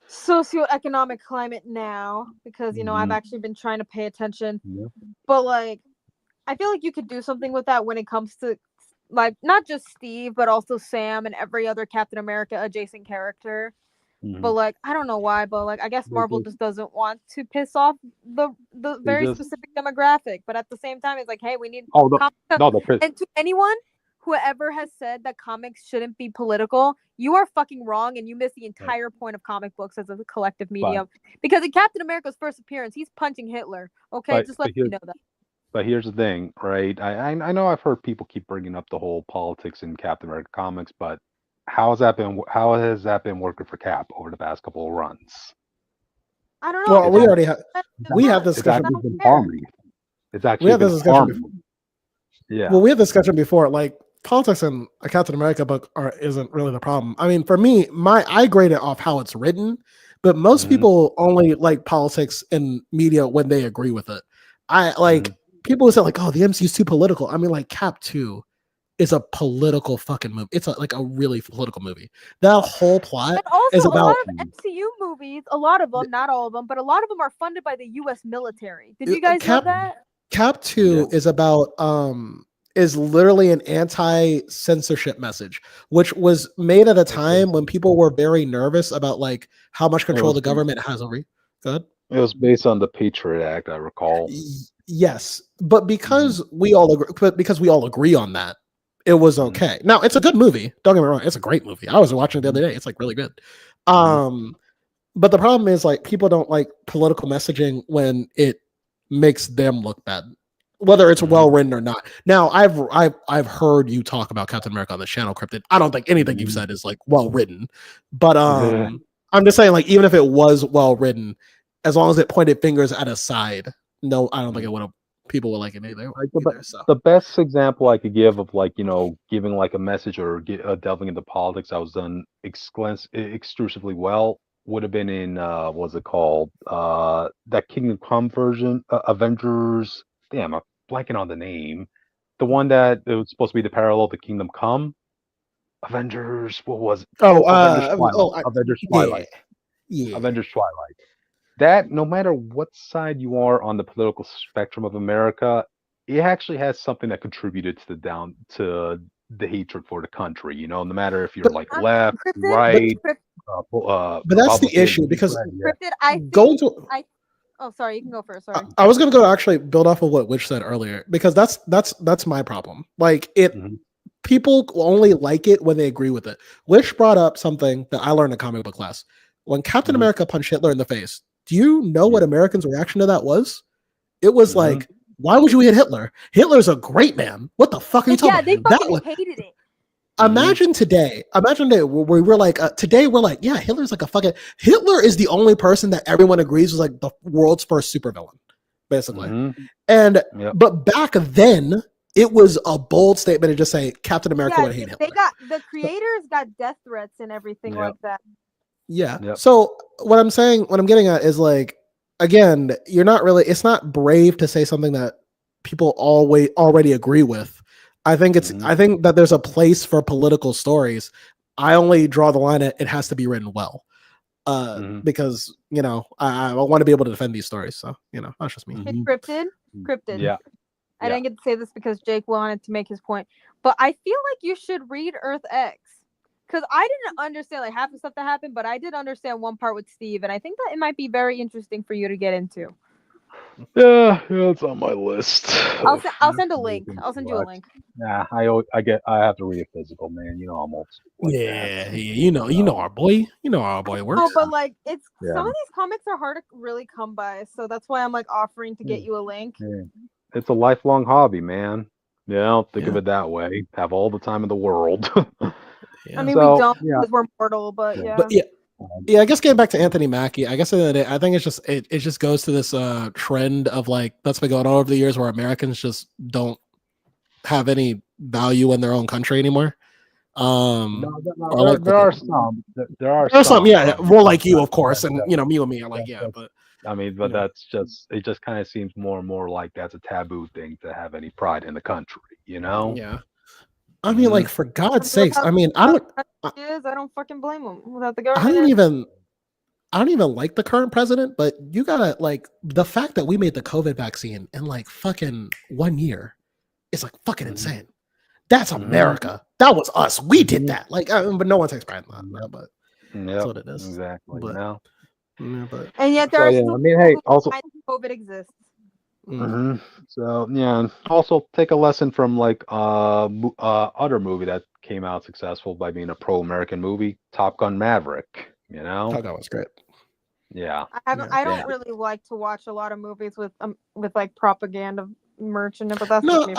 socioeconomic climate now, because I've Hmm. actually been trying to pay attention. Yep. But like, I feel like you could do something with that when it comes to like not just Steve, but also Sam and every other Captain America adjacent character. Hmm. But like, I don't know why, but like, I guess They Marvel just just doesn't want to piss off the they very just specific demographic. But at the same time, it's like, hey, we need oh comics. no, the And to anyone whoever has said that comics shouldn't be political, you are fucking wrong, and you miss the entire point of comic books as a collective medium. Because in Captain America's first appearance, he's punching Hitler. Okay, just let me know that. But here's the thing, right? I know I've heard people keep bringing up the whole politics in Captain America comics, but how has that been working for Cap over the past couple of runs? I don't know. Well, we already have this It's discussion. actually been harming. It's actually We had this been discussion harming. before. Yeah. Well, we had this discussion before. Like politics in a Captain America book isn't really the problem. I mean, for me, I grade it off how it's written, but most people only like politics in media when they agree with it. I like people who say like, "Oh, the MCU's too political." I mean, like Cap 2 is a political fucking movie. It's like a really political movie. That whole plot and also is about a lot of MCU movies. A lot of them, not all of them, but a lot of them are funded by the U.S. military. Did you guys know that? Cap 2 is about is literally an anti-censorship message, which was made at a time when people were very nervous about like how much control the government has over you. Go ahead. It was based on the Patriot Act, I recall. Yes, but because we all agree on that, it was okay. Now it's a good movie. Don't get me wrong; it's a great movie. I was watching it the other day. It's like really good. But the problem is like people don't like political messaging when it makes them look bad, whether it's well written or not. Now I've heard you talk about Captain America on the channel, Cryptid. I don't think anything you've said is like well written, but I'm just saying like even if it was well written, as long as it pointed fingers at a side, no, I don't think it would have. People would like it either. The best example I could give of like giving like a message or delving into politics that was done exclusively well would have been in what's it called? That Kingdom Come version, Avengers. Damn, I'm blanking on the name. The one that it was supposed to be the parallel to Kingdom Come. Avengers. What was it? Avengers Twilight. Yeah. Avengers Twilight. That no matter what side you are on the political spectrum of America, it actually has something that contributed to the hatred for the country. No matter if you're like left, right. But that's the issue because oh, sorry, you can go first. Sorry, I was gonna go actually build off of what Witch said earlier because that's my problem. Like people only like it when they agree with it. Witch brought up something that I learned in comic book class. When Captain America punched Hitler in the face, do you know what Americans' reaction to that was? It was like, why would you hit Hitler? Hitler's a great man. What the fuck are you talking about? Yeah, they fucking hated it. Imagine today where we're like, today we're like, yeah, Hitler's like a fucking, Hitler is the only person that everyone agrees was like the world's first supervillain, basically. And, but back then, it was a bold statement to just say Captain America would hate Hitler. The creators got death threats and everything like that. Yeah. Yep. So what I'm getting at is like, again, it's not brave to say something that people already agree with. I think I think that there's a place for political stories. I only draw the line at it has to be written well. Because, I want to be able to defend these stories. So, that's just me. Hey, Cryptid. Yeah. I didn't get to say this because Jake wanted to make his point, but I feel like you should read Earth X. Because I didn't understand like half the stuff that happened, but I did understand one part with Steve, and I think that it might be very interesting for you to get into. Yeah, it's on my list. I'll send a link. I'll send you a link. Nah, I have to read a physical, man. I'm old school. You know our boy. You know how our boy works. Oh, but like some of these comics are hard to really come by, so that's why I'm like offering to get you a link. Yeah. It's a lifelong hobby, man. Think of it that way. Have all the time in the world. I mean, we don't because we're mortal, but I guess getting back to Anthony Mackie, I guess I think it just goes to this trend of like that's been going on over the years where Americans just don't have any value in their own country anymore. There are some. There are some. Yeah, more like you, of course, and me and me are like, but. I mean, but it just kind of seems more and more like that's a taboo thing to have any pride in the country, Yeah. I mean, like, for God's sakes, I mean, I don't fucking blame them without the government. I don't even like the current president, but you gotta like the fact that we made the COVID vaccine in like fucking 1 year is like fucking insane. That's America. That was us. We did that. Like, but no one takes pride in that. But that's what it is. Exactly. But, and yet there are still also COVID exists. hmm So yeah, and also take a lesson from like other movie that came out successful by being a pro-American movie, Top Gun Maverick. You know, Thought that was great. yeah, I haven't. Yeah. I yeah. don't really like to watch a lot of movies with like propaganda merch in it, but that's just No, me.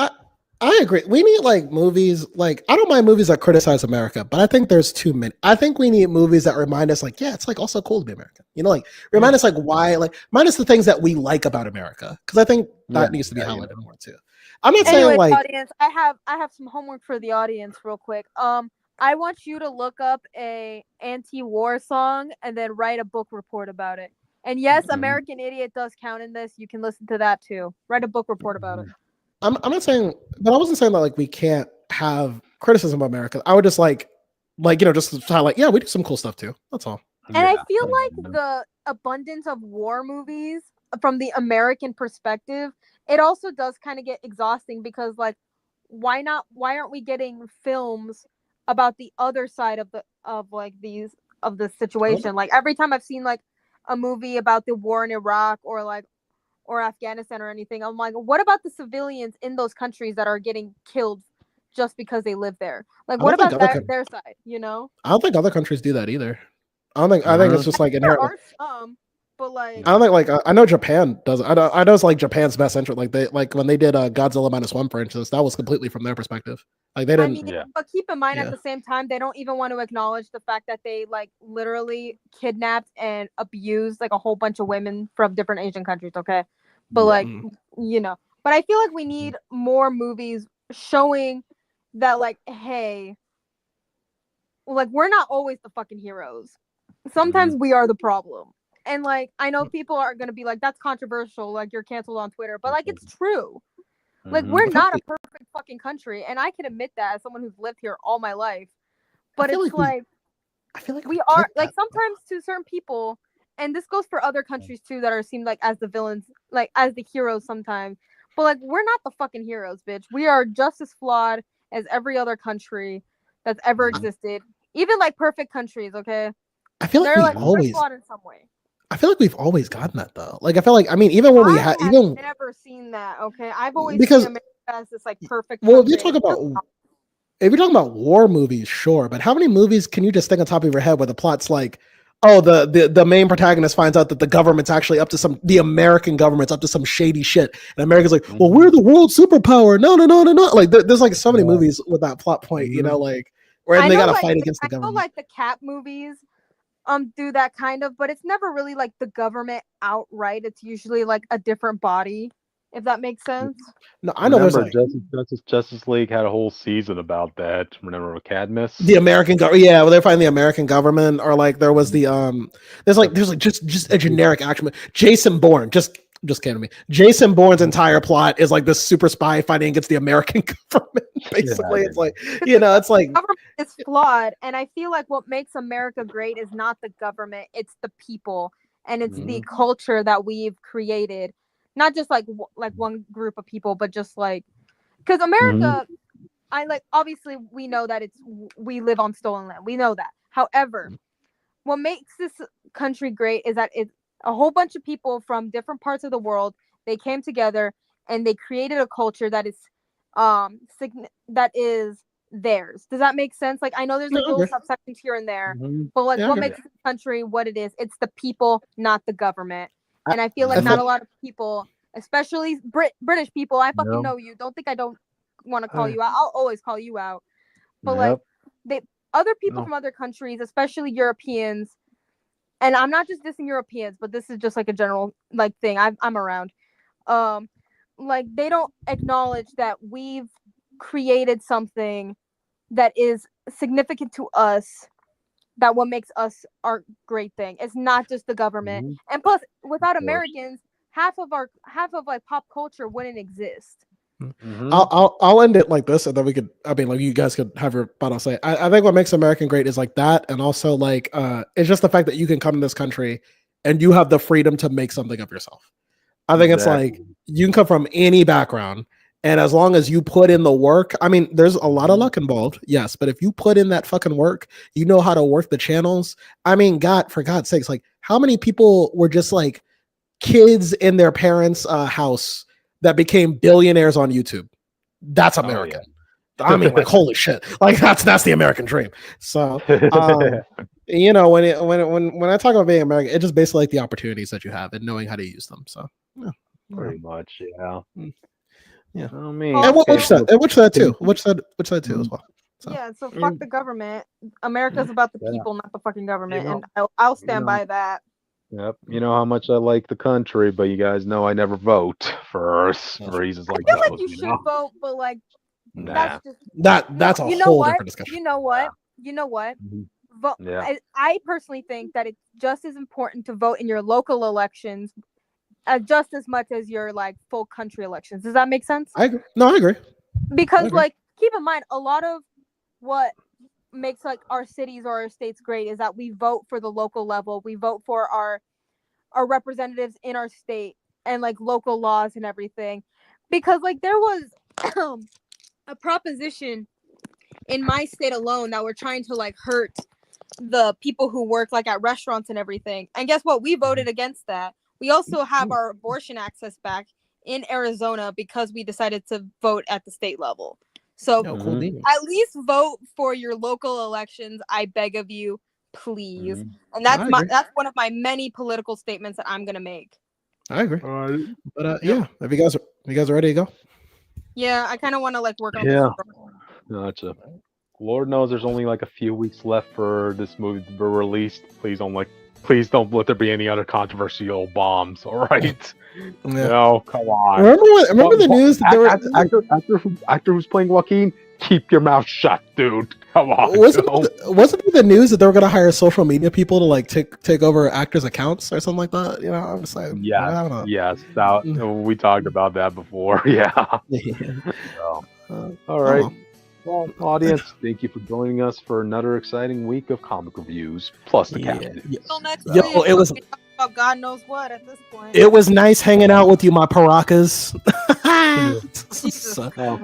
I agree. We need like movies like I don't mind movies that criticize America, but I think there's too many. I think we need movies that remind us like, yeah, it's like also cool to be American. You know, like remind us like why, like remind us the things that we like about America. Because I think Yeah, that needs to be yeah, you highlighted know. more too. I'm not saying Anyways, like audience, I have some homework for the audience real quick. I want you to look up a anti-war song and then write a book report about it. And yes, Mhm, American Idiot does count in this. You can listen to that too. Write a book report about it. mhm. I'm not saying, but I wasn't saying that like we can't have criticism of America. I would just like just highlight, yeah, we do some cool stuff too. That's all. And I Yeah, feel yeah, you like know. the abundance of war movies from the American perspective, it also does kind of get exhausting because like why aren't we getting films about the other side of the I don't think, situation? Like every time I've seen like a movie about the war in Iraq or Afghanistan or anything, I'm like, what about the civilians in those countries that are getting killed just because they live there? Like I what don't think about other their side, you know? I don't think other countries do that either. I think it's Mhm, just like There inherently. are some, but like I yeah. don't think I know Japan does. I know it's like Japan's best interest. Like they like when they did Godzilla minus one, for instance, that was completely from their perspective. Like they I didn't. mean, Yeah. but keep in mind at Yeah. the same time, they don't even want to acknowledge the fact that they like literally kidnapped and abused like a whole bunch of women from different Asian countries. Okay, but Yeah. like Mm. but I feel like we Mhm, need more movies showing that like, hey, like we're not always the fucking heroes. mhm, Sometimes we are the problem. And like I know people are gonna be like, that's controversial, like you're canceled on Twitter, but like it's true. Like mhm, we're I feel not a like perfect fucking country, and I can admit that as someone who's lived here all my life. I But feel it's like we like I feel like we we get are like that. sometimes to certain people, and this goes for other countries too that are seemed like as the villains, like as the heroes sometimes. But like we're not the fucking heroes, bitch. We are just as flawed as every other country that's ever mhm. existed. Even like perfect countries, okay? I feel like They're we've like we're always. flawed in some way. I feel like we've always gotten that though. Like I feel like even when we I had have even never seen that, okay? I've always seen because America as this like perfect well, if you country, and talk it's about really not. if you're talking about war movies, sure, but how many movies can you just think on top of your head where the plot's like, oh, the main protagonist finds out that the government's actually up to the American government's up to some shady shit, and America's like, well, we're Mhm. the world superpower. No, no, no, no, no. Like there's like so many Yeah. movies with that plot point, Mhm. like where they got to fight against the I know government. like the Cap movies do that kind of, but it's never really like the government outright. It's usually like a different body, if that makes sense. No, I know there's Remember, like Justice League had a whole season about that. Remember the Cadmus? American government. Yeah, well, they're fighting the American government, or like there was Mhm. there's like just a generic action. Jason Bourne, just kidding me. Jason Bourne's entire plot is like this super spy fighting against the American government. Yeah, Basically, it's yeah. like it's like Government is flawed, and I feel like what makes America great is not the government; it's the people, and it's the Mhm, culture that we've created. Not just like like one group of people, but just like because mhm, America, I like obviously we know that we live on stolen land. We know that. However, what makes this country great is that it's a whole bunch of people from different parts of the world. They came together and they created a culture that is that is theirs. Does that make sense? Like I know there's no, like little okay. subsections here and there, mhm. but like Yeah, what okay. Yeah. makes this country what it is? It's the people, not the government. I, And I feel like I not Mhm. a think lot of people, especially British people, I fucking Yep. know you. Don't think I don't want to call you out. I'll always call you out. But like Yep. they other people No. from other countries, especially Europeans, and I'm not just dissing Europeans, but this is just like a general like thing. I'm around. Um, like they don't acknowledge that we've created something that is significant to us. That what makes us our great thing. It's not just the government, Mhm. and plus, Of without course. Americans, half of like pop culture wouldn't exist. Mhm. I'll end it like this, and then we could. I mean, like you guys could have your final say. I think what makes American great is like that, and also like it's just the fact that you can come to this country and you have the freedom to make something of yourself. I think it's like Exactly. you can come from any background, and as long as you put in the work, I mean, there's a lot of Mhm. luck involved, yes, but if you put in that fucking work, you know how to work the channels. I mean, God, for God's sakes, like how many people were just like kids in their parents' house that became billionaires on YouTube. That's American. I mean, like, holy shit! Like that's the American dream. So, you know, when I talk about being American, it's just basically like the opportunities that you have and knowing how to use them. So, yeah, Pretty much, yeah. Yeah. I mean, And which side too? Which side too as well. So. Yeah, so fuck the government. America's about the people, not the fucking government, and I'll stand by that. Yep. You know how much I like the country, but you guys know I never vote for reasons like I feel those. like you should vote, but like that's just that's a whole different discussion. You know what? Vote. Yeah. I personally think that it's just as important to vote in your local elections, just as much as your like full country elections. Does that make sense? I agree. No, I agree. Because like keep in mind, a lot of what makes like our cities or our states great is that we vote for the local level. We vote for our representatives in our state and like local laws and everything. Because like there was a proposition in my state alone that were trying to like hurt the people who work like at restaurants and everything. And guess what? We voted against that. We also have our abortion access back in Arizona because we decided to vote at the state level. So at least vote for your local elections. I beg of you, please. And that's one of my many political statements that I'm gonna make. I agree. But yeah, if you guys are ready to go? Yeah, I kind of want to like work on this. Gotcha. Lord knows there's only like a few weeks left for this movie to be released. Please don't let there be any other controversial bombs. All right. Yeah. No, come on. Remember the news that there were actor who's playing Joaquin? Keep your mouth shut, dude. Come on. Wasn't it the news that they were going to hire social media people to like take over actors' accounts or something like that? You know, I'm just like, yes. We talked about that before. Yeah. So, all right. Well, audience, thank you for joining us for another exciting week of comic reviews plus the captain. Until next week. It was God knows what at this point. It was nice hanging out with you, my paracas. Jesus Christ.